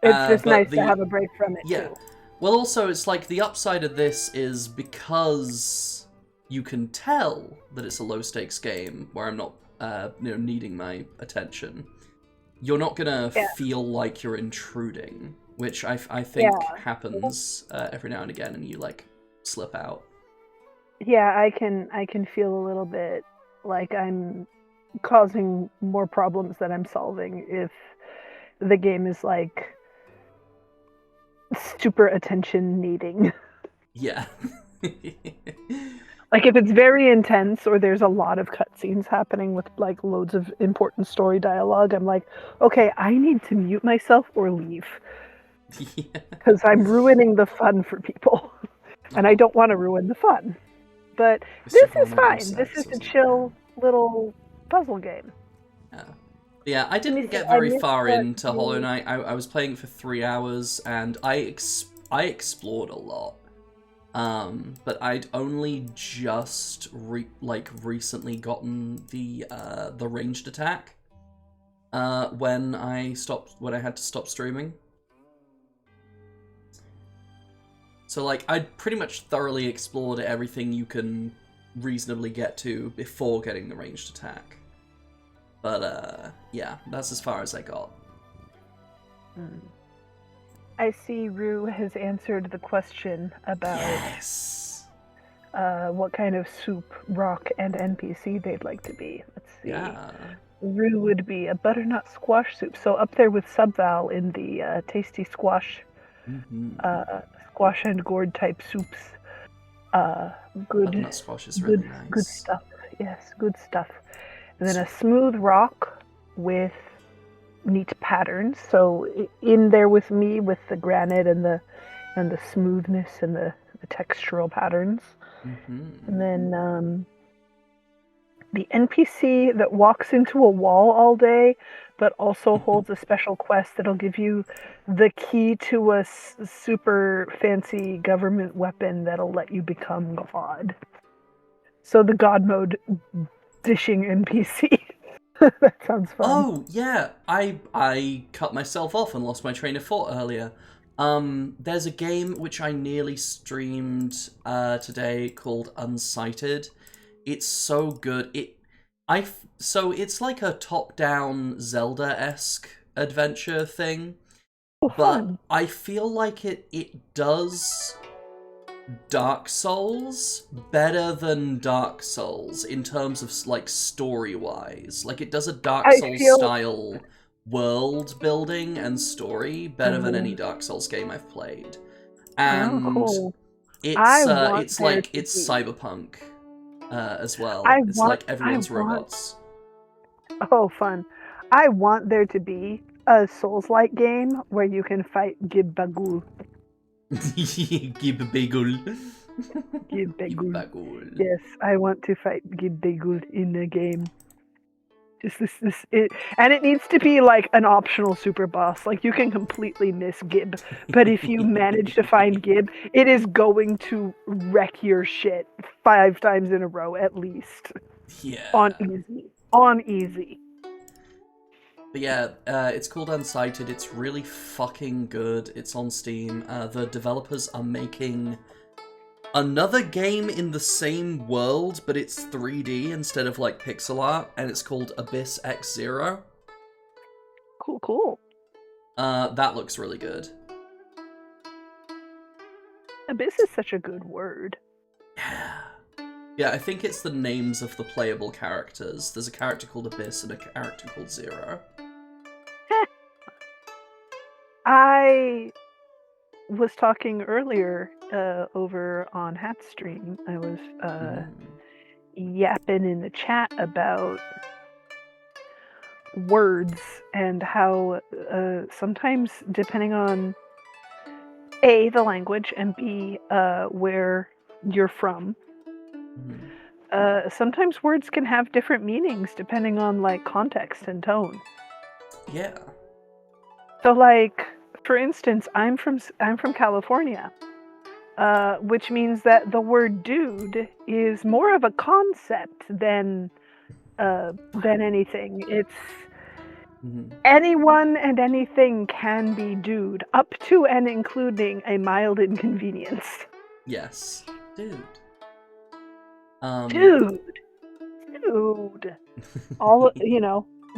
Speaker 3: It's just nice to have a break from it,
Speaker 2: yeah.
Speaker 3: too.
Speaker 2: Well, also, it's like, the upside of this is because you can tell that it's a low-stakes game, where I'm not, needing my attention. You're not gonna feel like you're intruding, which I think happens every now and again, and you, like, slip out.
Speaker 3: Yeah, I can feel a little bit like I'm causing more problems than I'm solving if the game is, like, super attention needing.
Speaker 2: Yeah.
Speaker 3: Like if it's very intense or there's a lot of cutscenes happening with like loads of important story dialogue, I'm like, okay, I need to mute myself or leave
Speaker 2: Yeah.
Speaker 3: because I'm ruining the fun for people, and I don't want to ruin the fun. But this is fine. This is a chill little puzzle game.
Speaker 2: Yeah, I
Speaker 3: me
Speaker 2: didn't
Speaker 3: see,
Speaker 2: get
Speaker 3: I
Speaker 2: very
Speaker 3: missed
Speaker 2: far
Speaker 3: what
Speaker 2: into Hollow
Speaker 3: you-
Speaker 2: Knight. I was playing for 3 hours, and I explored a lot. But I'd only just recently gotten the ranged attack when I had to stop streaming. So like I'd pretty much thoroughly explored everything you can reasonably get to before getting the ranged attack. But yeah, that's as far as I got.
Speaker 3: I see Rue has answered the question about
Speaker 2: Yes.
Speaker 3: what kind of soup, rock, and NPC they'd like to be. Let's see.
Speaker 2: Yeah.
Speaker 3: Rue would be a butternut squash soup, so up there with Subval in the tasty squash, squash and gourd type soups. Good,
Speaker 2: Butternut squash is really nice.
Speaker 3: good stuff. Yes, good stuff. And then a smooth rock with neat patterns. So in there with me with the granite and the smoothness and the textural patterns. And then the NPC that walks into a wall all day, but also holds a special quest that'll give you the key to a super fancy government weapon that'll let you become God. So the God mode dishing NPC. That sounds fun.
Speaker 2: Oh, yeah. I cut myself off and lost my train of thought earlier. There's a game which I nearly streamed today called Unsighted. It's so good. So it's like a top-down Zelda-esque adventure thing.
Speaker 3: Oh,
Speaker 2: but
Speaker 3: fun.
Speaker 2: I feel like it does Dark Souls better than Dark Souls in terms of like story-wise. Like it does a Dark Souls style world building and story better than any Dark Souls game I've played. And
Speaker 3: cool.
Speaker 2: it's cyberpunk as well. It's like everyone's robots.
Speaker 3: Oh, fun. I want there to be a Souls-like game where you can fight Gib-Bagul.
Speaker 2: Gib-Bagul.
Speaker 3: Gib-Bagul. Yes, I want to fight Gib-Bagul in the game. Just and it needs to be like an optional super boss. Like you can completely miss Gib, but if you manage to find Gib, it is going to wreck your shit 5 times in a row at least.
Speaker 2: Yeah.
Speaker 3: On easy.
Speaker 2: But yeah, it's called Unsighted. It's really fucking good. It's on Steam. The developers are making another game in the same world, but it's 3D instead of like pixel art, and it's called Abyss X Zero.
Speaker 3: Cool.
Speaker 2: That looks really good.
Speaker 3: Abyss is such a good word.
Speaker 2: Yeah, I think it's the names of the playable characters. There's a character called Abyss and a character called Zero.
Speaker 3: I was talking earlier over on Hat's stream. I was yapping in the chat about words and how sometimes, depending on A, the language, and B, where you're from, sometimes words can have different meanings depending on like context and tone.
Speaker 2: Yeah.
Speaker 3: So like, for instance, I'm from California, which means that the word dude is more of a concept than anything. It's anyone and anything can be dude, up to and including a mild inconvenience.
Speaker 2: Yes. Dude.
Speaker 3: Dude. All,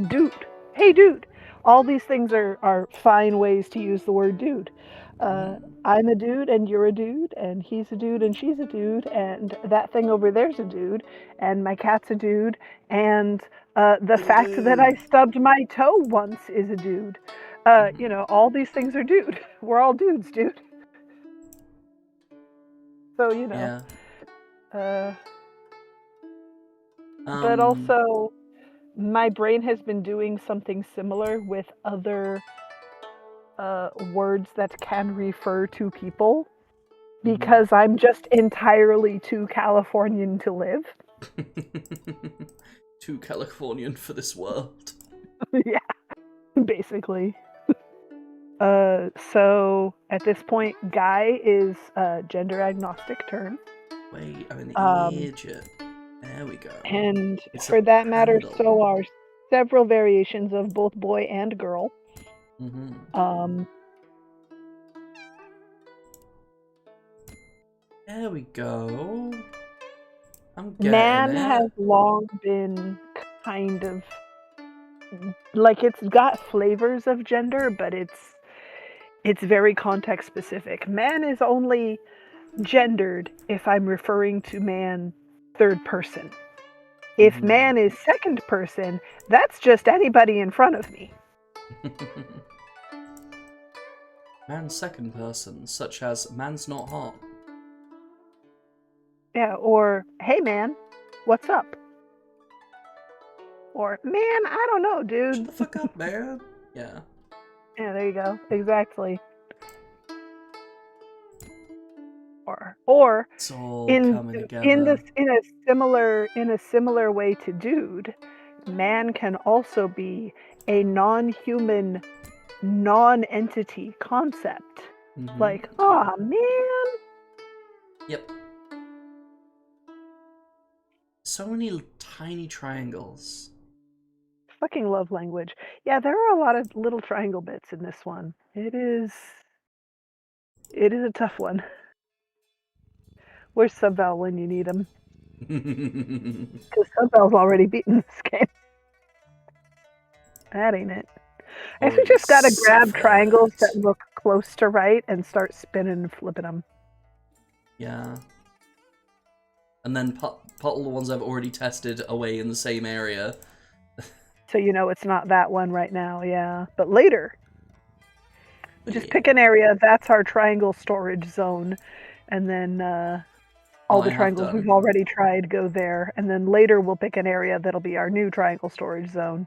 Speaker 3: dude. Hey, dude. All these things are fine ways to use the word dude. I'm a dude and you're a dude and he's a dude and she's a dude and that thing over there's a dude and my cat's a dude and the fact that I stubbed my toe once is a dude. All these things are dude. We're all dudes, dude. So,
Speaker 2: Yeah.
Speaker 3: But also, my brain has been doing something similar with other words that can refer to people because I'm just entirely too Californian to live.
Speaker 2: Too Californian for this world.
Speaker 3: Yeah, basically. So at this point, guy is a gender agnostic term.
Speaker 2: Wait, I'm an idiot. There we go.
Speaker 3: And
Speaker 2: It's
Speaker 3: for
Speaker 2: a
Speaker 3: that matter,
Speaker 2: handle.
Speaker 3: so are several variations of both boy and girl.
Speaker 2: There we go. I'm getting
Speaker 3: Man
Speaker 2: it.
Speaker 3: has long been kind of like it's got flavors of gender, but it's very context specific. Man is only gendered if I'm referring to man third person. If man is second person, that's just anybody in front of me.
Speaker 2: Man second person, such as man's not hot.
Speaker 3: Yeah, or hey man, what's up? Or man, I don't know, dude.
Speaker 2: Shut the fuck up, man. Yeah.
Speaker 3: Yeah, there you go. Exactly. Or
Speaker 2: It's all
Speaker 3: in
Speaker 2: coming together.
Speaker 3: a similar way to dude, man can also be a non-human, non-entity concept. Like, oh man.
Speaker 2: Yep. So many tiny triangles.
Speaker 3: Fucking love language. Yeah, there are a lot of little triangle bits in this one. It is a tough one. Where's Subval when you need him? Because Subval's already beaten this game. That ain't it. I guess we just gotta grab triangles that look close to right and start spinning and flipping them.
Speaker 2: Yeah. And then put all the ones I've already tested away in the same area.
Speaker 3: So you know it's not that one right now, yeah. But later. We just pick an area, that's our triangle storage zone. And then all the triangles we've already tried go there. And then later we'll pick an area that'll be our new triangle storage zone.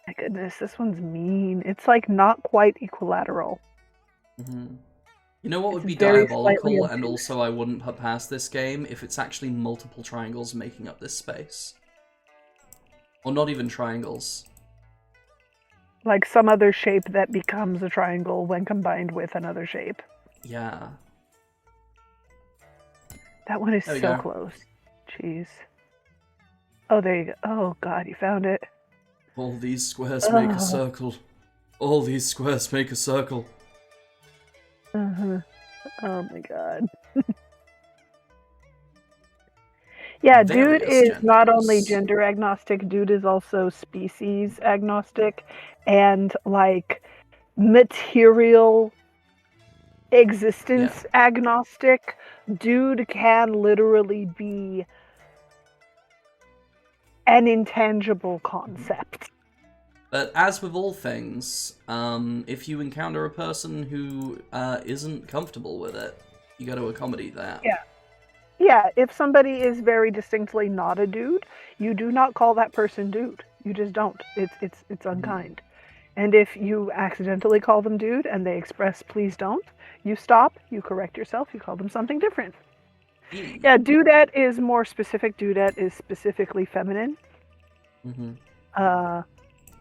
Speaker 3: My goodness, this one's mean. It's like not quite equilateral.
Speaker 2: You know what would be
Speaker 3: very
Speaker 2: diabolical,
Speaker 3: slightly
Speaker 2: and also I wouldn't put past this game, if it's actually multiple triangles making up this space. Or not even triangles.
Speaker 3: Like some other shape that becomes a triangle when combined with another shape.
Speaker 2: Yeah.
Speaker 3: That one is
Speaker 2: There we
Speaker 3: so
Speaker 2: go.
Speaker 3: close. Jeez. Oh, there you go. Oh, God, you found it.
Speaker 2: All these squares make a circle. All these squares make a circle.
Speaker 3: Oh, my God. Yeah, dude
Speaker 2: Various
Speaker 3: is not only
Speaker 2: genders.
Speaker 3: gender agnostic, dude is also species agnostic and like material existence agnostic. Dude can literally be an intangible concept.
Speaker 2: But as with all things, if you encounter a person who isn't comfortable with it, you got to accommodate that.
Speaker 3: Yeah. Yeah, if somebody is very distinctly not a dude, you do not call that person dude. You just don't. It's unkind. And if you accidentally call them dude and they express please don't, you stop, you correct yourself, you call them something different. Yeah, dudette is more specific. Dudette is specifically feminine.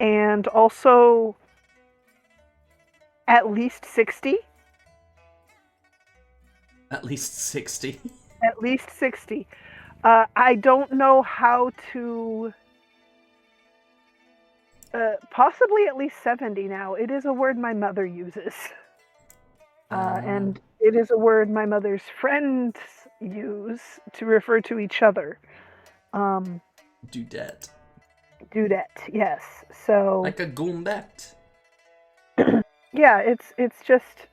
Speaker 3: And also at least 60.
Speaker 2: At least 60.
Speaker 3: At least 60. I don't know how to... possibly at least 70 now. It is a word my mother uses. And it is a word my mother's friends use to refer to each other.
Speaker 2: Dudette.
Speaker 3: Dudette, yes. So...
Speaker 2: Like a goombette.
Speaker 3: Yeah, it's just...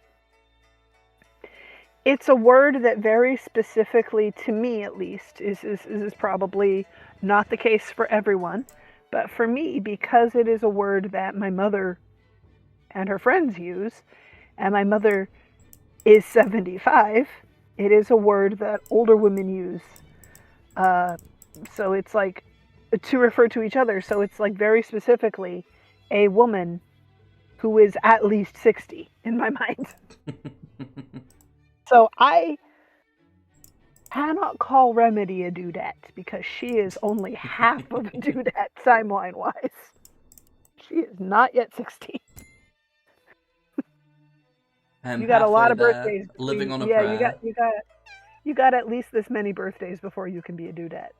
Speaker 3: It's a word that very specifically, to me at least, is probably not the case for everyone. But for me, because it is a word that my mother and her friends use, and my mother is 75, It is a word that older women use. So it's like to refer to each other. So it's like very specifically a woman who is at least 60 in my mind. So I cannot call Remedy a dudette because she is only half of a dudette timeline-wise. She is not yet 60. You got a lot of birthdays.
Speaker 2: Living on a
Speaker 3: yeah,
Speaker 2: prayer.
Speaker 3: you got at least this many birthdays before you can be a dudette.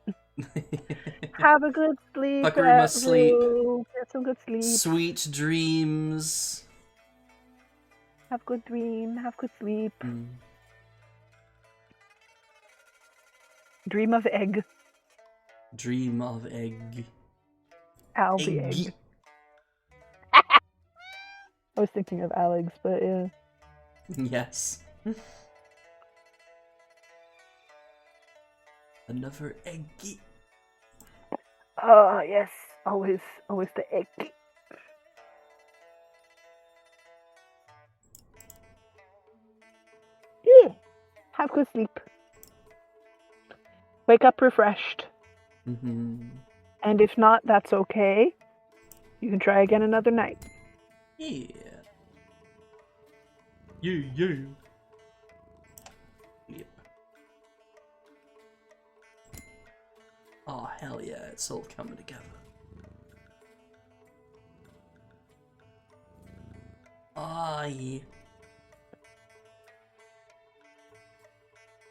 Speaker 3: Have a good sleep.
Speaker 2: Buckaroo must sleep.
Speaker 3: Get some good sleep.
Speaker 2: Sweet dreams.
Speaker 3: Have good dream. Have good sleep.
Speaker 2: Mm.
Speaker 3: Dream of egg.
Speaker 2: Dream of egg.
Speaker 3: Al the egg. I was thinking of Alex, but yeah.
Speaker 2: Yes. Another eggy.
Speaker 3: Oh yes, always the egg. Yeah. Have good sleep. Wake up refreshed.
Speaker 2: Mm-hmm.
Speaker 3: And if not, that's okay. You can try again another night.
Speaker 2: Yeah. Yeah. Yep. Oh, hell yeah, it's all coming together. Aye.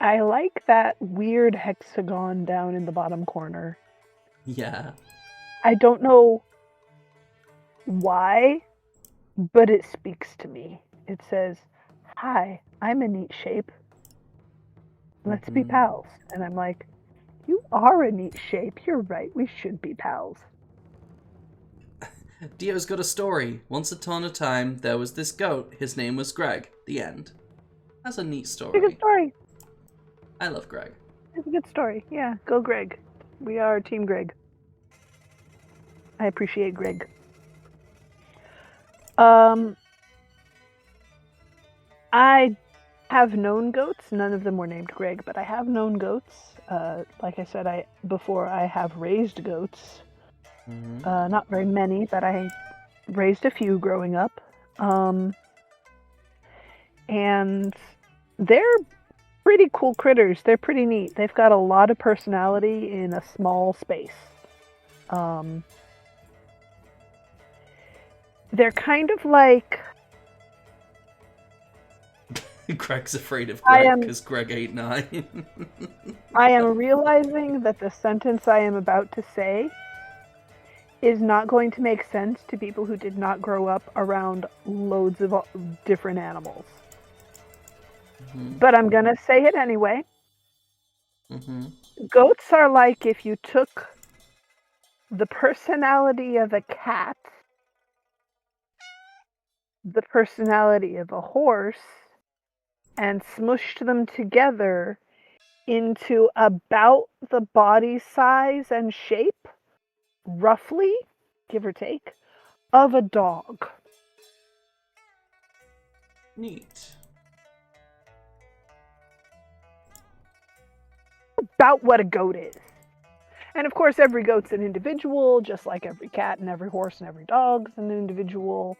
Speaker 3: I like that weird hexagon down in the bottom corner.
Speaker 2: Yeah.
Speaker 3: I don't know why, but it speaks to me. It says, "Hi, I'm a neat shape. Let's be pals." And I'm like, you are a neat shape. You're right. We should be pals.
Speaker 2: Dio's got a story. Once upon a time, there was this goat. His name was Greg. The end. That's a neat
Speaker 3: It's
Speaker 2: story.
Speaker 3: a good story.
Speaker 2: I love Greg.
Speaker 3: It's a good story. Yeah, go Greg. We are Team Greg. I appreciate Greg. I have known goats. None of them were named Greg, but I have known goats. Like I said before, I have raised goats.
Speaker 2: Mm-hmm.
Speaker 3: Not very many, but I raised a few growing up. And they're pretty cool critters. They're pretty neat. They've got a lot of personality in a small space. They're kind of like...
Speaker 2: Greg's afraid of Greg because Greg ate 9.
Speaker 3: I am realizing that the sentence I am about to say is not going to make sense to people who did not grow up around loads of different animals.
Speaker 2: Mm-hmm.
Speaker 3: But I'm going to say it anyway.
Speaker 2: Mm-hmm.
Speaker 3: Goats are like if you took the personality of a cat, the personality of a horse, and smushed them together into about the body size and shape, roughly, give or take, of a dog.
Speaker 2: Neat.
Speaker 3: About what a goat is. And of course, every goat's an individual, just like every cat and every horse and every dog's an individual.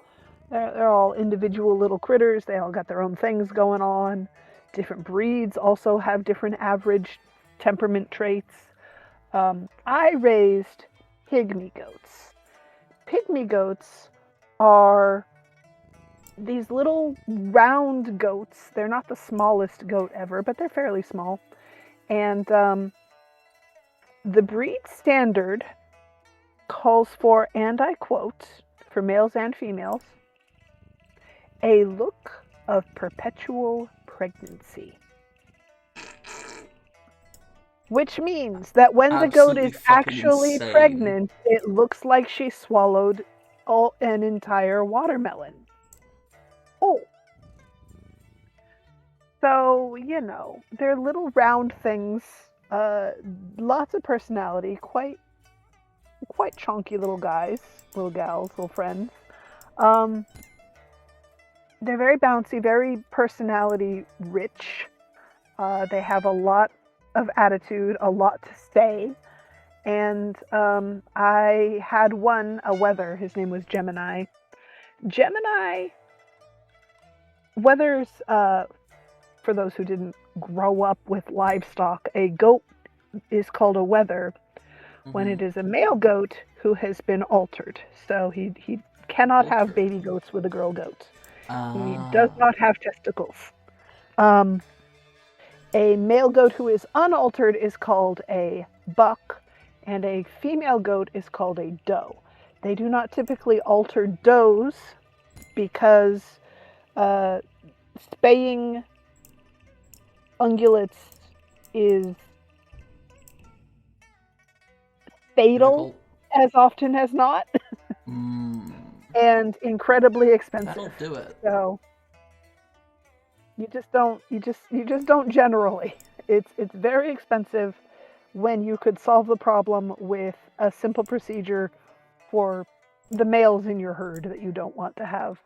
Speaker 3: They're all individual little critters. They all got their own things going on. Different breeds also have different average temperament traits. I raised pygmy goats. Pygmy goats are these little round goats. They're not the smallest goat ever, but they're fairly small. And the breed standard calls for, and I quote, for males and females, a look of perpetual pregnancy. Which means that when the goat is actually pregnant, it looks like she swallowed an entire watermelon. Oh. So, you know, they're little round things, lots of personality, quite chunky little guys, little gals, little friends. They're very bouncy, very personality rich. They have a lot of attitude, a lot to say. And I had a wether. His name was Gemini. Wethers, for those who didn't grow up with livestock, a goat is called a wether when it is a male goat who has been altered. So he cannot have
Speaker 2: Altered.
Speaker 3: baby goats with a girl goat. He
Speaker 2: Ah.
Speaker 3: does not have testicles. A male goat who is unaltered is called a buck, and a female goat is called a doe. They do not typically alter does because spaying ungulates is fatal
Speaker 2: Difficult.
Speaker 3: as often as not, and incredibly expensive.
Speaker 2: That'll do it.
Speaker 3: So you just don't generally. It's very expensive when you could solve the problem with a simple procedure for the males in your herd that you don't want to have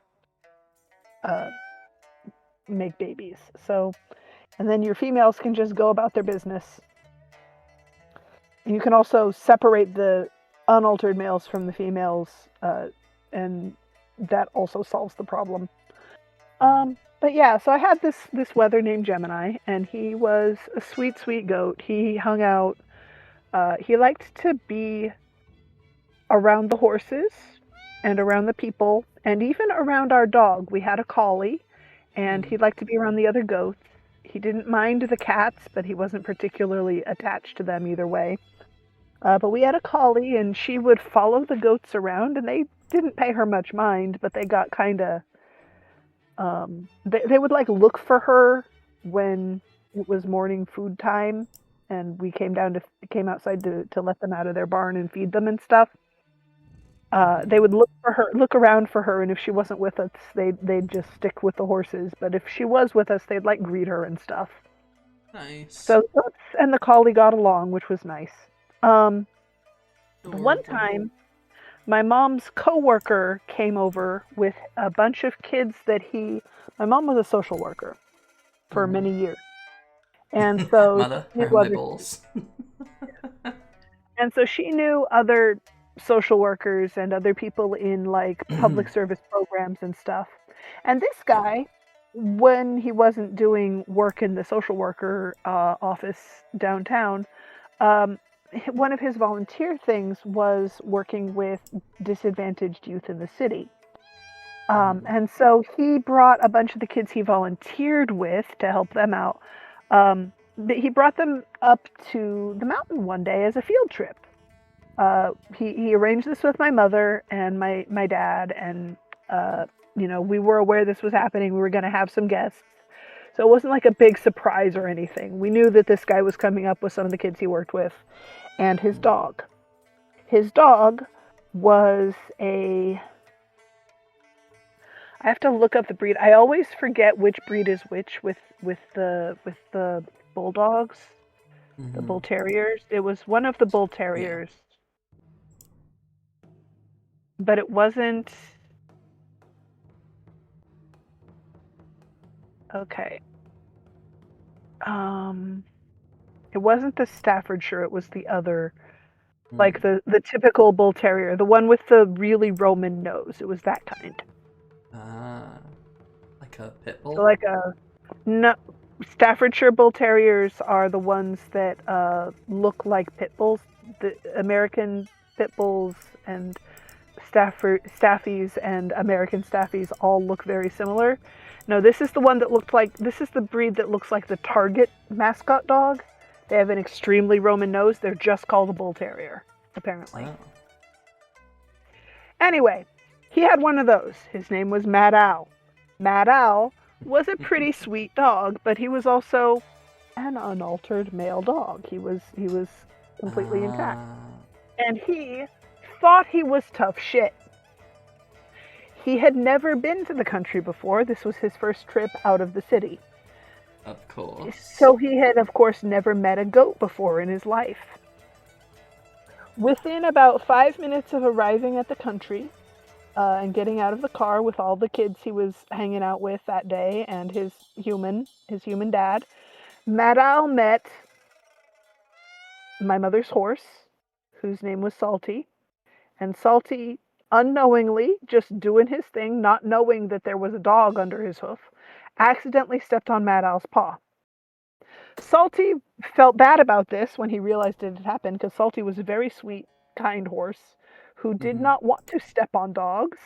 Speaker 3: make babies. So, and then your females can just go about their business. And you can also separate the unaltered males from the females, and that also solves the problem. But yeah, so I had this wether named Gemini, and he was a sweet, sweet goat. He hung out. He liked to be around the horses and around the people, and even around our dog. We had a collie, and he liked to be around the other goats. He didn't mind the cats, but he wasn't particularly attached to them either way. But we had a collie, and she would follow the goats around, and they didn't pay her much mind, but they got kind of... they would, like, look for her when it was morning food time, and we came outside to let them out of their barn and feed them and stuff. They would look around for her, and if she wasn't with us, they'd just stick with the horses. But if she was with us, they'd, like, greet her and stuff.
Speaker 2: Nice.
Speaker 3: So us and the collie got along, which was nice. One
Speaker 2: Adorable.
Speaker 3: time, my mom's coworker came over with a bunch of kids that my mom was a social worker for many years. And so
Speaker 2: Mother,
Speaker 3: she knew
Speaker 2: my
Speaker 3: other-
Speaker 2: balls.
Speaker 3: and so she knew other social workers and other people in, like, public service programs and stuff. And this guy, when he wasn't doing work in the social worker office downtown, one of his volunteer things was working with disadvantaged youth in the city. And so he brought a bunch of the kids he volunteered with to help them out. He brought them up to the mountain one day as a field trip. He arranged this with my mother and my dad, and we were aware this was happening. We were going to have some guests. So it wasn't like a big surprise or anything. We knew that this guy was coming up with some of the kids he worked with and his dog. His dog was I have to look up the breed. I always forget which breed is which with the bulldogs, the bull terriers. It was one of the bull terriers. But it wasn't... Okay. It wasn't the Staffordshire, it was the other, like the typical bull terrier, the one with the really Roman nose. It was that kind.
Speaker 2: Like a pit bull?
Speaker 3: So no, Staffordshire bull terriers are the ones that look like pit bulls. The American pit bulls and Staffies and American Staffies all look very similar. No, this is the breed that looks like the Target mascot dog. They have an extremely Roman nose. They're just called a bull terrier, apparently.
Speaker 2: Oh.
Speaker 3: Anyway, he had one of those. His name was Mad Owl. Mad Owl was a pretty sweet dog, but he was also an unaltered male dog. He was completely intact. And he thought he was tough shit. He had never been to the country before. This was his first trip out of the city.
Speaker 2: Of course.
Speaker 3: So he had, of course, never met a goat before in his life. Within about 5 minutes of arriving at the country and getting out of the car with all the kids he was hanging out with that day and his human dad, Madal met my mother's horse, whose name was Salty, and Salty, unknowingly, just doing his thing, not knowing that there was a dog under his hoof, accidentally stepped on Madal's paw. Salty felt bad about this when he realized it had happened, because Salty was a very sweet, kind horse who did not want to step on dogs.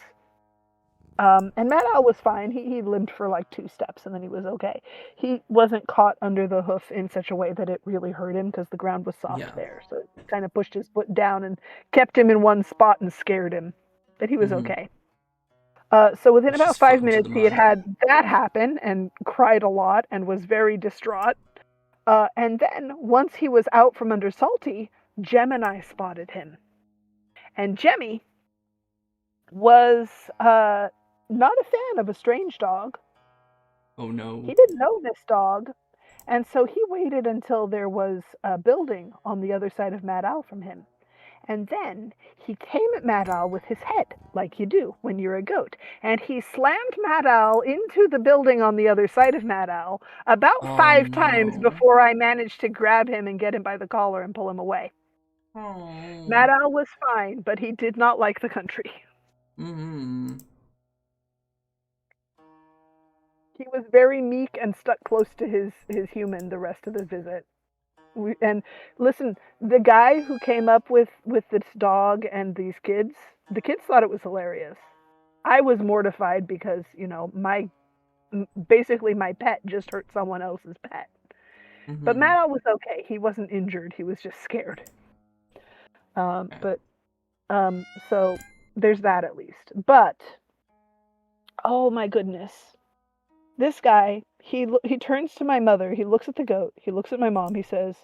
Speaker 3: And Madal was fine. He limped for like 2 steps and then he was okay. He wasn't caught under the hoof in such a way that it really hurt him because the ground was soft there. So it kind of pushed his foot down and kept him in one spot and scared him. But he was okay. So within about 5 minutes, he had that happen and cried a lot and was very distraught. And then once he was out from under Salty, Gemini spotted him. And Jemmy was not a fan of a strange dog.
Speaker 2: Oh no.
Speaker 3: He didn't know this dog. And so he waited until there was a building on the other side of Madal from him. And then he came at Madal with his head, like you do when you're a goat. And he slammed Madal into the building on the other side of Madal about 5 times before I managed to grab him and get him by the collar and pull him away. Madal was fine, but he did not like the country. He was very meek and stuck close to his human the rest of the visit. And listen, the guy who came up with this dog and these kids, the kids thought it was hilarious. I was mortified because, you know, basically my pet just hurt someone else's pet. But Madal was okay. He wasn't injured. He was just scared. So there's that at least. But, oh my goodness. This guy, he turns to my mother, he looks at the goat, he looks at my mom, he says,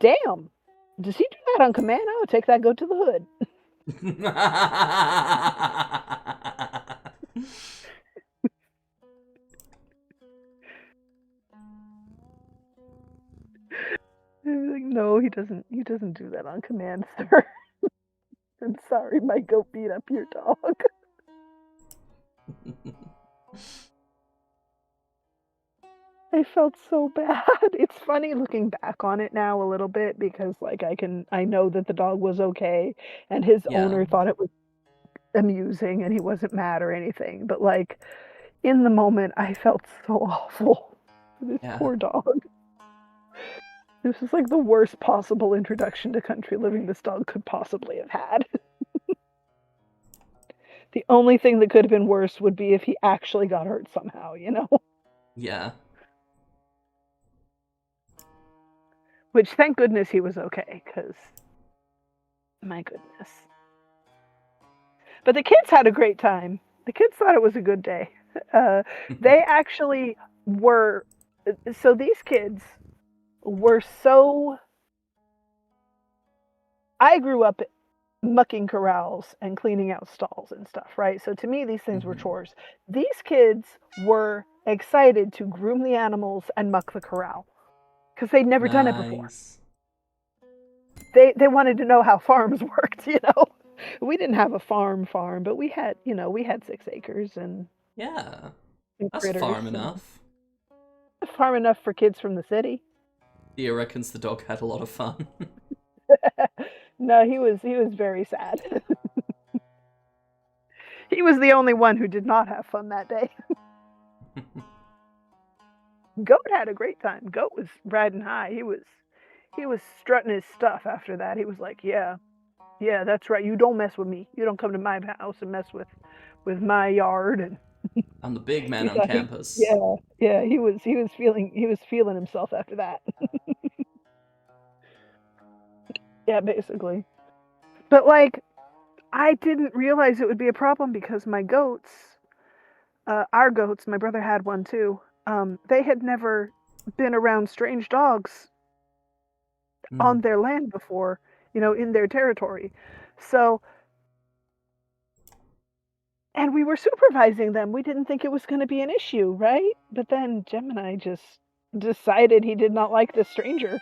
Speaker 3: "Damn, does he do that on command? I would take that goat to the hood." I'm like, no, he doesn't do that on command, sir. I'm sorry, my goat beat up your dog. I felt so bad. It's funny looking back on it now a little bit because like I know that the dog was okay and his owner thought it was amusing and he wasn't mad or anything. But like in the moment I felt so awful for this poor dog. This was like the worst possible introduction to country living this dog could possibly have had. The only thing that could have been worse would be if he actually got hurt somehow, you know?
Speaker 2: Yeah.
Speaker 3: Which, thank goodness he was okay, because, my goodness. But the kids had a great time. The kids thought it was a good day. They actually were, so these kids were so, I grew up mucking corrals and cleaning out stalls and stuff, right? So to me, these things were chores. These kids were excited to groom the animals and muck the corral. Because they'd never done it before. They wanted to know how farms worked, you know. We didn't have a farm, but we had 6 acres and
Speaker 2: that's farm enough.
Speaker 3: Farm enough for kids from the city.
Speaker 2: Thea reckons the dog had a lot of fun.
Speaker 3: No, he was very sad. He was the only one who did not have fun that day. Goat had a great time. Goat was riding high. He was strutting his stuff after that. He was like, yeah, that's right. You don't mess with me. You don't come to my house and mess with my yard. And
Speaker 2: I'm the big man on campus.
Speaker 3: Yeah. He was feeling himself after that. Yeah, basically. But like, I didn't realize it would be a problem because my goats, our goats, my brother had one too. They had never been around strange dogs on their land before, you know, in their territory. So, and we were supervising them. We didn't think it was going to be an issue, right? But then Gemini just decided he did not like the stranger.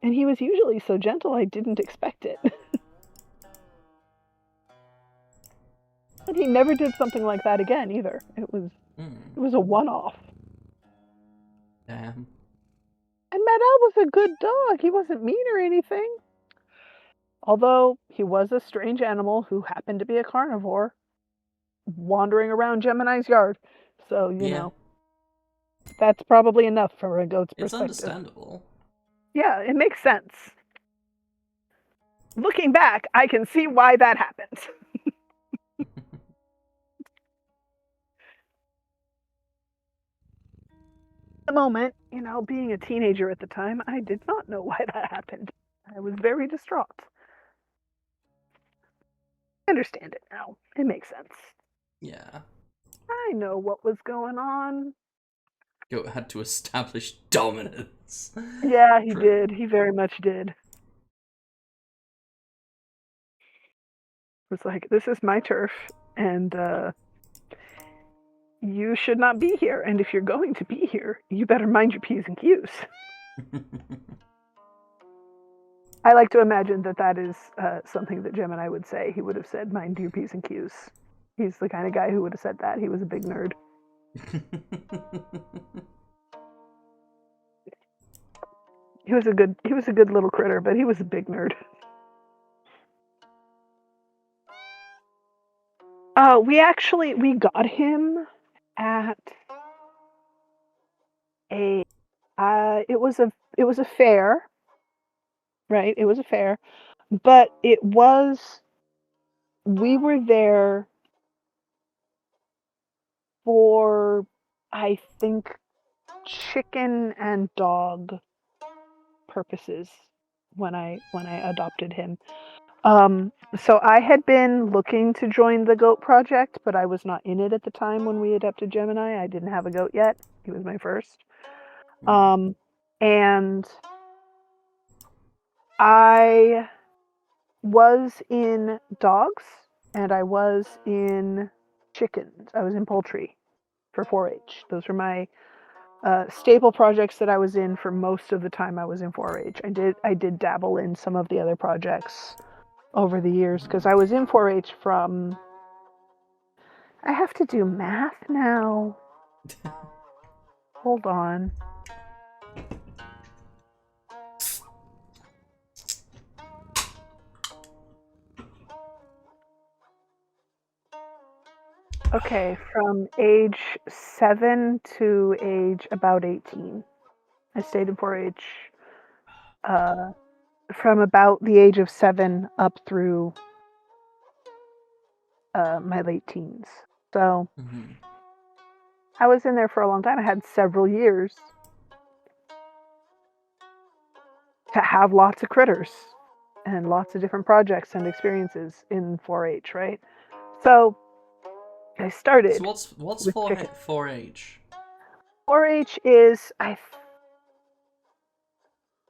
Speaker 3: And he was usually so gentle, I didn't expect it. And he never did something like that again either. It was a one-off.
Speaker 2: Damn.
Speaker 3: And Madel was a good dog. He wasn't mean or anything. Although he was a strange animal who happened to be a carnivore wandering around Gemini's yard. So, you
Speaker 2: Yeah.
Speaker 3: know, that's probably enough from a goat's
Speaker 2: It's
Speaker 3: perspective.
Speaker 2: understandable.
Speaker 3: Yeah, it makes sense. Looking back, I can see why that happened. The moment, you know, being a teenager at the time, I did not know why that happened. I was very distraught. I understand it now. It makes sense.
Speaker 2: Yeah.
Speaker 3: I know what was going on.
Speaker 2: Goat had to establish dominance.
Speaker 3: Yeah, he
Speaker 2: True.
Speaker 3: did. He very much did. It was like, this is my turf, and you should not be here. And if you're going to be here, you better mind your P's and Q's. I like to imagine that that is something that Gemini would say. He would have said, mind your P's and Q's. He's the kind of guy who would have said that. He was a big nerd. He was a good little critter, but he was a big nerd. We got him at a it was a fair, right? It was a fair, but we were there for, I think, chicken and dog purposes when I adopted him. So I had been looking to join the goat project, but I was not in it at the time when we adopted Gemini. I didn't have a goat yet. He was my first. And I was in dogs and I was in chickens. I was in poultry for 4-H. Those were my staple projects that I was in for most of the time I was in 4-H. I did dabble in some of the other projects over the years because I was in 4-H from, I have to do math now. Hold on. Okay, from age 7 to age about 18. I stayed in 4-H from about the age of 7 up through my late teens. So I was in there for a long time. I had several years to have lots of critters and lots of different projects and experiences in 4-H, right? So I started.
Speaker 2: So what's
Speaker 3: with
Speaker 2: 4-H?
Speaker 3: 4-H is, I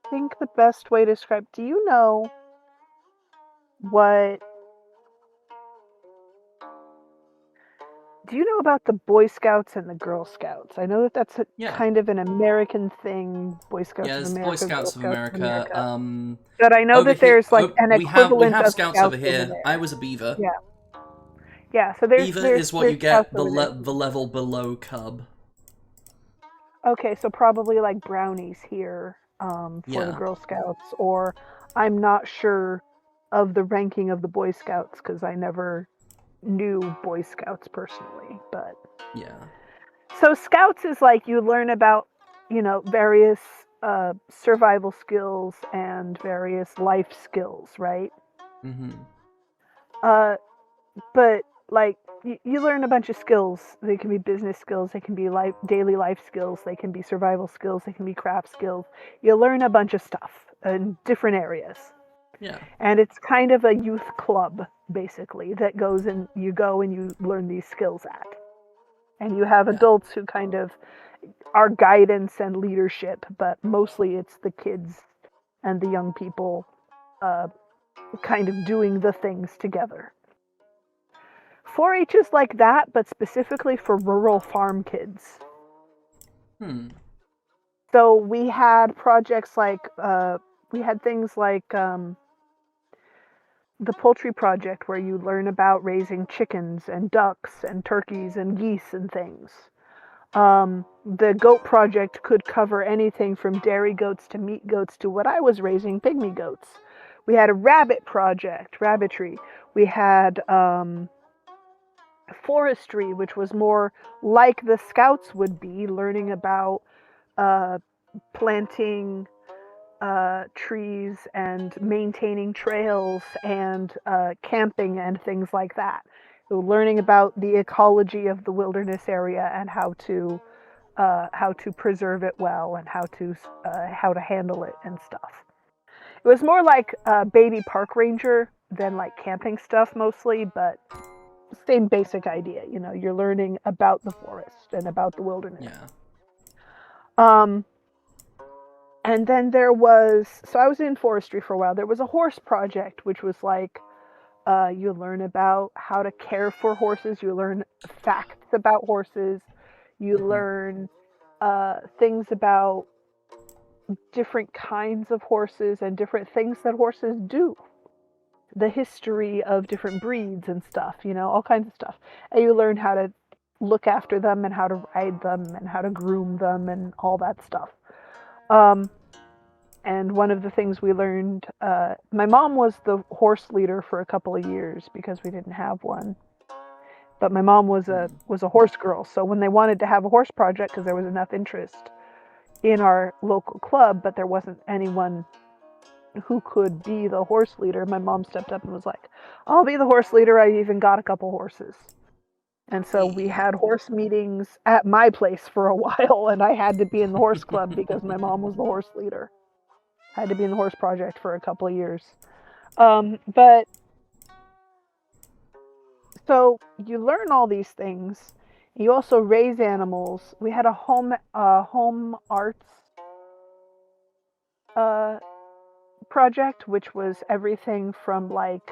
Speaker 3: think, the best way to describe. Do you know about the Boy Scouts and the Girl Scouts? I know that that's kind of an American thing. Boy Scouts of America.
Speaker 2: Boy Scouts of America.
Speaker 3: But I know that there's like an equivalent
Speaker 2: we have
Speaker 3: of
Speaker 2: Scouts over here. I was a beaver.
Speaker 3: Yeah. Yeah, so there's
Speaker 2: Beaver is what you get the
Speaker 3: the
Speaker 2: level below cub.
Speaker 3: Okay, so probably like brownies here for the Girl Scouts, or I'm not sure of the ranking of the Boy Scouts because I never knew Boy Scouts personally, but
Speaker 2: yeah.
Speaker 3: So Scouts is like you learn about, you know, various survival skills and various life skills, right? But like you learn a bunch of skills. They can be business skills, they can be daily life skills, they can be survival skills, they can be craft skills. You learn a bunch of stuff in different areas.
Speaker 2: Yeah.
Speaker 3: And it's kind of a youth club, basically, that you go and you learn these skills at. And you have adults who kind of are guidance and leadership, but mostly it's the kids and the young people kind of doing the things together. 4-H is like that, but specifically for rural farm kids. So we had projects like, we had things like the poultry project where you learn about raising chickens and ducks and turkeys and geese and things. The goat project could cover anything from dairy goats to meat goats to what I was raising, pygmy goats. We had a rabbit project, rabbitry. We had forestry, which was more like the scouts would be, learning about planting trees and maintaining trails and camping and things like that. So learning about the ecology of the wilderness area and how to preserve it well and how to handle it and stuff. It was more like baby park ranger than like camping stuff mostly, but same basic idea. You know, you're learning about the forest and about the wilderness.
Speaker 2: Yeah.
Speaker 3: And then there was, so I was in forestry for a while. There was a horse project, which was like, you learn about how to care for horses. You learn facts about horses. You learn things about different kinds of horses and different things that horses do. The history of different breeds and stuff, you know, all kinds of stuff. And you learn how to look after them and how to ride them and how to groom them and all that stuff. And one of the things we learned, my mom was the horse leader for a couple of years because we didn't have one. But my mom was a horse girl, so when they wanted to have a horse project, because there was enough interest in our local club, but there wasn't anyone who could be the horse leader, my mom stepped up and was like, I'll be the horse leader. I even got a couple horses. And so we had horse meetings at my place for a while, and I had to be in the horse club because my mom was the horse leader. I had to be in the horse project for a couple of years. But so you learn all these things. You also raise animals. We had a home arts project, which was everything from like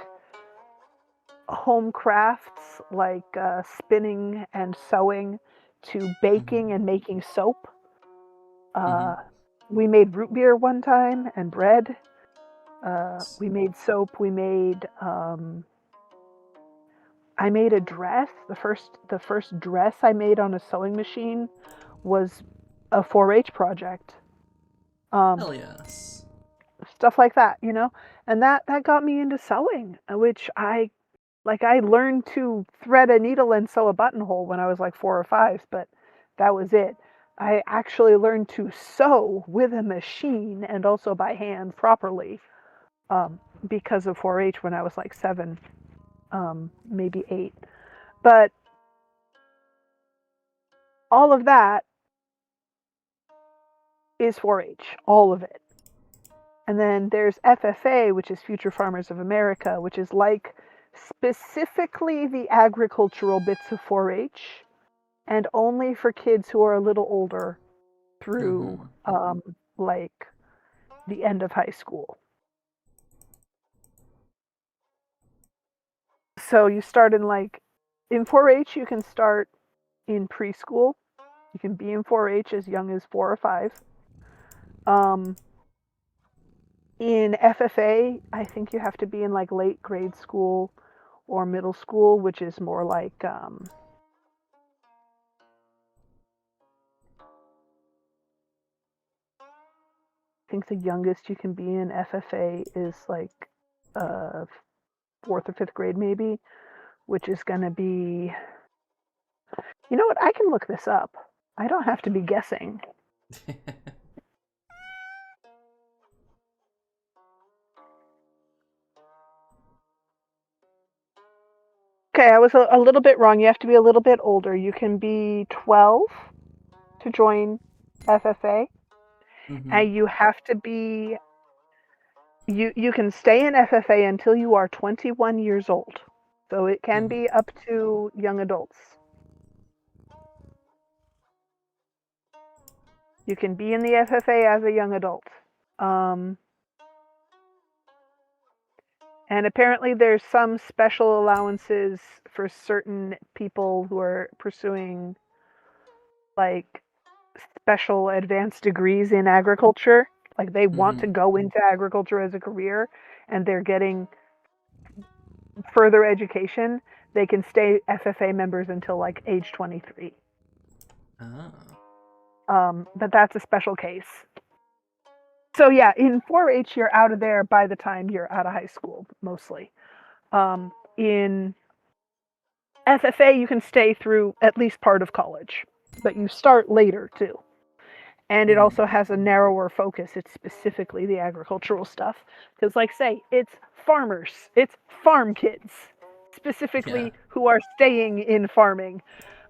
Speaker 3: home crafts, like spinning and sewing, to baking and making soap. We made root beer one time and bread. We made soap. We made. I made a dress. The first dress I made on a sewing machine was a 4-H project.
Speaker 2: Hell yes.
Speaker 3: Stuff like that, you know, and that got me into sewing, which I learned to thread a needle and sew a buttonhole when I was like 4 or 5, but that was it. I actually learned to sew with a machine and also by hand properly because of 4-H when I was like 7, maybe 8. But all of that is 4-H, all of it. And then there's FFA, which is Future Farmers of America, which is like specifically the agricultural bits of 4-H, and only for kids who are a little older through like the end of high school. So you start in 4-H, you can start in preschool. You can be in 4-H as young as 4 or 5. In FFA, I think you have to be in like late grade school or middle school, which is more like I think the youngest you can be in FFA is like 4th or 5th grade maybe, which is going to be, you know what, I can look this up. I don't have to be guessing. Okay, I was a little bit wrong. You have to be a little bit older. You can be 12 to join FFA. And you have to be, you can stay in FFA until you are 21 years old. So it can be up to young adults. You can be in the FFA as a young adult. And apparently there's some special allowances for certain people who are pursuing like special advanced degrees in agriculture. Like they want to go into agriculture as a career and they're getting further education. They can stay FFA members until like age 23.
Speaker 2: Oh.
Speaker 3: But that's a special case. So yeah, in 4-H, you're out of there by the time you're out of high school, mostly. In FFA, you can stay through at least part of college, but you start later too. And it also has a narrower focus. It's specifically the agricultural stuff. Because, like, say, it's farmers, it's farm kids, specifically who are staying in farming.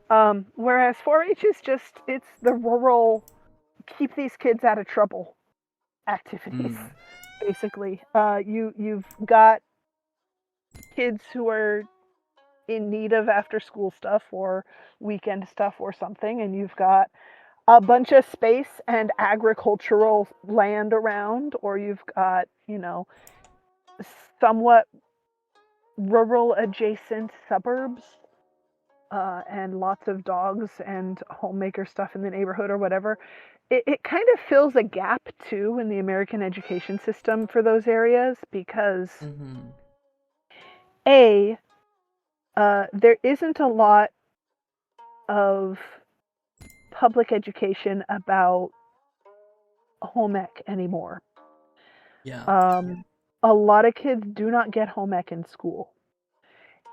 Speaker 3: Whereas 4-H is just, it's the rural, keep these kids out of trouble activities, basically. You've got kids who are in need of after school stuff or weekend stuff or something, and you've got a bunch of space and agricultural land around, or you've got, somewhat rural adjacent suburbs, and lots of dogs and homemaker stuff in the neighborhood or whatever. It kind of fills a gap too in the American education system for those areas because there isn't a lot of public education about home ec anymore.
Speaker 2: Yeah.
Speaker 3: A lot of kids do not get home ec in school.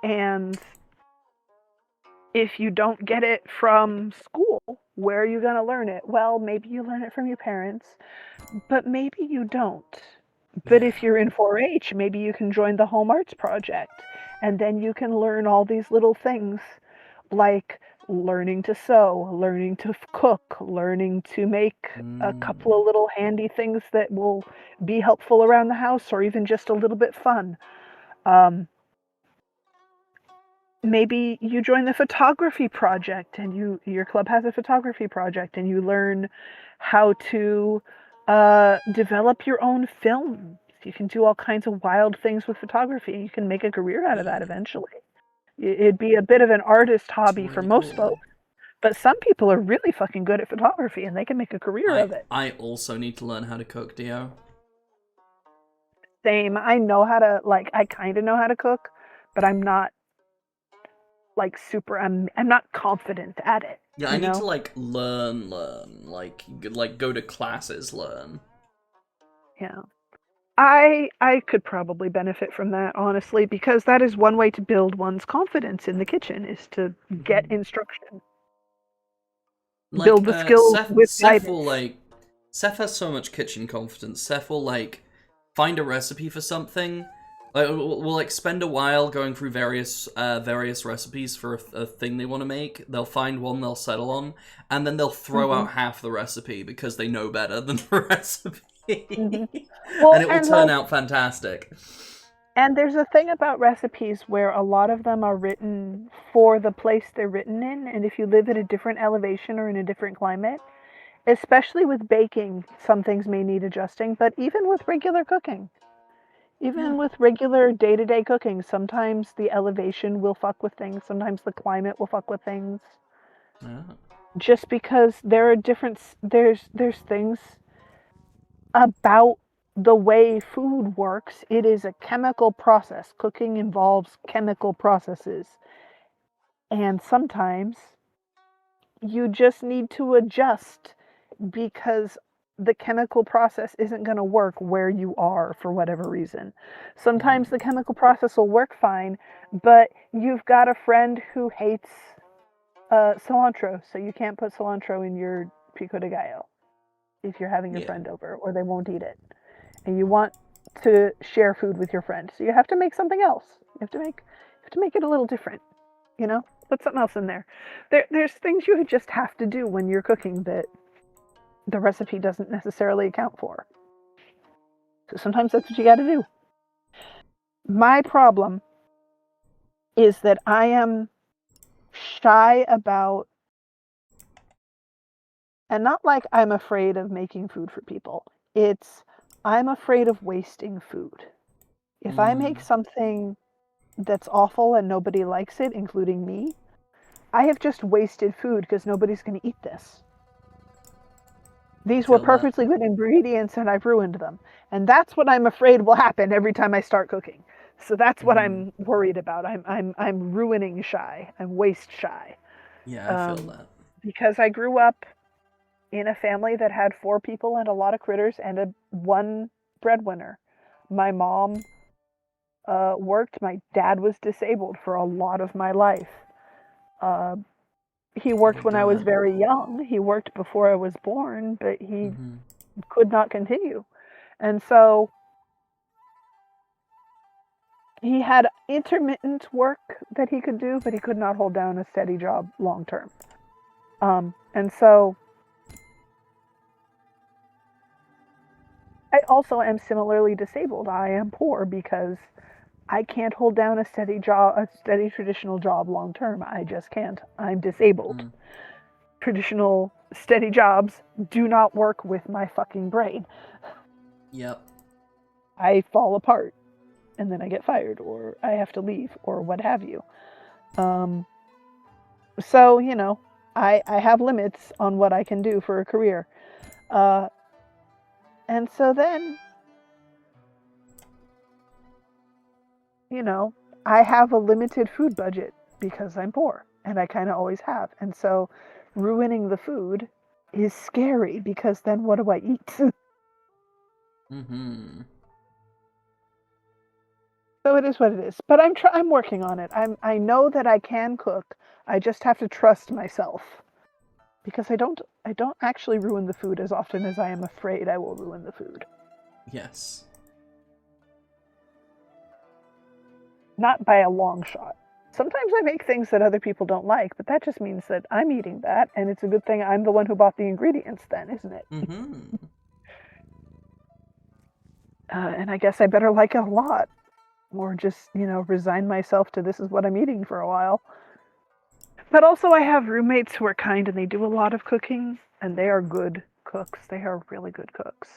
Speaker 3: And if you don't get it from school, where are you going to learn it? Well, maybe you learn it from your parents, but maybe you don't. But if you're in 4-H, maybe you can join the Home Arts Project, and then you can learn all these little things like learning to sew, learning to cook, learning to make a couple of little handy things that will be helpful around the house or even just a little bit fun. Maybe you join the photography project and your club has a photography project and you learn how to develop your own film. You can do all kinds of wild things with photography. You can make a career out of that eventually. It'd be a bit of an artist hobby for most folks, but some people are really fucking good at photography and they can make a career of it.
Speaker 2: I also need to learn how to cook, Dio.
Speaker 3: Same. I know how to, I kind of know how to cook, but I'm not super, I'm not confident at it.
Speaker 2: Yeah, I need to learn, like go to classes, learn.
Speaker 3: Yeah. I could probably benefit from that, honestly, because that is one way to build one's confidence in the kitchen, is to get instruction. Build the skills with guidance.
Speaker 2: Seth has so much kitchen confidence. Seth will, find a recipe for something. We'll spend a while going through various recipes for a thing they want to make. They'll find one they'll settle on, and then they'll throw out half the recipe because they know better than the recipe.
Speaker 3: Well,
Speaker 2: and it will turn out fantastic.
Speaker 3: And there's a thing about recipes where a lot of them are written for the place they're written in, and if you live at a different elevation or in a different climate, especially with baking, some things may need adjusting, but even with regular cooking. Even with regular day-to-day cooking, sometimes the elevation will fuck with things, sometimes the climate will fuck with things. Just because there are there's things about the way food works. It is a chemical process. Cooking involves chemical processes. And sometimes you just need to adjust because the chemical process isn't going to work where you are for whatever reason. Sometimes the chemical process will work fine, but you've got a friend who hates cilantro, so you can't put cilantro in your pico de gallo if you're having your friend over, or they won't eat it. And you want to share food with your friend, so you have to make something else. You have to make it a little different, Put something else in there. There's things you just have to do when you're cooking that the recipe doesn't necessarily account for. So sometimes that's what you got to do. My problem is that I am shy about, and not like I'm afraid of making food for people. It's I'm afraid of wasting food. If I make something that's awful and nobody likes it, including me, I have just wasted food because nobody's going to eat this. These were perfectly good ingredients and I've ruined them. And that's what I'm afraid will happen every time I start cooking. So that's what I'm worried about. I'm ruining shy. I'm waste shy.
Speaker 2: Yeah, I feel that.
Speaker 3: because I grew up in a family that had 4 people and a lot of critters and one breadwinner. My mom worked. My dad was disabled for a lot of my life. He worked when I was very young. He worked before I was born, but he could not continue. And so he had intermittent work that he could do, but he could not hold down a steady job long term. And so I also am similarly disabled. I am poor because I can't hold down a steady job, a steady traditional job long term. I just can't. I'm disabled. Traditional steady jobs do not work with my fucking brain.
Speaker 2: Yep.
Speaker 3: I fall apart and then I get fired or I have to leave or what have you. So, you know, I have limits on what I can do for a career. And so then, you know, I have a limited food budget because I'm poor and I kind of always have. And so ruining the food is scary because then what do I eat? So it is what it is. But I'm working on it. I know that I can cook. I just have to trust myself. Because I don't actually ruin the food as often as I am afraid I will ruin the food.
Speaker 2: Yes.
Speaker 3: Not by a long shot. Sometimes I make things that other people don't like, but that just means that I'm eating that, and it's a good thing I'm the one who bought the ingredients then, isn't it? And I guess I better like it a lot. Or just, you know, resign myself to this is what I'm eating for a while. But also I have roommates who are kind and they do a lot of cooking, and they are good cooks. They are really good cooks.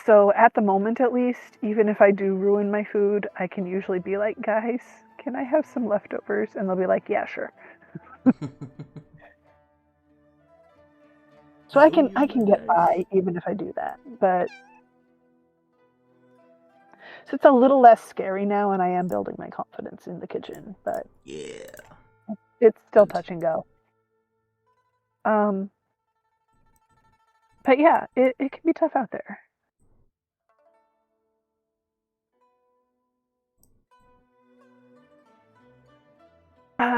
Speaker 3: So at the moment, at least, even if I do ruin my food, I can usually be like, guys, can I have some leftovers? And they'll be like, yeah, sure. So I can get by even if I do that. But so it's a little less scary now, and I am building my confidence in the kitchen. But
Speaker 2: yeah,
Speaker 3: it's still touch and go. But yeah, it can be tough out there.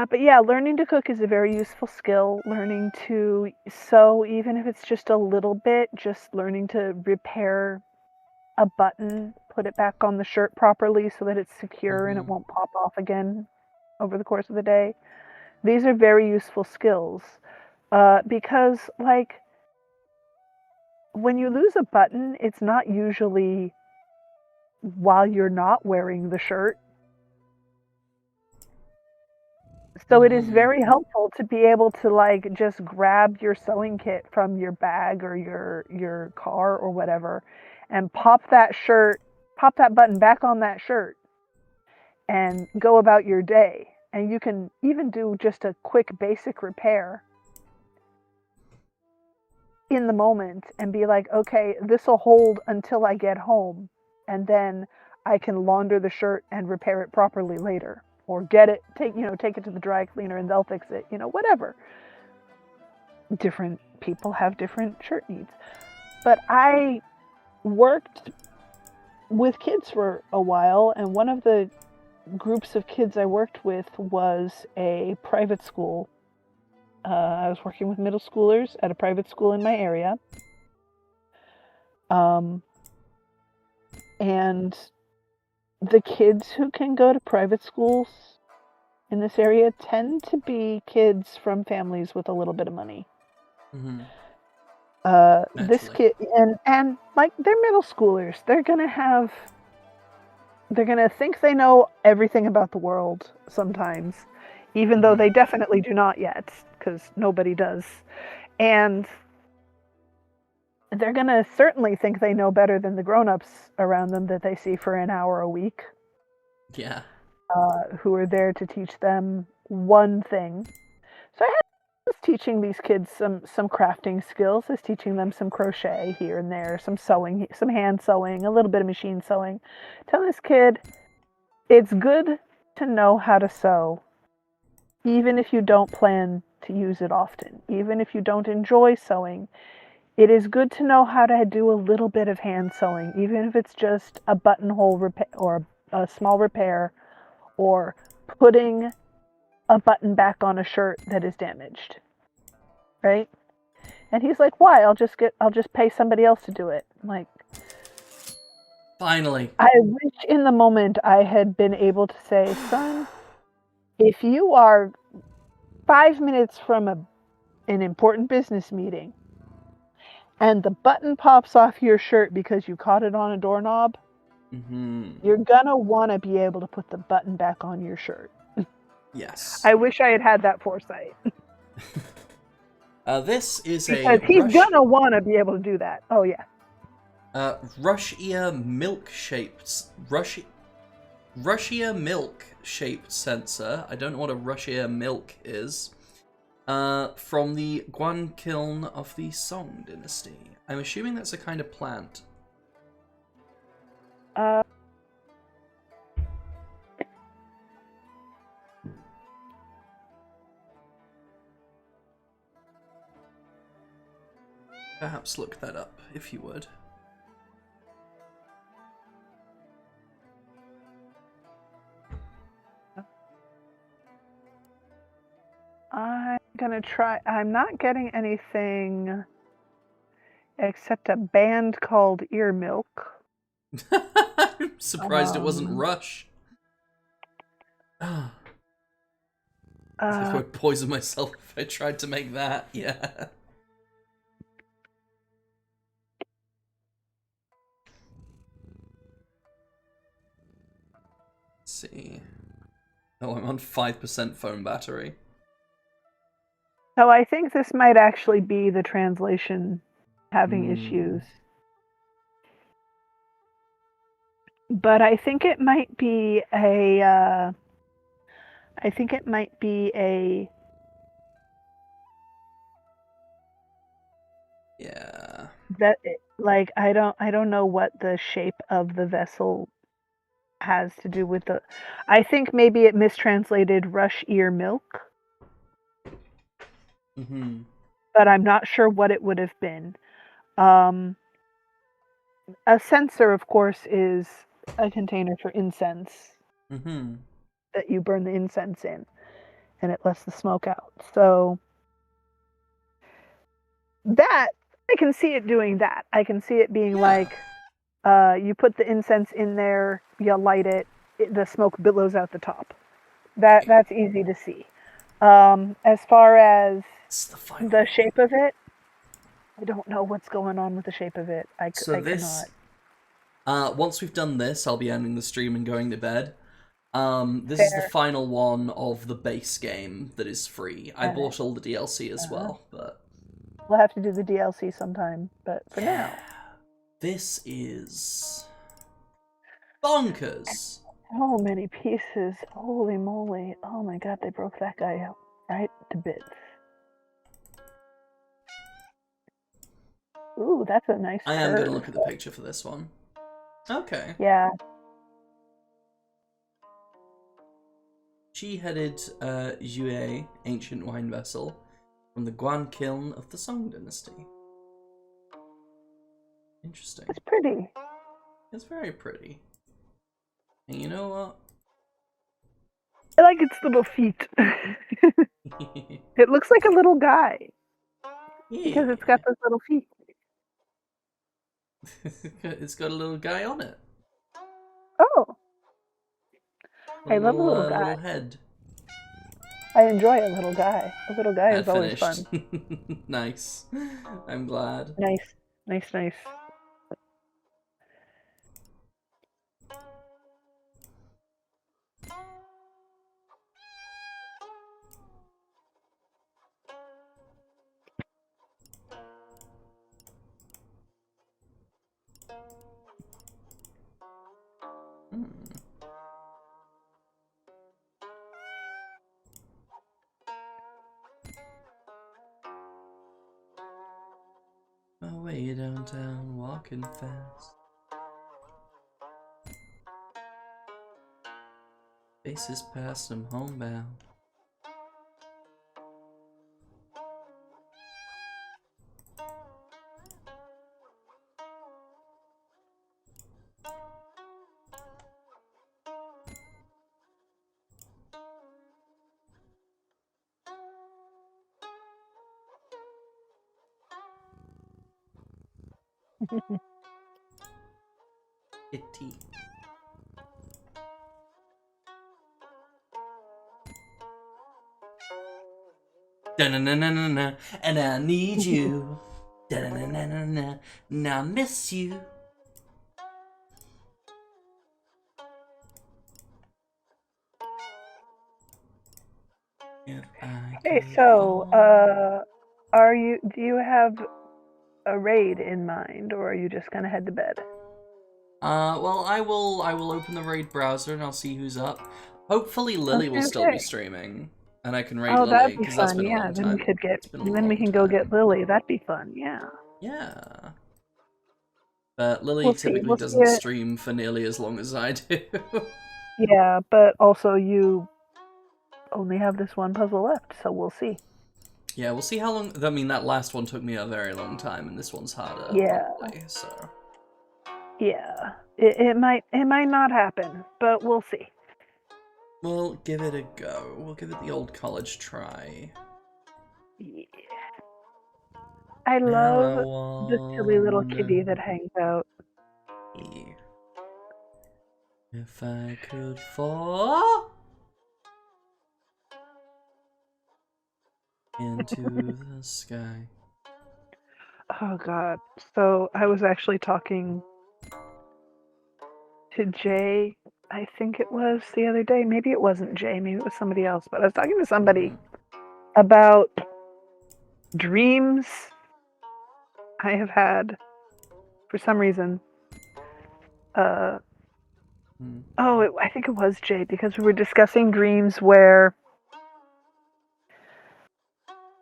Speaker 3: But yeah, learning to cook is a very useful skill. Learning to sew, even if it's just a little bit, just learning to repair a button, put it back on the shirt properly so that it's secure and it won't pop off again over the course of the day. These are very useful skills because, like, when you lose a button, it's not usually while you're not wearing the shirt. So it is very helpful to be able to, like, just grab your sewing kit from your bag or your car or whatever and pop that button back on that shirt and go about your day. And you can even do just a quick basic repair in the moment and be like, okay, this will hold until I get home, and then I can launder the shirt and repair it properly later. Or take it to the dry cleaner and they'll fix it, whatever. Different people have different shirt needs. But I worked with kids for a while, and one of the groups of kids I worked with was a private school. I was working with middle schoolers at a private school in my area. And the kids who can go to private schools in this area tend to be kids from families with a little bit of money. This kid and like they're middle schoolers. They're gonna think they know everything about the world sometimes, even though they definitely do not yet, because nobody does. And they're gonna certainly think they know better than the grown-ups around them that they see for an hour a week.
Speaker 2: Yeah.
Speaker 3: Who are there to teach them one thing. So I was teaching these kids some crafting skills. I was teaching them some crochet here and there, some sewing, some hand sewing, a little bit of machine sewing. Telling this kid, it's good to know how to sew, even if you don't plan to use it often, even if you don't enjoy sewing, it is good to know how to do a little bit of hand sewing, even if it's just a buttonhole repair or a small repair, or putting a button back on a shirt that is damaged, right? And he's like, "Why? I'll just pay somebody else to do it." I'm like,
Speaker 2: Finally.
Speaker 3: I wish in the moment I had been able to say, "Son, if you are 5 minutes from an important business meeting and the button pops off your shirt because you caught it on a doorknob, you're gonna want to be able to put the button back on your shirt."
Speaker 2: Yes.
Speaker 3: I wish I had had that foresight.
Speaker 2: This is
Speaker 3: Because he's gonna want to be able to do that. Oh, yeah.
Speaker 2: rush ear milk-shaped... Russia milk-shaped sensor. I don't know what a rush ear milk is. From the Guan Kiln of the Song Dynasty. I'm assuming that's a kind of plant. Perhaps look that up, if you would.
Speaker 3: I'm gonna try. I'm not getting anything except a band called Ear Milk.
Speaker 2: I'm surprised it wasn't Rush. I would poison myself if I tried to make that, yeah. Let's see. Oh, I'm on 5% phone battery.
Speaker 3: So I think this might actually be the translation having issues. But I think it might be a
Speaker 2: Yeah.
Speaker 3: that like I don't know what the shape of the vessel has to do with the. I think maybe it mistranslated rush ear milk. But I'm not sure what it would have been. A censer, of course, is a container for incense that you burn the incense in, and it lets the smoke out. So that I can see it doing that. I can see it being like, you put the incense in there, you light it, the smoke billows out the top. That's easy to see. As far as the shape of it, I don't know what's going on with the shape of it. I cannot.
Speaker 2: Once we've done this, I'll be ending the stream and going to bed. This is the final one of the base game that is free. I bought all the DLC as well, but...
Speaker 3: We'll have to do the DLC sometime, but for now...
Speaker 2: This is... bonkers!
Speaker 3: So many pieces. Holy moly. Oh my god, they broke that guy out right to bits. Ooh, that's a nice
Speaker 2: I am going to
Speaker 3: curve.
Speaker 2: look at the picture for this one. Okay.
Speaker 3: Yeah.
Speaker 2: She-headed Jue, ancient wine vessel, from the Guan Kiln of the Song Dynasty. Interesting.
Speaker 3: It's pretty.
Speaker 2: It's very pretty. And you know what?
Speaker 3: I like its little feet. It looks like a little guy.
Speaker 2: Yeah.
Speaker 3: Because it's got those little feet.
Speaker 2: It's got a little guy on it.
Speaker 3: Oh. I love a little guy.
Speaker 2: Little head.
Speaker 3: I enjoy a little guy. A little guy is always
Speaker 2: Finished.
Speaker 3: fun.
Speaker 2: Nice. I'm glad.
Speaker 3: Nice. Nice, nice.
Speaker 2: My way downtown, walking fast. Faces past, I'm homebound. Kitty. Da-na-na-na-na-na, and I need you. Da-na-na-na-na-na, and I miss you. If I
Speaker 3: Hey,
Speaker 2: could
Speaker 3: so,
Speaker 2: fall-
Speaker 3: do you have a raid in mind, or are you just gonna head to bed?
Speaker 2: Well, I will open the raid browser and I'll see who's up. Hopefully Lily will still be
Speaker 3: Okay.
Speaker 2: streaming, and I can raid
Speaker 3: Oh,
Speaker 2: Lily,
Speaker 3: that'd be
Speaker 2: because that's
Speaker 3: fun.
Speaker 2: been a
Speaker 3: Yeah,
Speaker 2: long
Speaker 3: then we
Speaker 2: time.
Speaker 3: could get.
Speaker 2: It's been a
Speaker 3: Then we
Speaker 2: long
Speaker 3: can go
Speaker 2: time.
Speaker 3: get Lily. That'd be fun. Yeah.
Speaker 2: Yeah. But Lily
Speaker 3: We'll see.
Speaker 2: typically
Speaker 3: We'll see
Speaker 2: doesn't
Speaker 3: it.
Speaker 2: stream for nearly as long as I do.
Speaker 3: Yeah, but also you only have this one puzzle left, so we'll see.
Speaker 2: Yeah, we'll see how long. I mean, that last one took me a very long time, and this one's harder,
Speaker 3: Yeah.
Speaker 2: probably, so.
Speaker 3: Yeah, it might not happen, but we'll see.
Speaker 2: We'll give it a go. We'll give it the old college try.
Speaker 3: Yeah. I love the silly little kitty that hangs out.
Speaker 2: If I could fall into the sky.
Speaker 3: Oh God. So I was actually talking to Jay, I think it was the other day. Maybe it wasn't Jay, maybe it was somebody else, but I was talking to somebody about dreams I have had for some reason. I think it was Jay, because we were discussing dreams where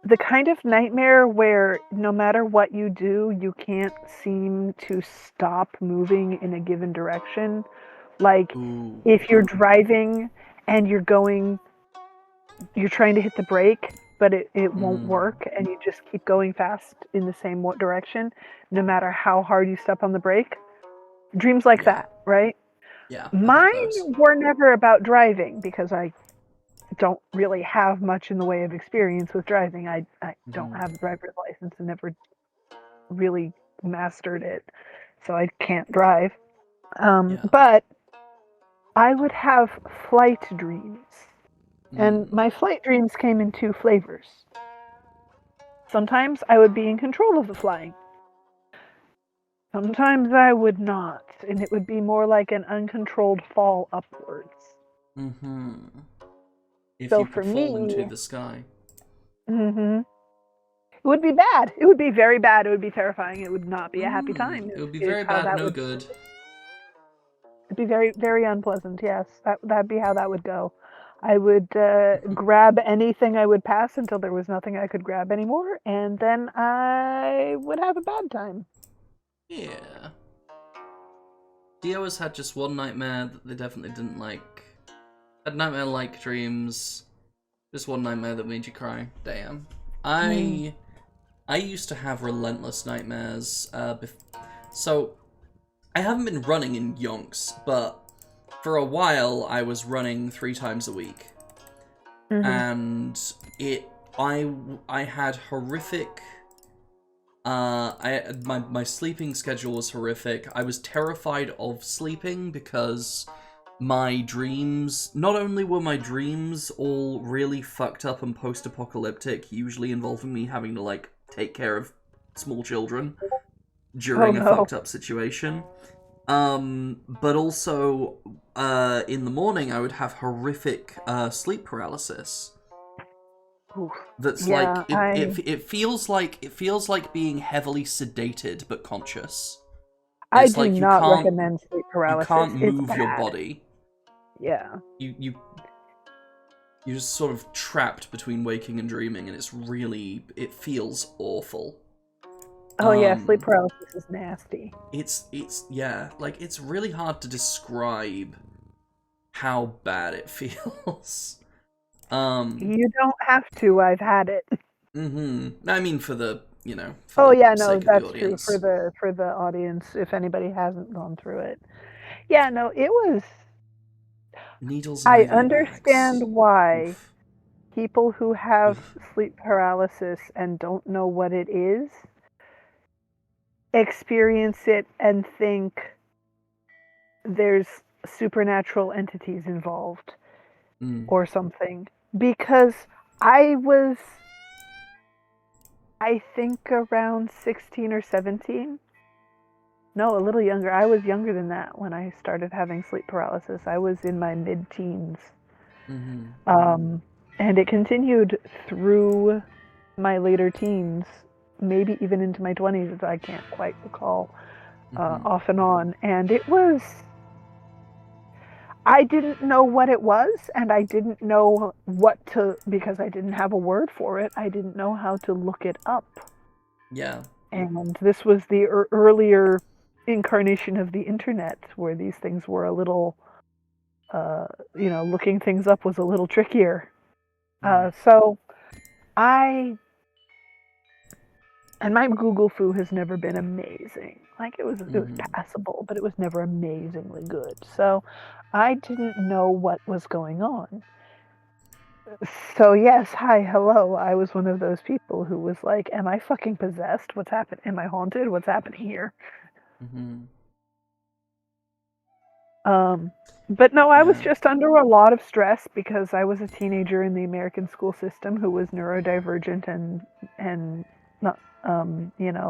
Speaker 3: the kind of nightmare where no matter what you do, you can't seem to stop moving in a given direction. Like,
Speaker 2: Ooh.
Speaker 3: if you're driving and you're trying to hit the brake, but it won't work, and you just keep going fast in the same direction, no matter how hard you step on the brake. Dreams like that, right?
Speaker 2: Yeah.
Speaker 3: Mine were never about driving, because I don't really have much in the way of experience with driving. I don't have a driver's license and never really mastered it, so I can't drive. But I would have flight dreams, and my flight dreams came in two flavors. Sometimes I would be in control of the flying. Sometimes I would not, and it would be more like an uncontrolled fall upwards.
Speaker 2: If
Speaker 3: So
Speaker 2: you
Speaker 3: for
Speaker 2: could fall
Speaker 3: me,
Speaker 2: into the sky.
Speaker 3: it would be bad. It would be very bad. It would be terrifying. It would not be a happy time.
Speaker 2: It would be
Speaker 3: is
Speaker 2: very
Speaker 3: how
Speaker 2: bad,
Speaker 3: that
Speaker 2: no
Speaker 3: would
Speaker 2: good.
Speaker 3: It'd be very, very unpleasant. Yes, that'd be how that would go. I would grab anything I would pass until there was nothing I could grab anymore, and then I would have a bad time.
Speaker 2: Yeah. Dio's had just one nightmare that they definitely didn't like. Had nightmare-like dreams. Just one nightmare that made you cry. Damn. I used to have relentless nightmares. So, I haven't been running in yonks, but for a while I was running 3 times a week. And I had horrific... my sleeping schedule was horrific. I was terrified of sleeping because my dreams, not only were my dreams all really fucked up and post-apocalyptic, usually involving me having to, like, take care of small children during a fucked up situation, but also, in the morning I would have horrific, sleep paralysis. That's like it feels like being heavily sedated but conscious.
Speaker 3: I do not recommend sleep paralysis.
Speaker 2: You can't move your body.
Speaker 3: Yeah.
Speaker 2: You're just sort of trapped between waking and dreaming, and it feels awful.
Speaker 3: Oh yeah, sleep paralysis is nasty.
Speaker 2: It's like it's really hard to describe how bad it feels.
Speaker 3: You don't have to. I've had it.
Speaker 2: I mean, for the
Speaker 3: that's true for the audience. If anybody hasn't gone through it, yeah, no, it was.
Speaker 2: Needles.
Speaker 3: I understand why people who have sleep paralysis and don't know what it is. experience it and think there's supernatural entities involved
Speaker 2: Mm.
Speaker 3: or something. Because I was, I think, around 16 or 17. No, a little younger. I was younger than that when I started having sleep paralysis. I was in my mid-teens.
Speaker 2: Mm-hmm.
Speaker 3: And it continued through my later teens, maybe even into my 20s, I can't quite recall,
Speaker 2: Mm-hmm.
Speaker 3: off and on. And it was, I didn't know what it was, and I didn't know what to, because I didn't have a word for it, I didn't know how to look it up.
Speaker 2: Yeah.
Speaker 3: And this was the earlier incarnation of the internet, where these things were a little, looking things up was a little trickier. So and my Google foo has never been amazing. Like it was passable, but it was never amazingly good. So I didn't know what was going on. So yes, hi, hello. I was one of those people who was like, "Am I fucking possessed? What's happened? Am I haunted? What's happening here?"
Speaker 2: Mm-hmm.
Speaker 3: But no, I was
Speaker 2: Yeah.
Speaker 3: just under a lot of stress because I was a teenager in the American school system who was neurodivergent and not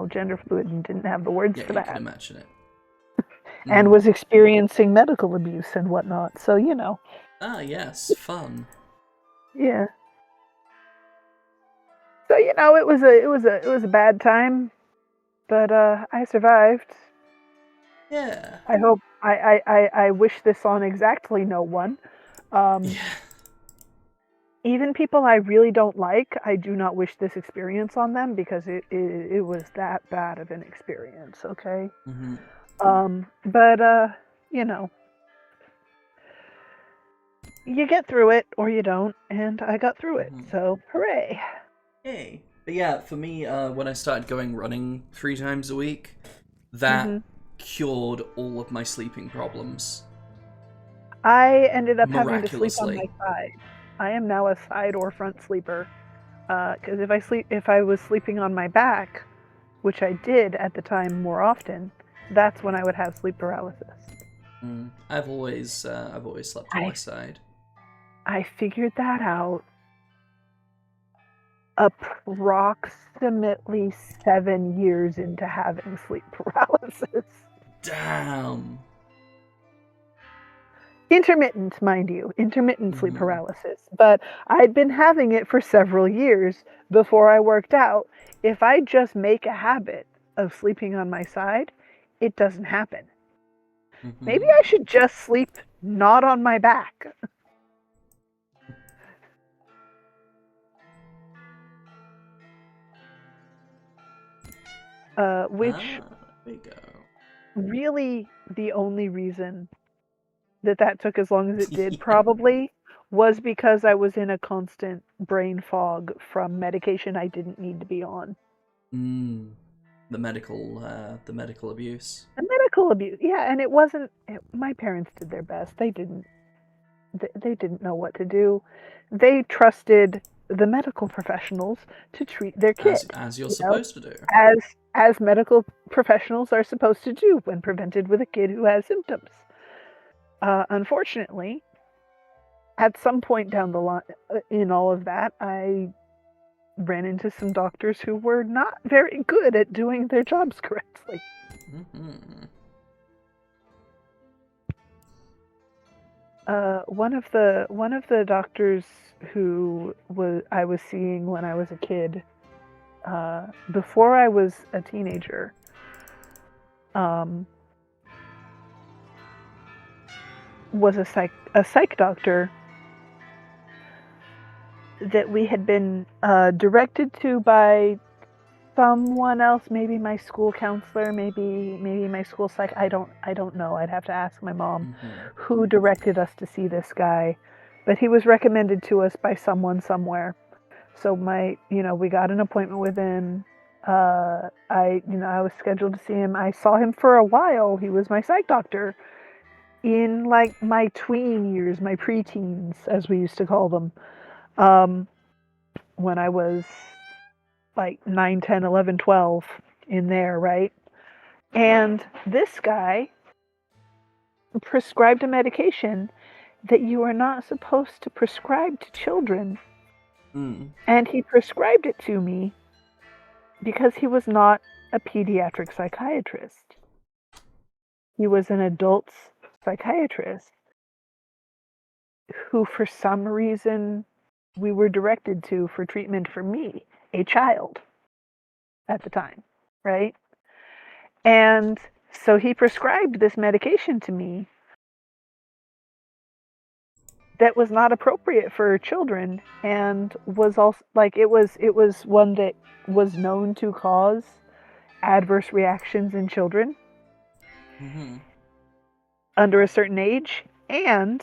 Speaker 3: gender fluid and didn't have the words
Speaker 2: Yeah,
Speaker 3: for
Speaker 2: you can
Speaker 3: that,
Speaker 2: imagine it.
Speaker 3: and was experiencing medical abuse and whatnot. So
Speaker 2: Ah, yes, fun.
Speaker 3: yeah. So it was a bad time, but I survived.
Speaker 2: Yeah.
Speaker 3: I hope I wish this on exactly no one.
Speaker 2: Yeah.
Speaker 3: Even people I really don't like, I do not wish this experience on them because it was that bad of an experience, okay?
Speaker 2: Mm-hmm.
Speaker 3: But you get through it or you don't, and I got through it, so hooray.
Speaker 2: Hey. But yeah, for me, when I started going running 3 times a week, that
Speaker 3: hmm
Speaker 2: cured all of my sleeping problems.
Speaker 3: I ended up having to sleep on my
Speaker 2: Miraculously.
Speaker 3: side. I am now a side or front sleeper. Because if I was sleeping on my back, which I did at the time more often, that's when I would have sleep paralysis.
Speaker 2: I've always slept on my side.
Speaker 3: I figured that out approximately 7 years into having sleep paralysis.
Speaker 2: Damn.
Speaker 3: Intermittent, mind you, intermittent sleep paralysis. But I'd been having it for several years before I worked out. If I just make a habit of sleeping on my side, it doesn't happen. Maybe I should just sleep not on my back. Which
Speaker 2: There you go.
Speaker 3: really the only reason that took as long as it did probably was because I was in a constant brain fog from medication I didn't need to be on.
Speaker 2: The medical abuse.
Speaker 3: The medical abuse, yeah, and it wasn't. My parents did their best. They didn't know what to do. They trusted the medical professionals to treat their kid.
Speaker 2: As you're supposed to do.
Speaker 3: As medical professionals are supposed to do when presented with a kid who has symptoms. Unfortunately, at some point down the line in all of that, I ran into some doctors who were not very good at doing their jobs correctly. One of the doctors who I was seeing when I was a kid, before I was a teenager, was a psych doctor that we had been directed to by someone else, maybe my school counselor, maybe my school psych. I don't know. I'd have to ask my mom who directed us to see this guy, but he was recommended to us by someone somewhere. So we got an appointment with him. I was scheduled to see him. I saw him for a while. He was my psych doctor in like my tween years, my preteens, as we used to call them. When I was like 9, 10, 11, 12 in there, right? And this guy prescribed a medication that you are not supposed to prescribe to children. And he prescribed it to me because he was not a pediatric psychiatrist. He was an adult psychiatrist who, for some reason, we were directed to for treatment for me, a child, at the time, right? And so he prescribed this medication to me that was not appropriate for children, and was also like it was one that was known to cause adverse reactions in children under a certain age, and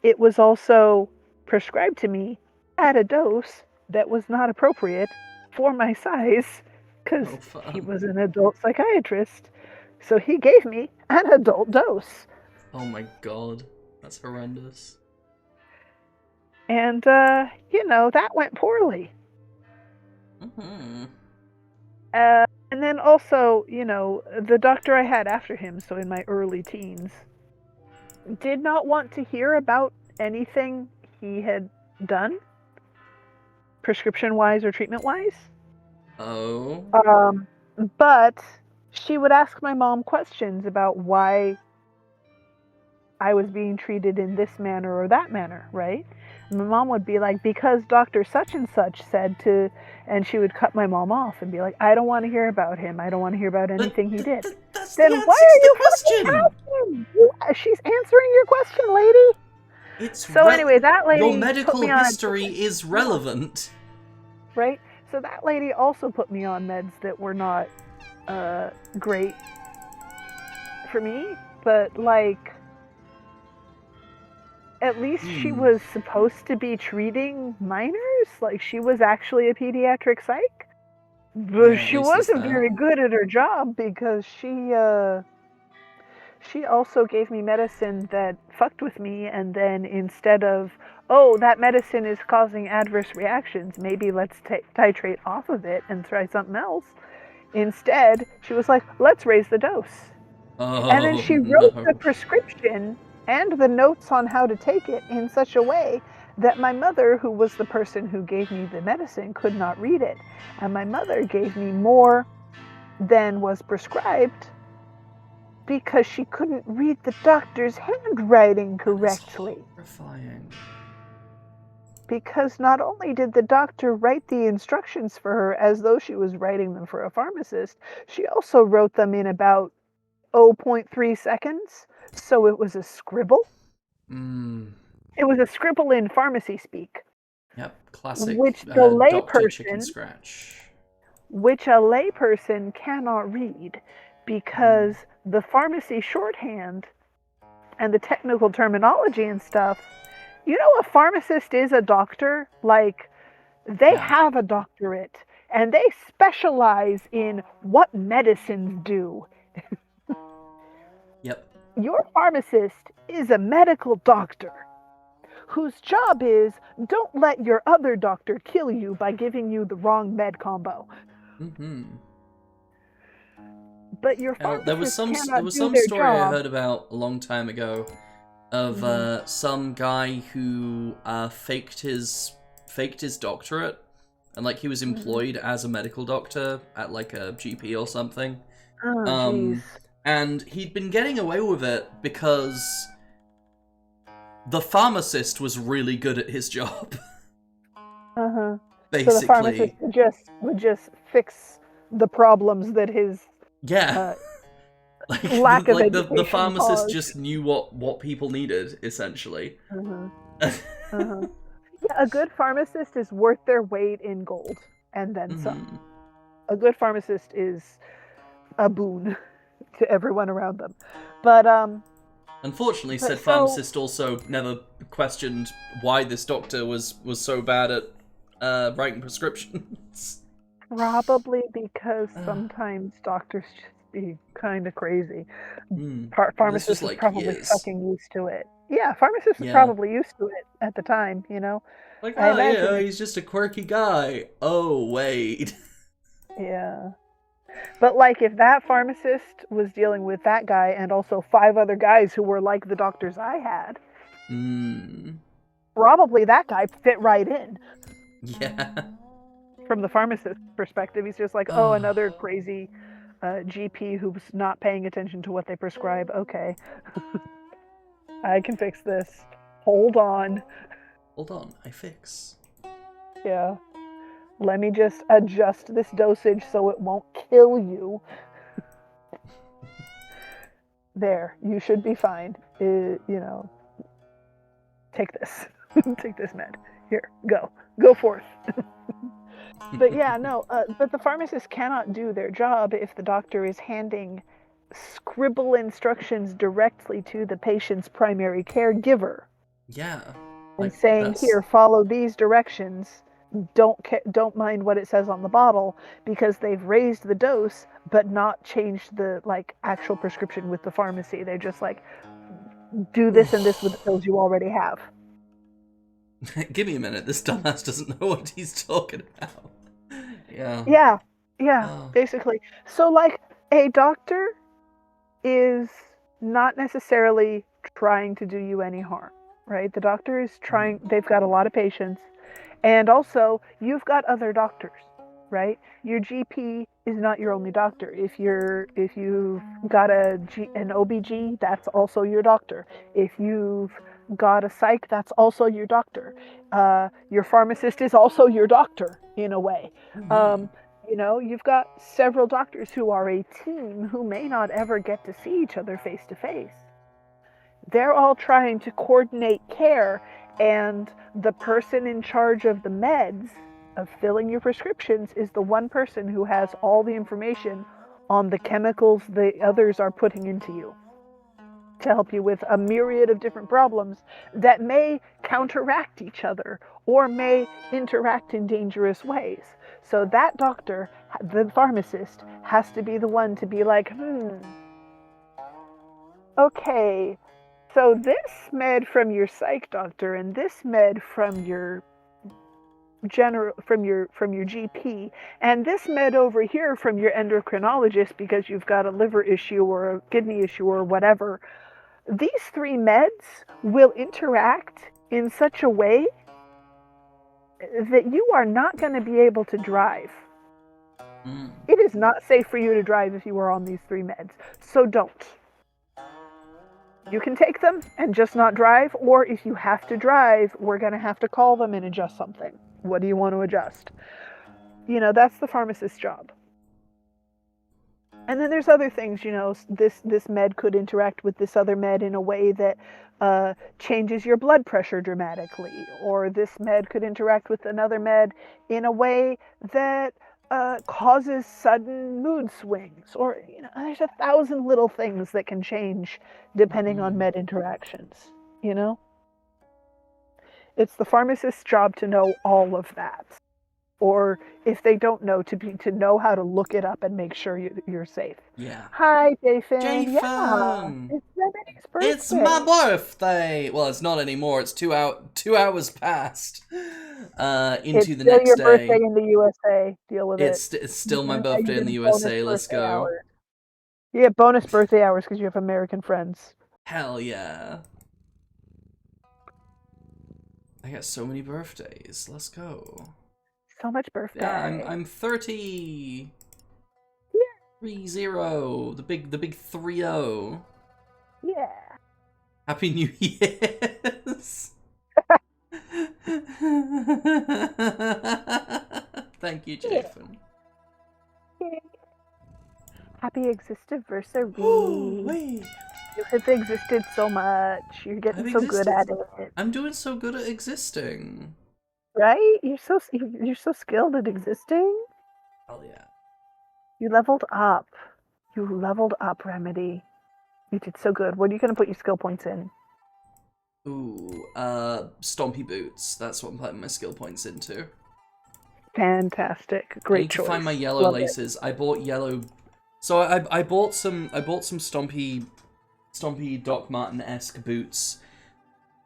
Speaker 3: it was also prescribed to me at a dose that was not appropriate for my size, because he was an adult psychiatrist, so he gave me an adult dose.
Speaker 2: Oh my god, that's horrendous.
Speaker 3: And, that went poorly. And then also, the doctor I had after him, so in my early teens, did not want to hear about anything he had done, prescription-wise or treatment-wise.
Speaker 2: Oh.
Speaker 3: But she would ask my mom questions about why I was being treated in this manner or that manner, right? My mom would be like, because Dr. such and such said to, and she would cut my mom off and be like, I don't want to hear about him. I don't want to hear about anything he did. Then why are you fucking asking? She's answering your question, lady. Anyway, that lady
Speaker 2: your medical
Speaker 3: put me on
Speaker 2: history is relevant.
Speaker 3: Right? So that lady also put me on meds that were not great for me, but like, at least she was supposed to be treating minors. Like, she was actually a pediatric psych, but she wasn't very good at her job, because she also gave me medicine that fucked with me, and then instead of, oh, that medicine is causing adverse reactions, maybe let's titrate off of it and try something else. Instead, she was like, let's raise the dose. And then she wrote the prescription and the notes on how to take it in such a way that my mother, who was the person who gave me the medicine, could not read it. And my mother gave me more than was prescribed because she couldn't read the doctor's handwriting correctly.
Speaker 2: That's horrifying.
Speaker 3: Because not only did the doctor write the instructions for her as though she was writing them for a pharmacist, she also wrote them in about 0.3 seconds. So it was a scribble. It was a scribble in pharmacy speak.
Speaker 2: Yep, classic.
Speaker 3: Which the
Speaker 2: Dr. Chicken Scratch.
Speaker 3: Which a layperson cannot read, because the pharmacy shorthand and the technical terminology and stuff. A pharmacist is a doctor. Like, they have a doctorate, and they specialize in what medicines do.
Speaker 2: Yep.
Speaker 3: Your pharmacist is a medical doctor whose job is, don't let your other doctor kill you by giving you the wrong med combo. But your pharmacist
Speaker 2: there was some
Speaker 3: story
Speaker 2: I heard about a long time ago of some guy who faked his doctorate, and like he was employed as a medical doctor at like a GP or something. And he'd been getting away with it because the pharmacist was really good at his job. Basically.
Speaker 3: So the pharmacist would just fix the problems that his lack of education
Speaker 2: the pharmacist
Speaker 3: caused.
Speaker 2: just knew what people needed, essentially.
Speaker 3: Yeah, a good pharmacist is worth their weight in gold, and then some. A good pharmacist is a boon to everyone around them. But
Speaker 2: unfortunately, said pharmacist also never questioned why this doctor was so bad at writing prescriptions.
Speaker 3: Probably because sometimes doctors just be kind of crazy. Pharmacists
Speaker 2: like
Speaker 3: are probably
Speaker 2: years.
Speaker 3: fucking used to it. Yeah, pharmacists are probably used to it at the time,
Speaker 2: Like,
Speaker 3: I imagine
Speaker 2: he's just a quirky guy. Oh, wait.
Speaker 3: Yeah. But like if that pharmacist was dealing with that guy and also 5 other guys who were like the doctors I had, probably that guy fit right in.
Speaker 2: Yeah.
Speaker 3: From the pharmacist's perspective, he's just like, oh, another crazy GP who's not paying attention to what they prescribe. Okay. I can fix this. Hold on.
Speaker 2: Hold on, I fix.
Speaker 3: Yeah. Let me just adjust this dosage so it won't kill you. There, you should be fine. Take this. Take this med. Here, go. Go forth. But yeah, no, but the pharmacist cannot do their job if the doctor is handing scribble instructions directly to the patient's primary caregiver.
Speaker 2: Yeah.
Speaker 3: And saying, here, follow these directions. Don't mind what it says on the bottle, because they've raised the dose but not changed the actual prescription with the pharmacy. They're just like, do this and this with the pills you already have.
Speaker 2: Give me a minute. This dumbass doesn't know what he's talking about. Yeah.
Speaker 3: Yeah, basically. So a doctor is not necessarily trying to do you any harm, right? The doctor is trying. They've got a lot of patients. And also, you've got other doctors, right? Your GP is not your only doctor. If you've got an OBG, that's also your doctor. If you've got a psych, that's also your doctor. Your pharmacist is also your doctor, in a way. You've got several doctors who are a team who may not ever get to see each other face to face. They're all trying to coordinate care, and the person in charge of the meds, of filling your prescriptions, is the one person who has all the information on the chemicals the others are putting into you to help you with a myriad of different problems that may counteract each other or may interact in dangerous ways. So that doctor, the pharmacist, has to be the one to be like, okay, so this med from your psych doctor and this med from your GP, and this med over here from your endocrinologist because you've got a liver issue or a kidney issue or whatever. These 3 meds will interact in such a way that you are not going to be able to drive. It is not safe for you to drive if you are on these 3 meds, so don't. You can take them and just not drive, or if you have to drive, we're going to have to call them and adjust something. What do you want to adjust? That's the pharmacist's job. And then there's other things, this med could interact with this other med in a way that changes your blood pressure dramatically, or this med could interact with another med in a way that causes sudden mood swings, or there's 1,000 little things that can change depending on med interactions. It's the pharmacist's job to know all of that, or if they don't know, to know how to look it up and make sure you're safe.
Speaker 2: Yeah.
Speaker 3: Hi, Jafin.
Speaker 2: Jafin!
Speaker 3: Yeah, it's Remedy's birthday.
Speaker 2: It's my birthday. Well, it's not anymore. It's 2 hours past. Into the next day. It's still your
Speaker 3: birthday in the USA. Deal with it.
Speaker 2: It's still my birthday in the USA. Let's go.
Speaker 3: Hour. You get bonus birthday hours because you have American friends.
Speaker 2: Hell yeah. I got so many birthdays. Let's go.
Speaker 3: So much birthday.
Speaker 2: Yeah, I'm 30. Yeah. 30. The big 30.
Speaker 3: Yeah.
Speaker 2: Happy New Year's. Thank you, Jafin.
Speaker 3: Happy existiversary.
Speaker 2: Oh, wait.
Speaker 3: You have existed so much. You're getting so good at it.
Speaker 2: I'm doing so good at existing.
Speaker 3: Right? You're so skilled at existing.
Speaker 2: Hell yeah.
Speaker 3: You leveled up. You leveled up, Remedy. You did so good. What are you going to put your skill points in?
Speaker 2: Ooh, Stompy Boots. That's what I'm putting my skill points into.
Speaker 3: Fantastic. Great choice.
Speaker 2: I need to find my yellow laces. I bought yellow. So I bought some Stompy Doc Marten-esque boots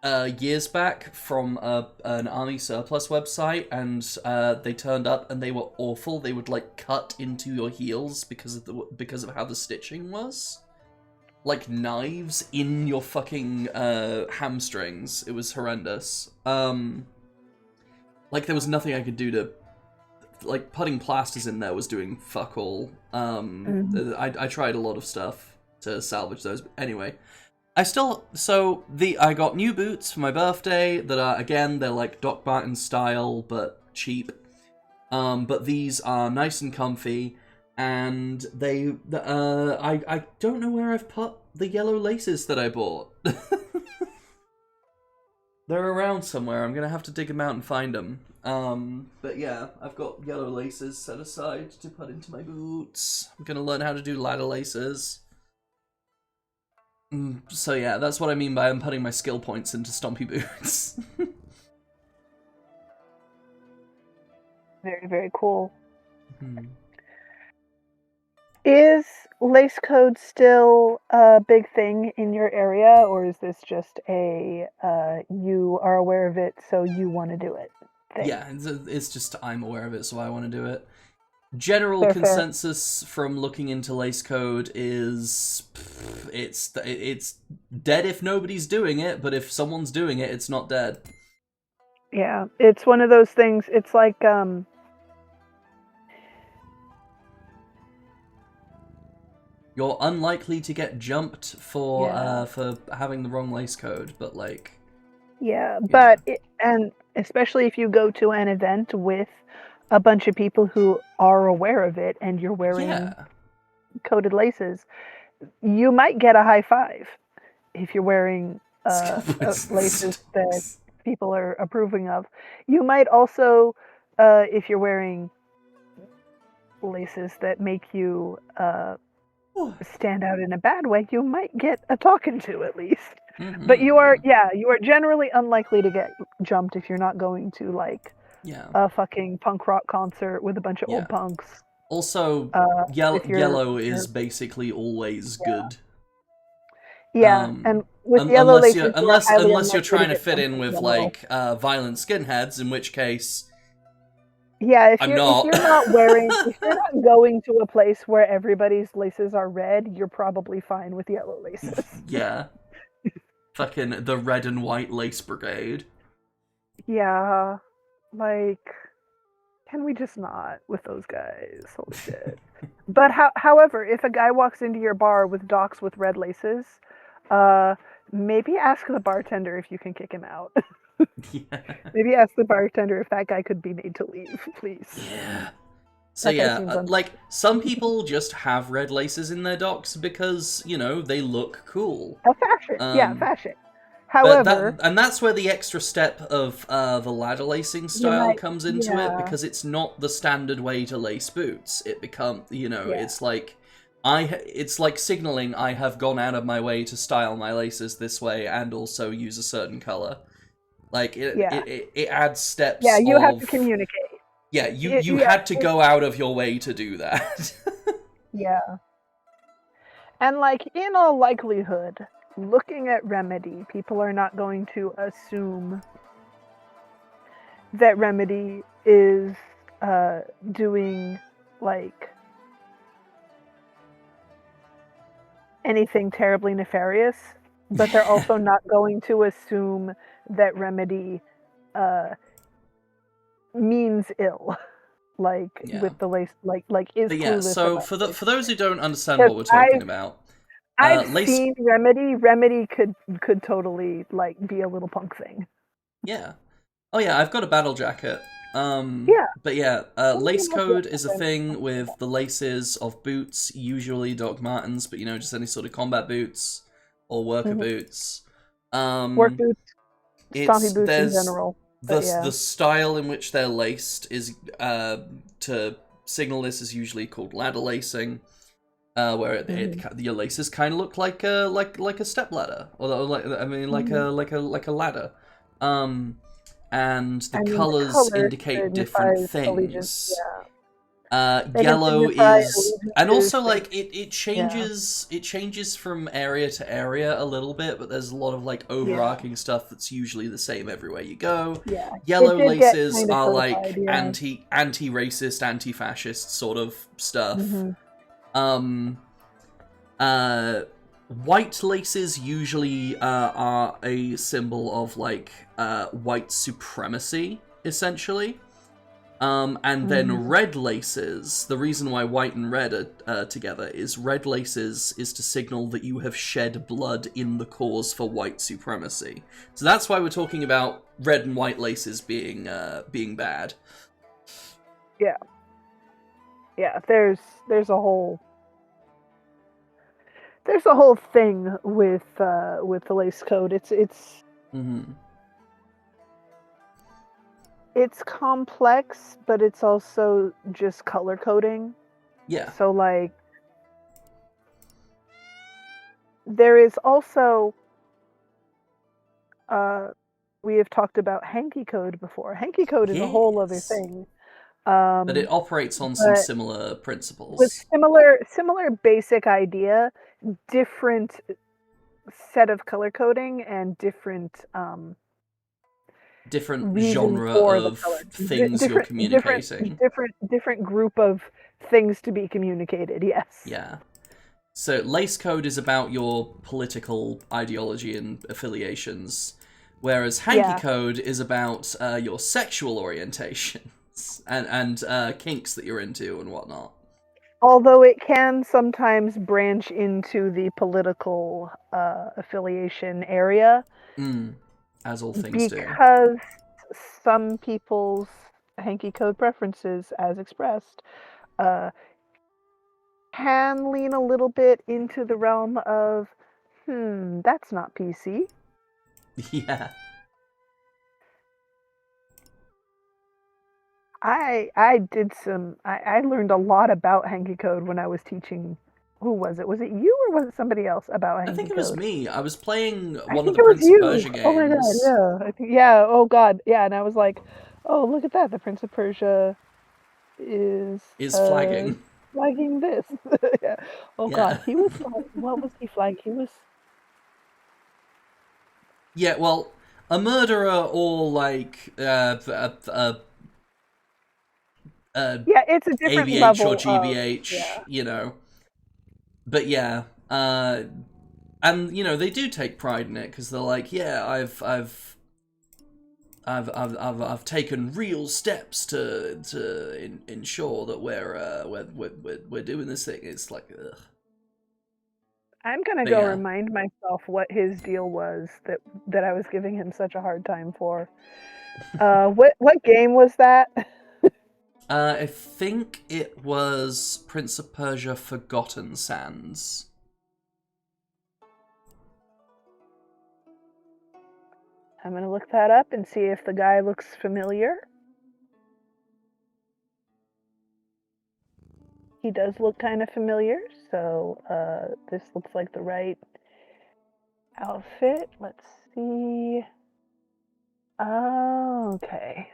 Speaker 2: years back from an army surplus website, and they turned up and they were awful. They would like cut into your heels because of how the stitching was, like knives in your fucking hamstrings. It was horrendous. Like there was nothing I could do to, like, putting plasters in there was doing fuck all. I tried a lot of stuff to salvage those. But anyway, I got new boots for my birthday that are, again, they're like Doc Marten style but cheap. But these are nice and comfy, and I don't know where I've put the yellow laces that I bought. They're around somewhere. I'm gonna have to dig them out and find them. But yeah, I've got yellow laces set aside to put into my boots. I'm gonna learn how to do ladder laces. So yeah, that's what I mean by I'm putting my skill points into Stompy boots.
Speaker 3: Very, very cool.
Speaker 2: Hmm.
Speaker 3: Is lace code still a big thing in your area, or is this just a you are aware of it, so you want to do it thing?
Speaker 2: Yeah, it's just I'm aware of it, so I want to do it. General
Speaker 3: Fair.
Speaker 2: consensus from looking into lace code is it's dead if nobody's doing it, but if someone's doing it, it's not dead.
Speaker 3: Yeah, it's one of those things. It's like
Speaker 2: You're unlikely to get jumped for
Speaker 3: Yeah.
Speaker 2: for having the wrong lace code, but like
Speaker 3: yeah, but and especially if you go to an event with a bunch of people who are aware of it and you're wearing
Speaker 2: yeah,
Speaker 3: coded laces, you might get a high five if you're wearing laces that people are approving of. You might also, if you're wearing laces that make you stand out in a bad way, you might get a talking to at least. But you are generally unlikely to get jumped if you're not going to like a fucking punk rock concert with a bunch of old punks.
Speaker 2: Also, yellow is basically always good.
Speaker 3: Yeah, and with yellow laces,
Speaker 2: unless you're trying to fit in with like violent skinheads, in which case,
Speaker 3: yeah, if
Speaker 2: I'm
Speaker 3: you're
Speaker 2: not.
Speaker 3: if you're not wearing, if you're not going to a place where everybody's laces are red, you're probably fine with yellow laces.
Speaker 2: Yeah, fucking the red and white lace brigade.
Speaker 3: Yeah, like, can we just not with those guys? Holy shit. But however, if a guy walks into your bar with docs with red laces, maybe ask the bartender if you can kick him out.
Speaker 2: Yeah.
Speaker 3: Maybe ask the bartender if that guy could be made to leave, please.
Speaker 2: Yeah. So yeah, like, some people just have red laces in their docs because, you know, they look cool.
Speaker 3: Fashion. Yeah, fashion. However...
Speaker 2: and that's where the extra step of the ladder lacing style comes into it, because it's not the standard way to lace boots. It becomes, you know, it's like... it's like signaling I have gone out of my way to style my laces this way and also use a certain color. Like, it adds steps.
Speaker 3: Yeah, you have to communicate.
Speaker 2: Yeah, you had to go out of your way to do that.
Speaker 3: Yeah. And, like, in all likelihood, looking at Remedy, people are not going to assume that Remedy is doing, like, anything terribly nefarious, but they're also not going to assume that Remedy means ill, like with the lace, like is.
Speaker 2: But yeah, so for those who don't understand what we're talking about,
Speaker 3: I've seen Remedy. Remedy could totally like be a little punk thing.
Speaker 2: Yeah. Oh yeah, I've got a battle jacket. But yeah, lace code is a thing with the laces of boots, usually Doc Martens, but you know, just any sort of combat boots or worker boots.
Speaker 3: Work boots, stompy boots in general.
Speaker 2: The style in which they're laced is to signal this is usually called ladder lacing, where your laces kind of look like a step ladder, or like like a ladder. And the colors indicate different things. Yellow
Speaker 3: signify
Speaker 2: is, and
Speaker 3: allegiances,
Speaker 2: also like
Speaker 3: things.
Speaker 2: it changes from area to area a little bit, but there's a lot of like overarching stuff that's usually the same everywhere you go.
Speaker 3: Yeah.
Speaker 2: Yellow
Speaker 3: It did get
Speaker 2: laces
Speaker 3: kind of
Speaker 2: are like
Speaker 3: codified, yeah.
Speaker 2: anti-racist, anti-fascist sort of stuff.
Speaker 3: Mhm.
Speaker 2: White laces usually are a symbol of like white supremacy, essentially. And then red laces, the reason why white and red are together is red laces is to signal that you have shed blood in the cause for white supremacy. So that's why we're talking about red and white laces being bad.
Speaker 3: Yeah. Yeah, there's a whole thing with the lace code.
Speaker 2: Mm-hmm.
Speaker 3: It's complex, but it's also just color coding.
Speaker 2: Yeah.
Speaker 3: So like there is also we have talked about hanky code before. Hanky code is a whole other
Speaker 2: Yes.
Speaker 3: thing.
Speaker 2: But it operates on some
Speaker 3: but
Speaker 2: similar principles.
Speaker 3: with similar basic idea, different set of color coding and different
Speaker 2: different
Speaker 3: reason
Speaker 2: genre
Speaker 3: for the
Speaker 2: of
Speaker 3: color.
Speaker 2: things you're communicating.
Speaker 3: Different group of things to be communicated. Yes.
Speaker 2: Yeah. So lace code is about your political ideology and affiliations, whereas hanky code is about your sexual orientations and kinks that you're into and whatnot.
Speaker 3: Although it can sometimes branch into the political affiliation area.
Speaker 2: As all things do.
Speaker 3: Because some people's hanky code preferences, as expressed, can lean a little bit into the realm of, that's not PC.
Speaker 2: Yeah.
Speaker 3: I learned a lot about hanky code when I was teaching. Who was it? Was it you or was it somebody else about hanky code?
Speaker 2: I think it was me. I was playing
Speaker 3: I
Speaker 2: one of
Speaker 3: think
Speaker 2: the
Speaker 3: it was
Speaker 2: Prince of
Speaker 3: you.
Speaker 2: Persia games.
Speaker 3: Oh my god, yeah. I think, yeah, oh god, yeah, and I was like, oh, look at that, the Prince of Persia is
Speaker 2: flagging.
Speaker 3: Flagging this. Yeah. Oh god, he was what was he flagging? He was...
Speaker 2: Yeah, well, a murderer or like
Speaker 3: yeah, it's a different
Speaker 2: AVH
Speaker 3: level
Speaker 2: or GBH,
Speaker 3: yeah.
Speaker 2: you know. But yeah, and you know they do take pride in it because they're like, yeah, I've taken real steps to ensure that we're doing this thing. It's like, ugh.
Speaker 3: I'm gonna go remind myself what his deal was that I was giving him such a hard time for. What game was that?
Speaker 2: I think it was Prince of Persia: Forgotten Sands.
Speaker 3: I'm gonna look that up and see if the guy looks familiar. He does look kind of familiar, so this looks like the right outfit. Let's see. Oh, okay.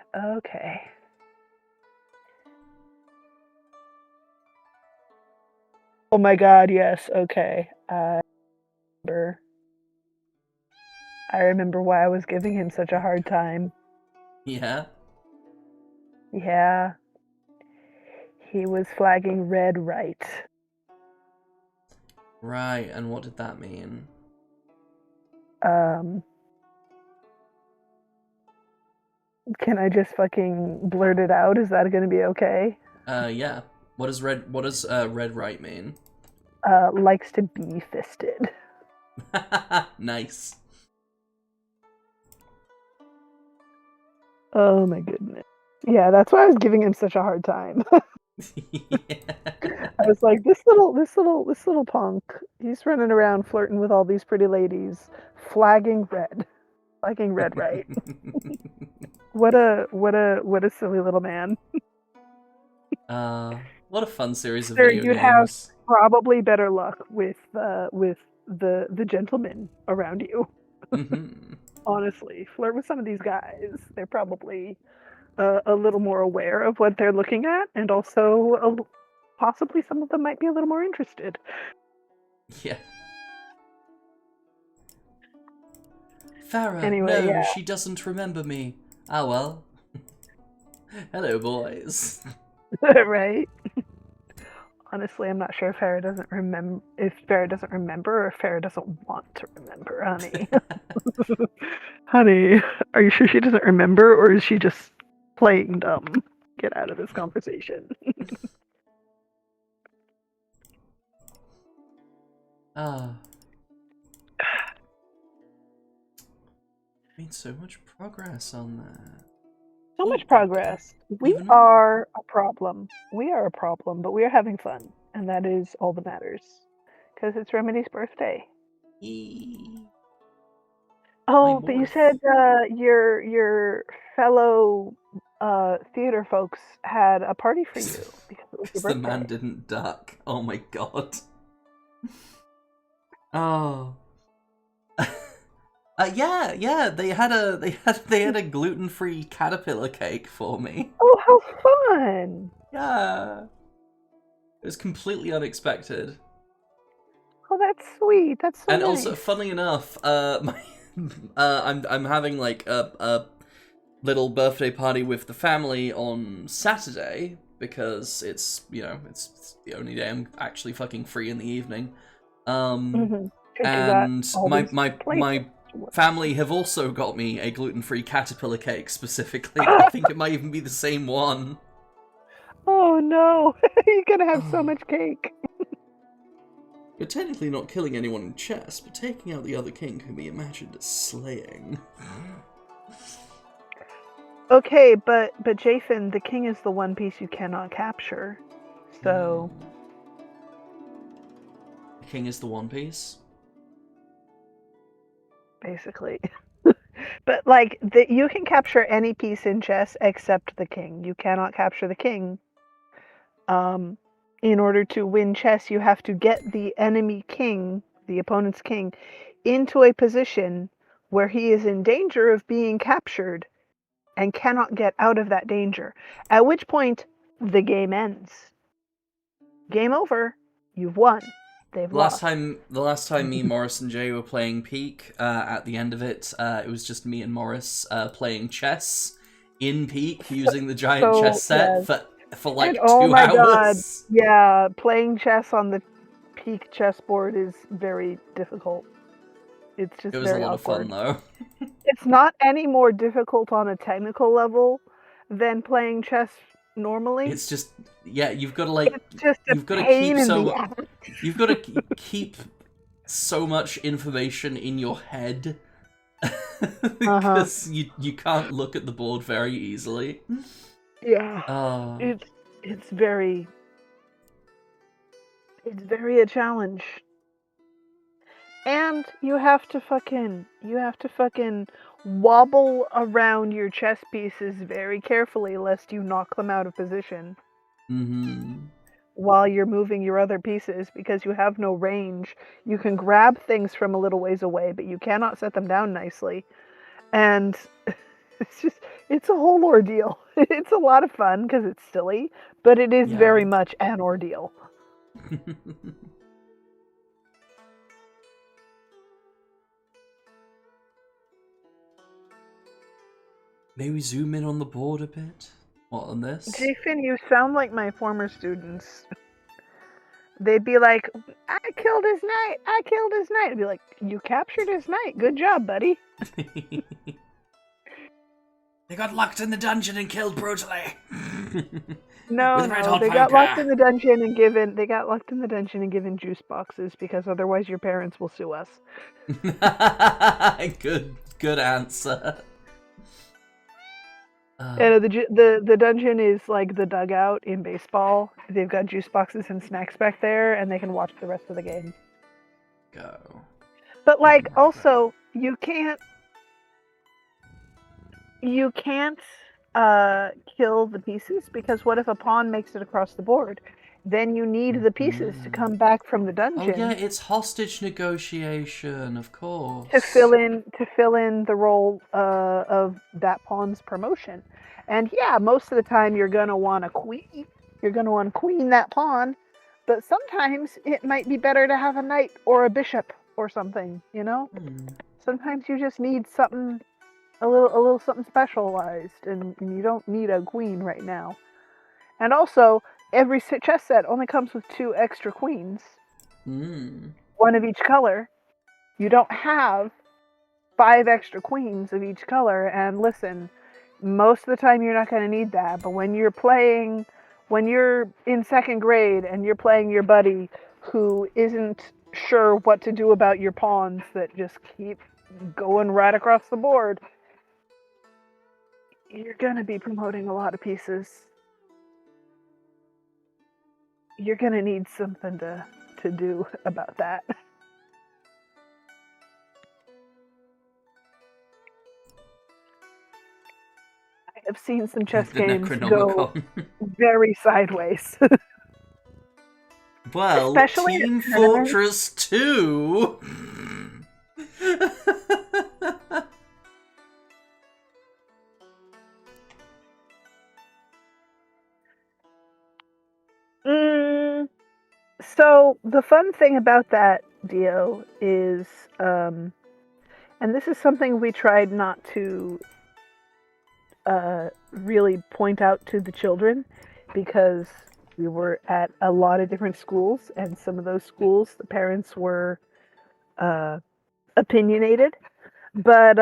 Speaker 3: Oh my god, yes, okay. I remember why I was giving him such a hard time.
Speaker 2: Yeah?
Speaker 3: Yeah. He was flagging red right.
Speaker 2: Right, and what did that mean?
Speaker 3: Can I just fucking blurt it out? Is that gonna be okay?
Speaker 2: Yeah. What does red right mean?
Speaker 3: Likes to be fisted.
Speaker 2: Nice.
Speaker 3: Oh my goodness. Yeah, that's why I was giving him such a hard time.
Speaker 2: Yeah.
Speaker 3: I was like, this little punk, he's running around flirting with all these pretty ladies, flagging red right. What a silly little man.
Speaker 2: What a fun series of
Speaker 3: Sir,
Speaker 2: video
Speaker 3: you'd
Speaker 2: games.
Speaker 3: have probably better luck with the gentlemen around you.
Speaker 2: Mm-hmm.
Speaker 3: Honestly, flirt with some of these guys. They're probably a little more aware of what they're looking at, and also possibly some of them might be a little more interested.
Speaker 2: Yeah. Farah,
Speaker 3: Anyway,
Speaker 2: no,
Speaker 3: yeah.
Speaker 2: she doesn't remember me. Ah well. Hello, boys.
Speaker 3: Right? Honestly, I'm not sure if Farah doesn't remember, or if Farah doesn't want to remember, honey. Honey, are you sure she doesn't remember, or is she just playing dumb? Get out of this conversation.
Speaker 2: Ah. Made so much progress on that.
Speaker 3: So
Speaker 2: Oh,
Speaker 3: much progress. We
Speaker 2: even-
Speaker 3: are a problem. We are a problem, but we are having fun, and that is all that matters. Because it's Remedy's birthday.
Speaker 2: Eee.
Speaker 3: Oh, but you
Speaker 2: morph.
Speaker 3: said your fellow theater folks had a party for you because it was your
Speaker 2: Because the
Speaker 3: birthday.
Speaker 2: man didn't duck. Oh my god. Oh. Yeah. They had a gluten-free caterpillar cake for me.
Speaker 3: Oh, how fun!
Speaker 2: Yeah. It was completely unexpected.
Speaker 3: Oh, that's sweet. That's so
Speaker 2: And
Speaker 3: nice.
Speaker 2: also, funnily enough, I'm having like a little birthday party with the family on Saturday because it's it's the only day I'm actually fucking free in the evening.
Speaker 3: Mhm. 'Cause you got
Speaker 2: And
Speaker 3: all
Speaker 2: my
Speaker 3: these
Speaker 2: my
Speaker 3: places
Speaker 2: my
Speaker 3: to work.
Speaker 2: family have also got me a gluten-free caterpillar cake specifically. I think it might even be the same one.
Speaker 3: Oh no! You're gonna have so much cake.
Speaker 2: You're technically not killing anyone in chess, but taking out the other king can be imagined as slaying.
Speaker 3: Okay, but Jathan, the king is the one piece you cannot capture. So
Speaker 2: The king is the One Piece.
Speaker 3: basically. But like you can capture any piece in chess except the king. You cannot capture the king. In order to win chess, you have to get the enemy king, the opponent's king, into a position where he is in danger of being captured and cannot get out of that danger. At which point, the game ends. Game over. You've won. They've
Speaker 2: The last
Speaker 3: lost.
Speaker 2: time me, Morris, and Jay were playing Peak, at the end of it, it was just me and Morris playing chess in Peak using the giant
Speaker 3: So,
Speaker 2: chess set
Speaker 3: yes.
Speaker 2: for like
Speaker 3: And, oh
Speaker 2: 2
Speaker 3: my
Speaker 2: hours.
Speaker 3: God. Yeah, playing chess on the Peak chessboard is very difficult. It's just
Speaker 2: It was a
Speaker 3: very
Speaker 2: lot of fun
Speaker 3: awkward.
Speaker 2: though.
Speaker 3: It's not any more difficult on a technical level than playing chess normally.
Speaker 2: It's just you've got to like
Speaker 3: It's just a
Speaker 2: you've got to
Speaker 3: pain
Speaker 2: keep
Speaker 3: in
Speaker 2: so
Speaker 3: the ass.
Speaker 2: you've got to keep so much information in your head because you can't look at the board very easily.
Speaker 3: Yeah. It's very a challenge. And you have to fucking wobble around your chess pieces very carefully lest you knock them out of position while you're moving your other pieces because you have no range. You can grab things from a little ways away, but you cannot set them down nicely. And it's a whole ordeal. It's a lot of fun because it's silly, but it is very much an ordeal.
Speaker 2: May we zoom in on the board a bit? What, on this?
Speaker 3: Jafin, you sound like my former students. They'd be like, I killed his knight! I killed his knight! I'd be like, you captured his knight! Good job, buddy!
Speaker 2: They got locked in the dungeon and killed brutally!
Speaker 3: No,
Speaker 2: With red hot
Speaker 3: they got
Speaker 2: poker.
Speaker 3: locked in the dungeon and given juice boxes because otherwise your parents will sue us.
Speaker 2: Good answer.
Speaker 3: And the dungeon is like the dugout in baseball. They've got juice boxes and snacks back there, and they can watch the rest of the game.
Speaker 2: Go.
Speaker 3: But like, also, you can't kill the pieces, because what if a pawn makes it across the board? Then you need the pieces to come back from the
Speaker 2: Oh
Speaker 3: dungeon
Speaker 2: yeah, it's hostage negotiation, of course.
Speaker 3: to fill in the role of that pawn's promotion. And yeah, most of the time you're gonna want to queen. You're gonna want to queen that pawn, but sometimes it might be better to have a knight or a bishop or something. You know, sometimes you just need something a little something specialized, and you don't need a queen right now. And also, every chess set only comes with 2 extra queens, one of each color. You don't have 5 extra queens of each color. And listen, most of the time you're not going to need that. But when you're in 2nd grade and you're playing your buddy who isn't sure what to do about your pawns that just keep going right across the board, you're going to be promoting a lot of pieces. You're going to need something to do about that. I have seen some chess
Speaker 2: The
Speaker 3: games go
Speaker 2: Necronomicon.
Speaker 3: very sideways.
Speaker 2: Well,
Speaker 3: Especially
Speaker 2: Team
Speaker 3: at tournaments.
Speaker 2: Fortress 2.
Speaker 3: So the fun thing about that, Dio, is, and this is something we tried not to really point out to the children, because we were at a lot of different schools, and some of those schools, the parents were opinionated. But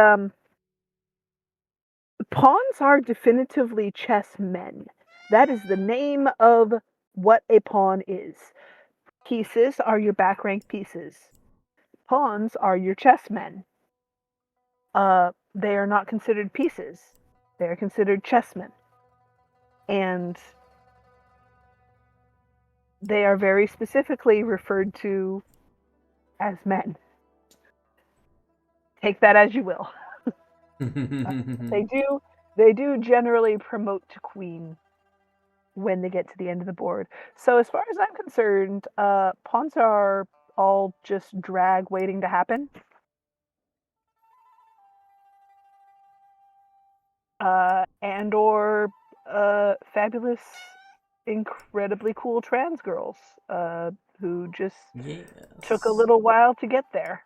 Speaker 3: pawns are definitively chess men. That is the name of what a pawn is. Pieces are your back rank pieces. Pawns are your chessmen. They are not considered pieces. They are considered chessmen. And they are very specifically referred to as men. Take that as you will. They do generally promote to queen when they get to the end of the board. So as far as I'm concerned, pawns are all just drag waiting to happen. And or fabulous, incredibly cool trans girls who just took a little while to get there.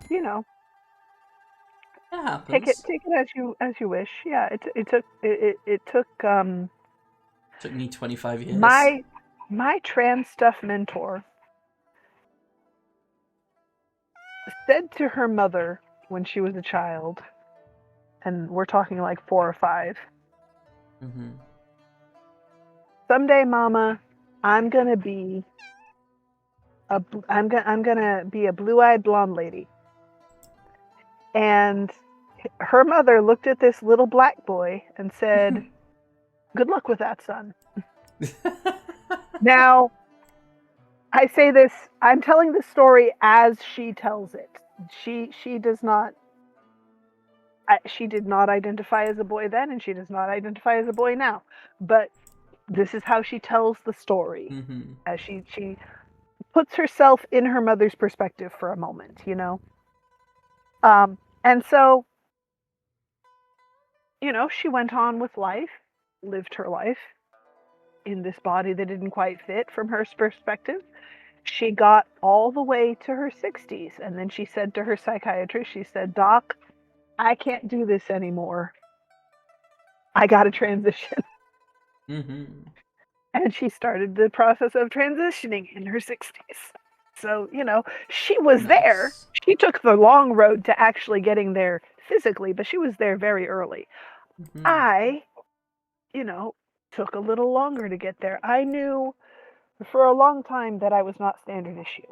Speaker 3: You know,
Speaker 2: It happens.
Speaker 3: take it as you wish. Yeah, it took
Speaker 2: Took me 25 years.
Speaker 3: my trans stuff mentor said to her mother when she was a child, and we're talking like 4 or 5. Someday, Mama, I'm gonna be a blue-eyed blonde lady. And her mother looked at this little black boy and said, "Good luck with that, son." Now, I say this, I'm telling the story as she tells it. She does not, she did not identify as a boy then, and she does not identify as a boy now. But this is how she tells the story, as she puts herself in her mother's perspective for a moment, you know? And so, you know, she went on with life, lived her life in this body that didn't quite fit from her perspective. She got all the way to her 60s, and then she said to her psychiatrist, she said, "Doc, I can't do this anymore. I got to transition." And she started the process of transitioning in her 60s. So, you know, she was there. She took the long road to actually getting there physically, but she was there very early. I, you know, took a little longer to get there. I knew for a long time that I was not standard issue.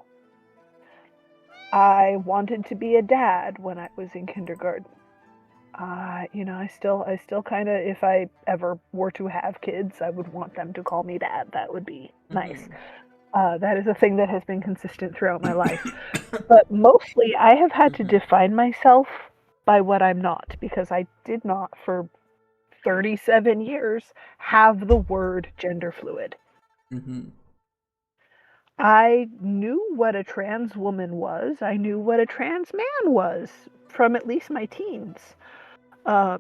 Speaker 3: I wanted to be a dad when I was in kindergarten. You know, I still kind of, if I ever were to have kids, I would want them to call me dad. That would be nice. That is a thing that has been consistent throughout my life. But mostly, I have had to define myself by what I'm not, because I did not for 37 years have the word gender fluid.
Speaker 2: Mm-hmm.
Speaker 3: I knew what a trans woman was. I knew what a trans man was from at least my teens,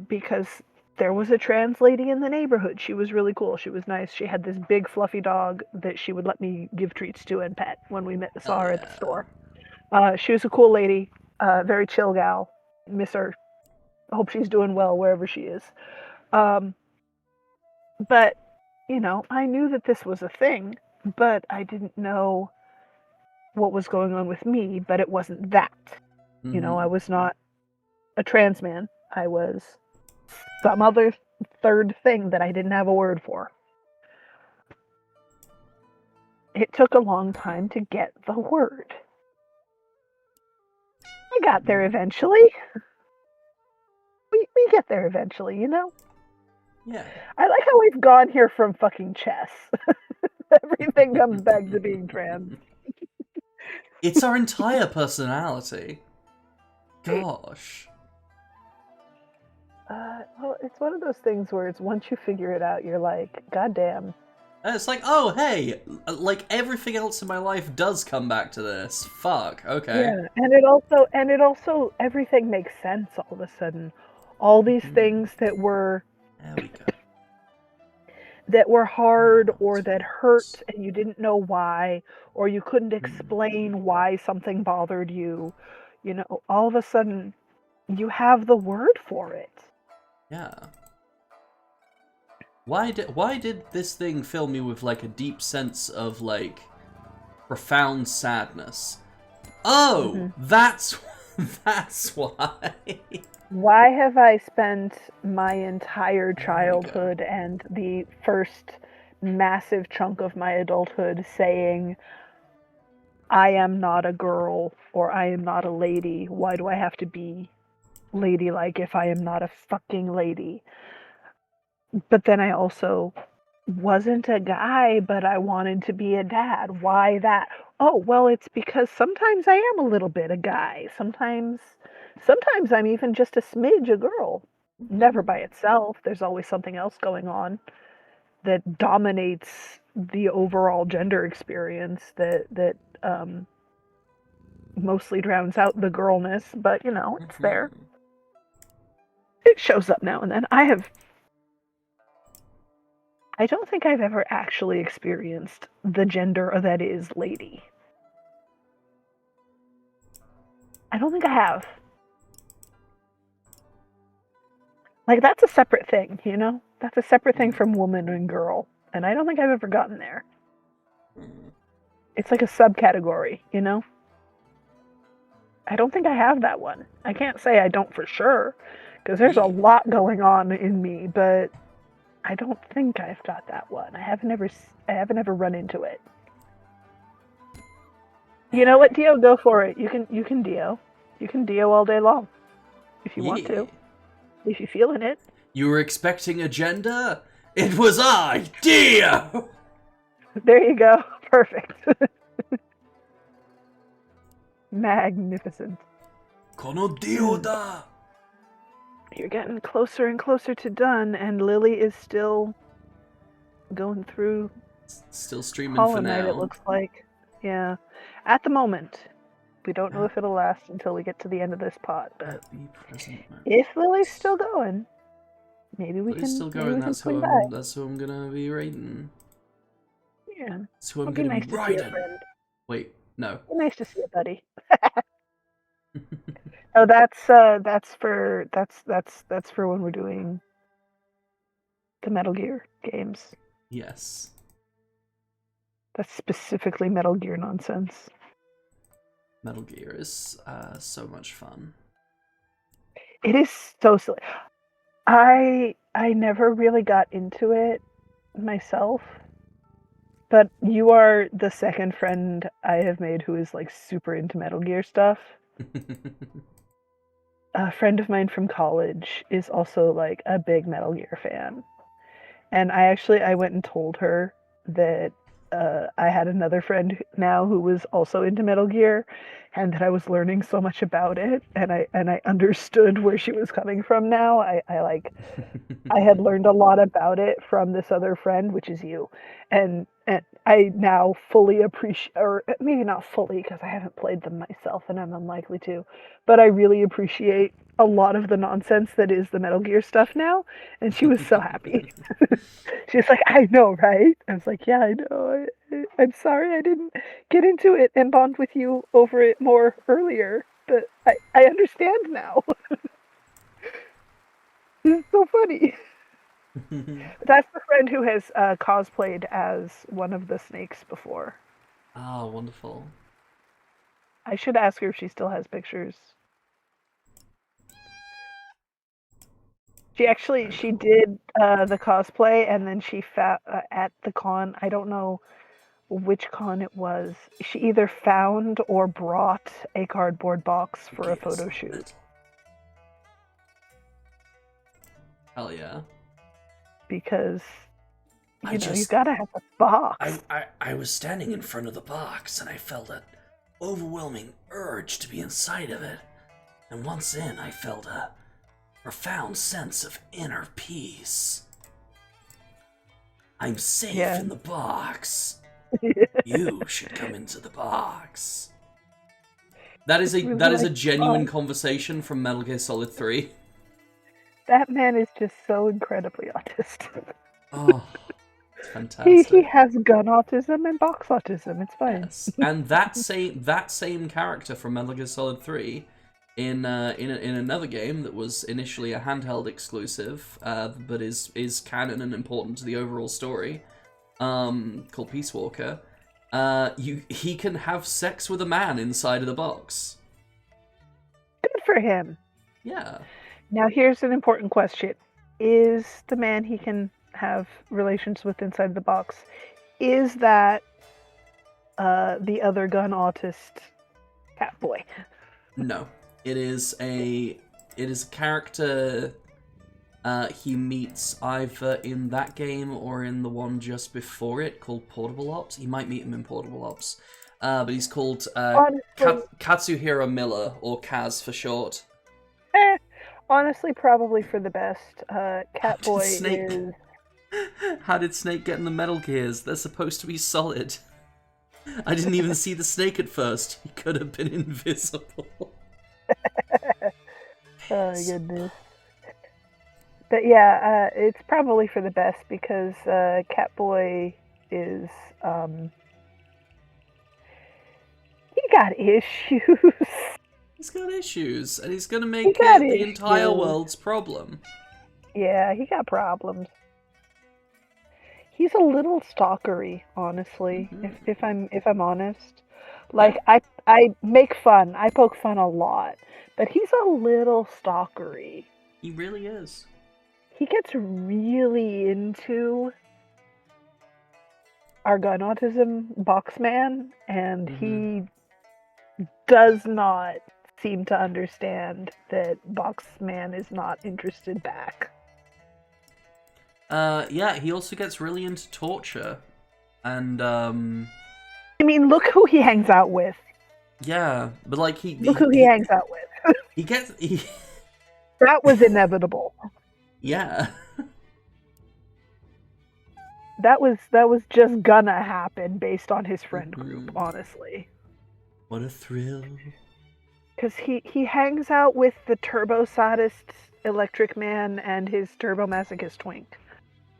Speaker 3: because there was a trans lady in the neighborhood. She was really cool. She was nice. She had this big fluffy dog that she would let me give treats to and pet when we saw her at the store. She was a cool lady, very chill gal. Miss her. Hope she's doing well wherever she is. But, I knew that this was a thing, but I didn't know what was going on with me, but it wasn't that.
Speaker 2: Mm-hmm.
Speaker 3: I was not a trans man. I was some other third thing that I didn't have a word for. It took a long time to get the word. I got there eventually. We get there eventually,
Speaker 2: Yeah.
Speaker 3: I like how we've gone here from fucking chess. Everything comes back to being trans.
Speaker 2: It's our entire personality. Gosh.
Speaker 3: Well, it's one of those things where it's once you figure it out, you're like, God damn.
Speaker 2: And it's like, oh, hey, like everything else in my life does come back to this. Fuck, okay.
Speaker 3: Yeah, and it also everything makes sense all of a sudden. All these things that were
Speaker 2: There we go.
Speaker 3: hard or that hurt and you didn't know why, or you couldn't explain why something bothered you, all of a sudden you have the word for it.
Speaker 2: Yeah. Why did this thing fill me with like a deep sense of like profound sadness? Oh, that's why.
Speaker 3: Why have I spent my entire childhood and the first massive chunk of my adulthood saying, I am not a girl or I am not a lady? Why do I have to be ladylike if I am not a fucking lady? But then I also wasn't a guy, but I wanted to be a dad. Why that? Oh, well, it's because sometimes I am a little bit a guy. Sometimes I'm even just a smidge a girl. Never by itself. There's always something else going on that dominates the overall gender experience that mostly drowns out the girlness, but it's there. It shows up now and then. I don't think I've ever actually experienced the gender that is lady. I don't think I have. Like, that's a separate thing, That's a separate thing from woman and girl. And I don't think I've ever gotten there. It's like a subcategory, I don't think I have that one. I can't say I don't for sure, because there's a lot going on in me, but I don't think I've got that one. I haven't ever run into it. You know what, Dio? Go for it. You can Dio. You can Dio all day long, if you want to. If you're feeling it.
Speaker 2: You were expecting a gender? It was I, Dio!
Speaker 3: There you go. Perfect. Magnificent.
Speaker 2: Kono Dio da!
Speaker 3: You're getting closer and closer to done, and Lily is still going through
Speaker 2: Still streaming
Speaker 3: Hollow
Speaker 2: for
Speaker 3: Knight,
Speaker 2: now.
Speaker 3: it looks like. Yeah. At the moment. We don't know if it'll last until we get to the end of this pot, but if Lily's still going, maybe we can.
Speaker 2: Still going. That's who I'm gonna be raiding.
Speaker 3: Yeah.
Speaker 2: That's who I'm gonna be raiding. Wait, no.
Speaker 3: Nice to see you, buddy. Oh, that's for when we're doing the Metal Gear games.
Speaker 2: Yes.
Speaker 3: That's specifically Metal Gear nonsense.
Speaker 2: Metal Gear is so much fun.
Speaker 3: It is so silly. I never really got into it myself, but you are the second friend I have made who is like super into Metal Gear stuff. A friend of mine from college is also like a big Metal Gear fan, and I went and told her that I had another friend now who was also into Metal Gear, and that I was learning so much about it, and I understood where she was coming from now. I had learned a lot about it from this other friend, which is you, and I now fully appreciate, or maybe not fully because I haven't played them myself and I'm unlikely to, but I really appreciate a lot of the nonsense that is the Metal Gear stuff now. And she was so happy. She was like, "I know, right?" I was like, "Yeah, I know. I'm sorry I didn't get into it and bond with you over it more earlier, but I understand now." This is so funny. That's the friend who has cosplayed as one of the snakes before.
Speaker 2: Ah, wonderful.
Speaker 3: I should ask her if she still has pictures. She did the cosplay, and then she at the con. I don't know which con it was. She either found or brought a cardboard box for a photo shoot.
Speaker 2: Hell yeah.
Speaker 3: Because you
Speaker 5: just-
Speaker 3: gotta have a box.
Speaker 5: I was standing in front of the box and I felt an overwhelming urge to be inside of it. And once in, I felt a profound sense of inner peace. I'm safe
Speaker 3: Yeah.
Speaker 5: in the box. You should come into the box.
Speaker 2: That is
Speaker 3: Really
Speaker 2: a
Speaker 3: like
Speaker 2: genuine
Speaker 3: box.
Speaker 2: conversation from Metal Gear Solid 3.
Speaker 3: That man is just so incredibly autistic.
Speaker 2: Oh, it's fantastic.
Speaker 3: He has gun autism and box autism. It's fine.
Speaker 2: Yes, and that same character from Metal Gear Solid 3 in another game that was initially a handheld exclusive, but is canon and important to the overall story, called Peace Walker. He can have sex with a man inside of the box.
Speaker 3: Good for him.
Speaker 2: Yeah.
Speaker 3: Now here's an important question. Is the man he can have relations with inside the box, is that the other gun autist Catboy?
Speaker 2: No. It is a character he meets either in that game or in the one just before it called Portable Ops. He might meet him in Portable Ops. But he's called
Speaker 3: Honestly,
Speaker 2: Katsuhiro Miller, or Kaz for short.
Speaker 3: honestly, probably for the best. Catboy
Speaker 2: Snake-
Speaker 3: is...
Speaker 2: How did Snake get in the Metal Gears? They're supposed to be solid. I didn't even see the snake at first. He could have been invisible.
Speaker 3: Oh my goodness. But yeah, it's probably for the best because Catboy is... he got issues.
Speaker 2: He's got issues, and he's gonna make
Speaker 3: He got
Speaker 2: it the entire
Speaker 3: issues.
Speaker 2: world's problem.
Speaker 3: Yeah, he got problems. He's a little stalkery, honestly.
Speaker 2: Mhm.
Speaker 3: If I'm honest, like I make fun, I poke fun a lot, but he's a little stalkery.
Speaker 2: He really is.
Speaker 3: He gets really into our gun autism box man, and he does not seem to understand that box man is not interested back.
Speaker 2: Yeah, he also gets really into torture. And,
Speaker 3: I mean, look who he hangs out with.
Speaker 2: yeah, but like
Speaker 3: Look who he hangs out with.
Speaker 2: he gets,
Speaker 3: That was inevitable.
Speaker 2: yeah.
Speaker 3: That was just gonna happen based on his friend group, honestly.
Speaker 2: What a thrill.
Speaker 3: Because he hangs out with the turbo sadist electric man and his turbo masochist twink.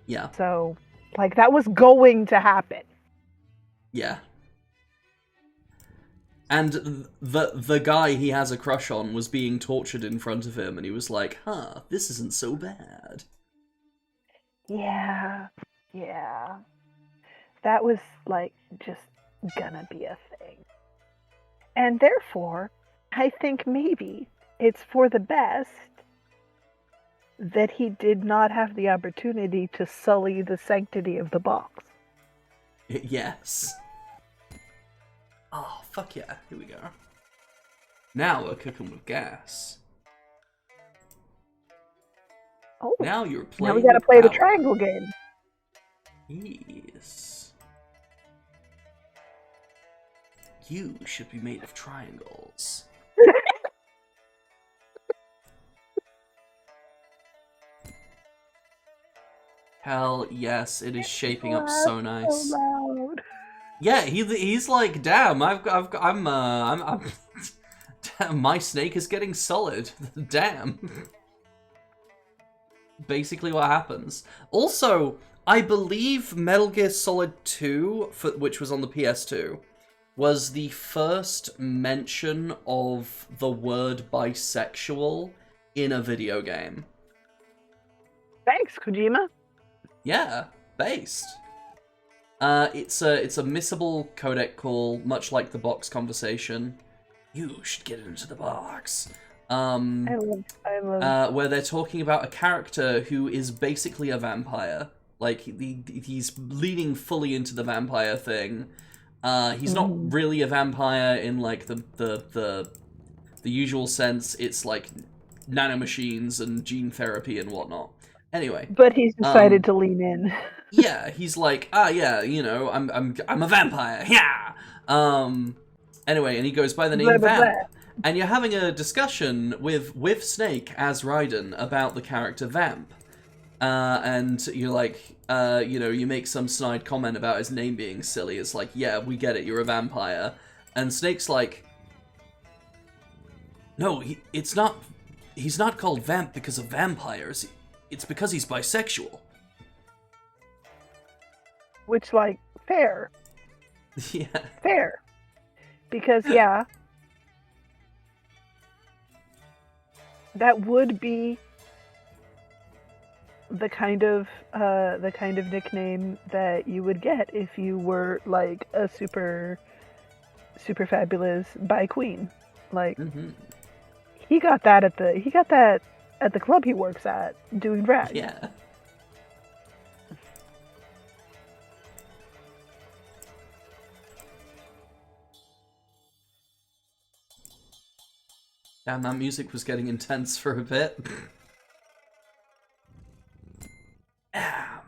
Speaker 2: Yeah,
Speaker 3: So, like, that was going to happen.
Speaker 2: yeah. And the guy he has a crush on was being tortured in front of him, and he was like, huh, this isn't so bad.
Speaker 3: Yeah. That was, like, just gonna be a thing. And therefore, I think maybe it's for the best that he did not have the opportunity to sully the sanctity of the box.
Speaker 2: Yes. Oh, fuck yeah. Here we go. Now we're cooking with gas.
Speaker 3: Oh,
Speaker 2: Now you're playing
Speaker 3: now we gotta
Speaker 2: with
Speaker 3: play the
Speaker 2: power.
Speaker 3: triangle game.
Speaker 2: Yes. You should be made of triangles. Hell yes, it is shaping up so nice.
Speaker 3: So loud.
Speaker 2: Yeah, he's like, damn, I'm damn, my snake is getting solid. Damn. Basically what happens. Also, I believe Metal Gear Solid 2, which was on the PS2, was the first mention of the word bisexual in a video game.
Speaker 3: Thanks, Kojima.
Speaker 2: Yeah, based. It's a missable codec call, much like the box conversation. You should get into the box.
Speaker 3: I love.
Speaker 2: Where they're talking about a character who is basically a vampire. Like he's leaning fully into the vampire thing. He's not really a vampire in like the usual sense. It's like nanomachines and gene therapy and whatnot. Anyway,
Speaker 3: But he's decided to lean in.
Speaker 2: yeah, he's like, yeah, you know, I'm a vampire. Yeah. Anyway, and he goes by the name
Speaker 3: Blah, blah,
Speaker 2: Vamp.
Speaker 3: blah.
Speaker 2: And you're having a discussion with Snake as Raiden about the character Vamp. And you're like, you know, you make some snide comment about his name being silly. It's like, yeah, we get it, you're a vampire. And Snake's like, no, he's not called Vamp because of vampires. It's because he's bisexual.
Speaker 3: Which, like, fair.
Speaker 2: Yeah.
Speaker 3: Fair. Because, yeah, that would be the kind of nickname that you would get if you were like a super fabulous bi queen. Like he got that at the club he works at doing drag.
Speaker 2: Yeah. Damn, that music was getting intense for a bit.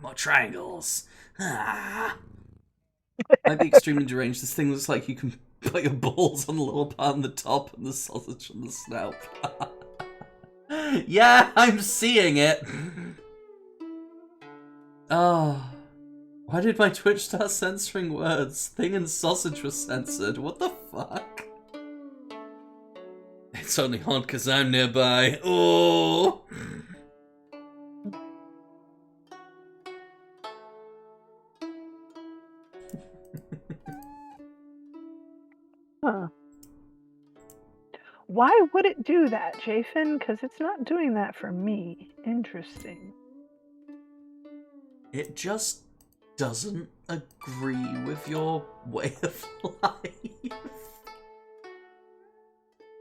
Speaker 5: More triangles.
Speaker 2: Might be extremely deranged. This thing looks like you can put your balls on the lower part on the top and the sausage on the snout. Yeah, I'm seeing it. Oh. Why did my Twitch start censoring words? Thing and sausage was censored. What the fuck? It's only hard because I'm nearby. Oh.
Speaker 3: Huh. Why would it do that, Jafin? Because it's not doing that for me. Interesting.
Speaker 2: It just doesn't agree with your way of life.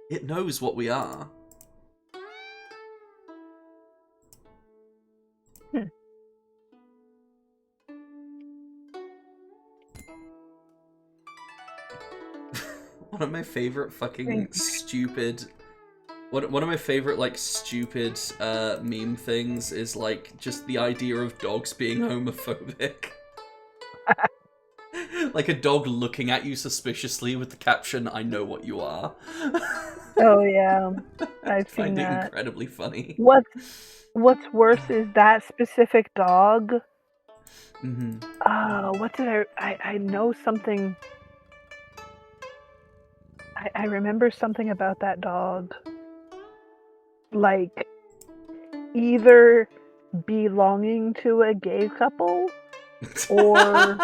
Speaker 2: It knows what we are. One of my favorite fucking stupid... One of my favorite, like, stupid meme things is, like, just the idea of dogs being homophobic. Like a dog looking at you suspiciously with the caption, "I know what you are."
Speaker 3: Oh yeah, I've seen
Speaker 2: Find it
Speaker 3: that.
Speaker 2: incredibly funny.
Speaker 3: What's worse is that specific dog.
Speaker 2: Mm-hmm.
Speaker 3: What did I know something. I remember something about that dog. Like, either belonging to a gay couple or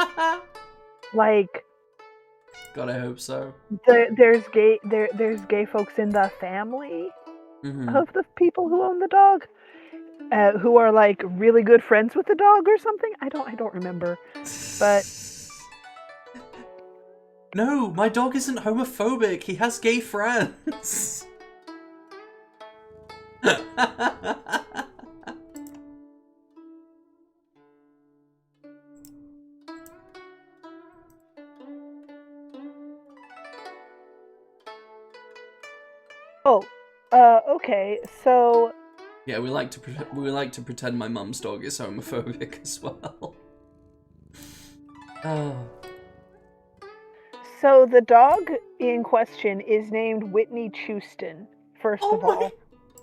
Speaker 3: like.
Speaker 2: God, I hope so.
Speaker 3: There's gay folks in the family of the people who own the dog, who are like really good friends with the dog or something. I don't remember, but
Speaker 2: no, my dog isn't homophobic. He has gay friends.
Speaker 3: Okay, so
Speaker 2: yeah, we like to pretend my mum's dog is homophobic as well. Oh.
Speaker 3: So the dog in question is named Whitney Houston, first
Speaker 2: Oh
Speaker 3: of all.
Speaker 2: my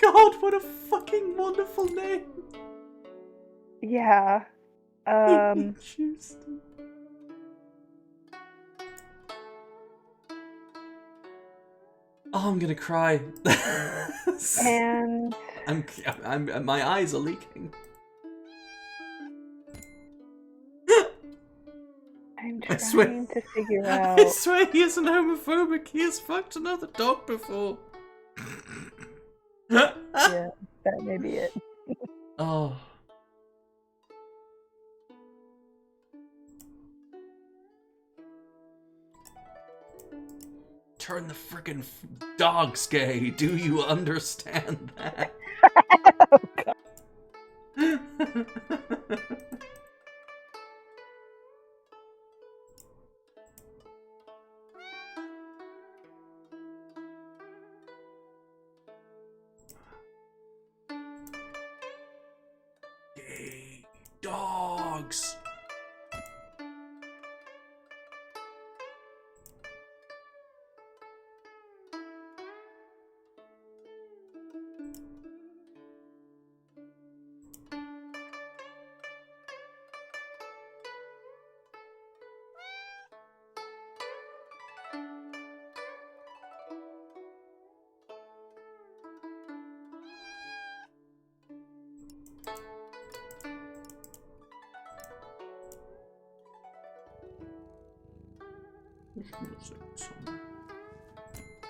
Speaker 2: god, what a fucking wonderful name!
Speaker 3: Yeah.
Speaker 2: Whitney Houston. Oh, I'm gonna cry.
Speaker 3: And
Speaker 2: I'm, my eyes are leaking.
Speaker 3: I'm
Speaker 2: I swear-
Speaker 3: trying to figure
Speaker 2: I
Speaker 3: out.
Speaker 2: swear he isn't homophobic. He has fucked another dog before.
Speaker 3: Yeah, that may be it.
Speaker 2: Oh. Turn the frickin' dogs gay. Do you understand that? Gay dogs.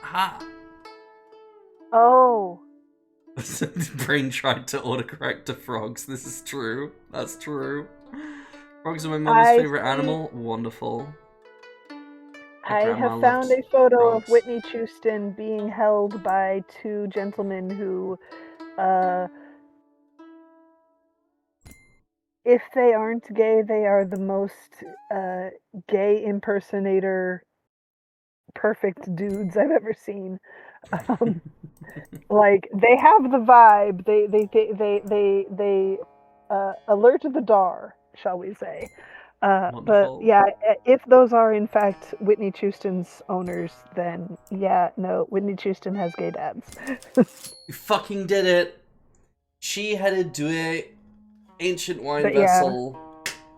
Speaker 2: Aha!
Speaker 3: Oh,
Speaker 2: Brain tried to autocorrect to frogs. This is true. That's true. Frogs are my mother's
Speaker 3: I
Speaker 2: favorite
Speaker 3: see.
Speaker 2: animal. Wonderful. My
Speaker 3: I
Speaker 2: grandma
Speaker 3: have found a
Speaker 2: loved
Speaker 3: photo of
Speaker 2: frogs.
Speaker 3: Whitney Houston being held by two gentlemen who, if they aren't gay, they are the most gay impersonator perfect dudes I've ever seen. Like they have the vibe. They alert the dar, shall we say? But
Speaker 2: Wonderful.
Speaker 3: yeah, if those are in fact Whitney Houston's owners, then yeah, no, Whitney Houston has gay dads.
Speaker 2: You fucking did it. She headed to a ancient wine
Speaker 3: But yeah.
Speaker 2: vessel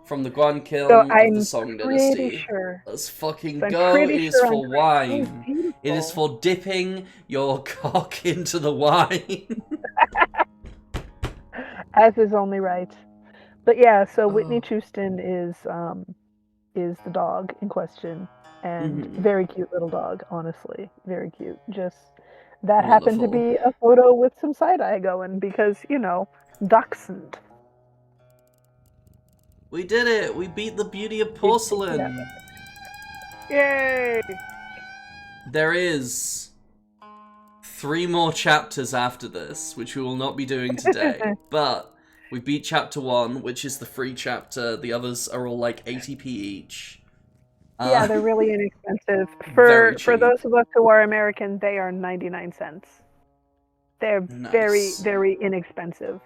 Speaker 2: from the Guan Kiln
Speaker 3: So
Speaker 2: of the
Speaker 3: I'm
Speaker 2: Song
Speaker 3: pretty
Speaker 2: Dynasty.
Speaker 3: sure.
Speaker 2: Let's fucking
Speaker 3: I'm
Speaker 2: go.
Speaker 3: pretty
Speaker 2: It is
Speaker 3: sure
Speaker 2: for
Speaker 3: I'm
Speaker 2: wine.
Speaker 3: beautiful.
Speaker 2: It is for dipping your cock into the wine.
Speaker 3: As is only right. But yeah, so Whitney
Speaker 2: Oh.
Speaker 3: Houston is the dog in question, and
Speaker 2: Mhm.
Speaker 3: very cute little dog, honestly, very cute. Just that happened to
Speaker 2: Wonderful.
Speaker 3: be a photo with some side eye going because dachshund.
Speaker 2: We did it. We beat the beauty of porcelain.
Speaker 3: Yay!
Speaker 2: There is 3 more chapters after this, which we will not be doing today. But we beat chapter 1, which is the free chapter. The others are all like 80p each.
Speaker 3: Yeah, they're really inexpensive.
Speaker 2: Very
Speaker 3: For
Speaker 2: cheap.
Speaker 3: those of us who are American, they are 99 cents. They're very,
Speaker 2: Nice.
Speaker 3: very inexpensive.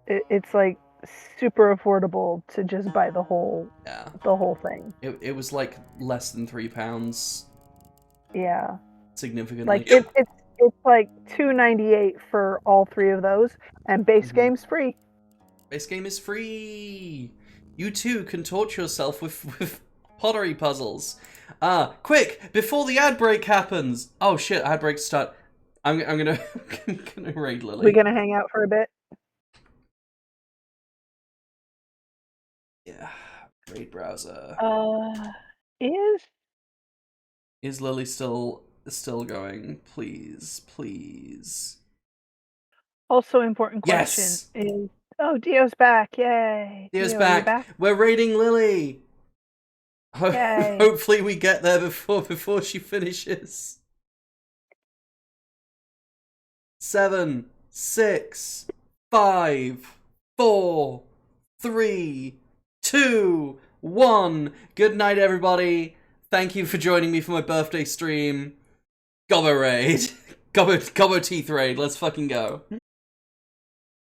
Speaker 3: It's like super affordable to just buy the whole
Speaker 2: Yeah.
Speaker 3: thing.
Speaker 2: It was like less than £3,
Speaker 3: Yeah.
Speaker 2: significantly.
Speaker 3: Like it's like $2.98 for all 3 of those, and base
Speaker 2: Mhm.
Speaker 3: game's free.
Speaker 2: Base game is free. You too can torture yourself with pottery puzzles. Quick, before the ad break happens. Oh shit, ad break start. I'm gonna I'm gonna raid Lily.
Speaker 3: We're gonna hang out for a bit.
Speaker 2: Yeah. Raid browser.
Speaker 3: Is
Speaker 2: Lily still going? Please.
Speaker 3: also important question
Speaker 2: Yes!
Speaker 3: is Dio's back! Yay!
Speaker 2: Dio's
Speaker 3: Dio, you
Speaker 2: back. We're raiding Lily.
Speaker 3: Yay.
Speaker 2: Hopefully we get there before she finishes. 7, 6, 5, 4, 3, 2, 1. Good night, everybody. Thank you for joining me for my birthday stream. Gobbo raid. Gobbo teeth raid. Let's fucking go.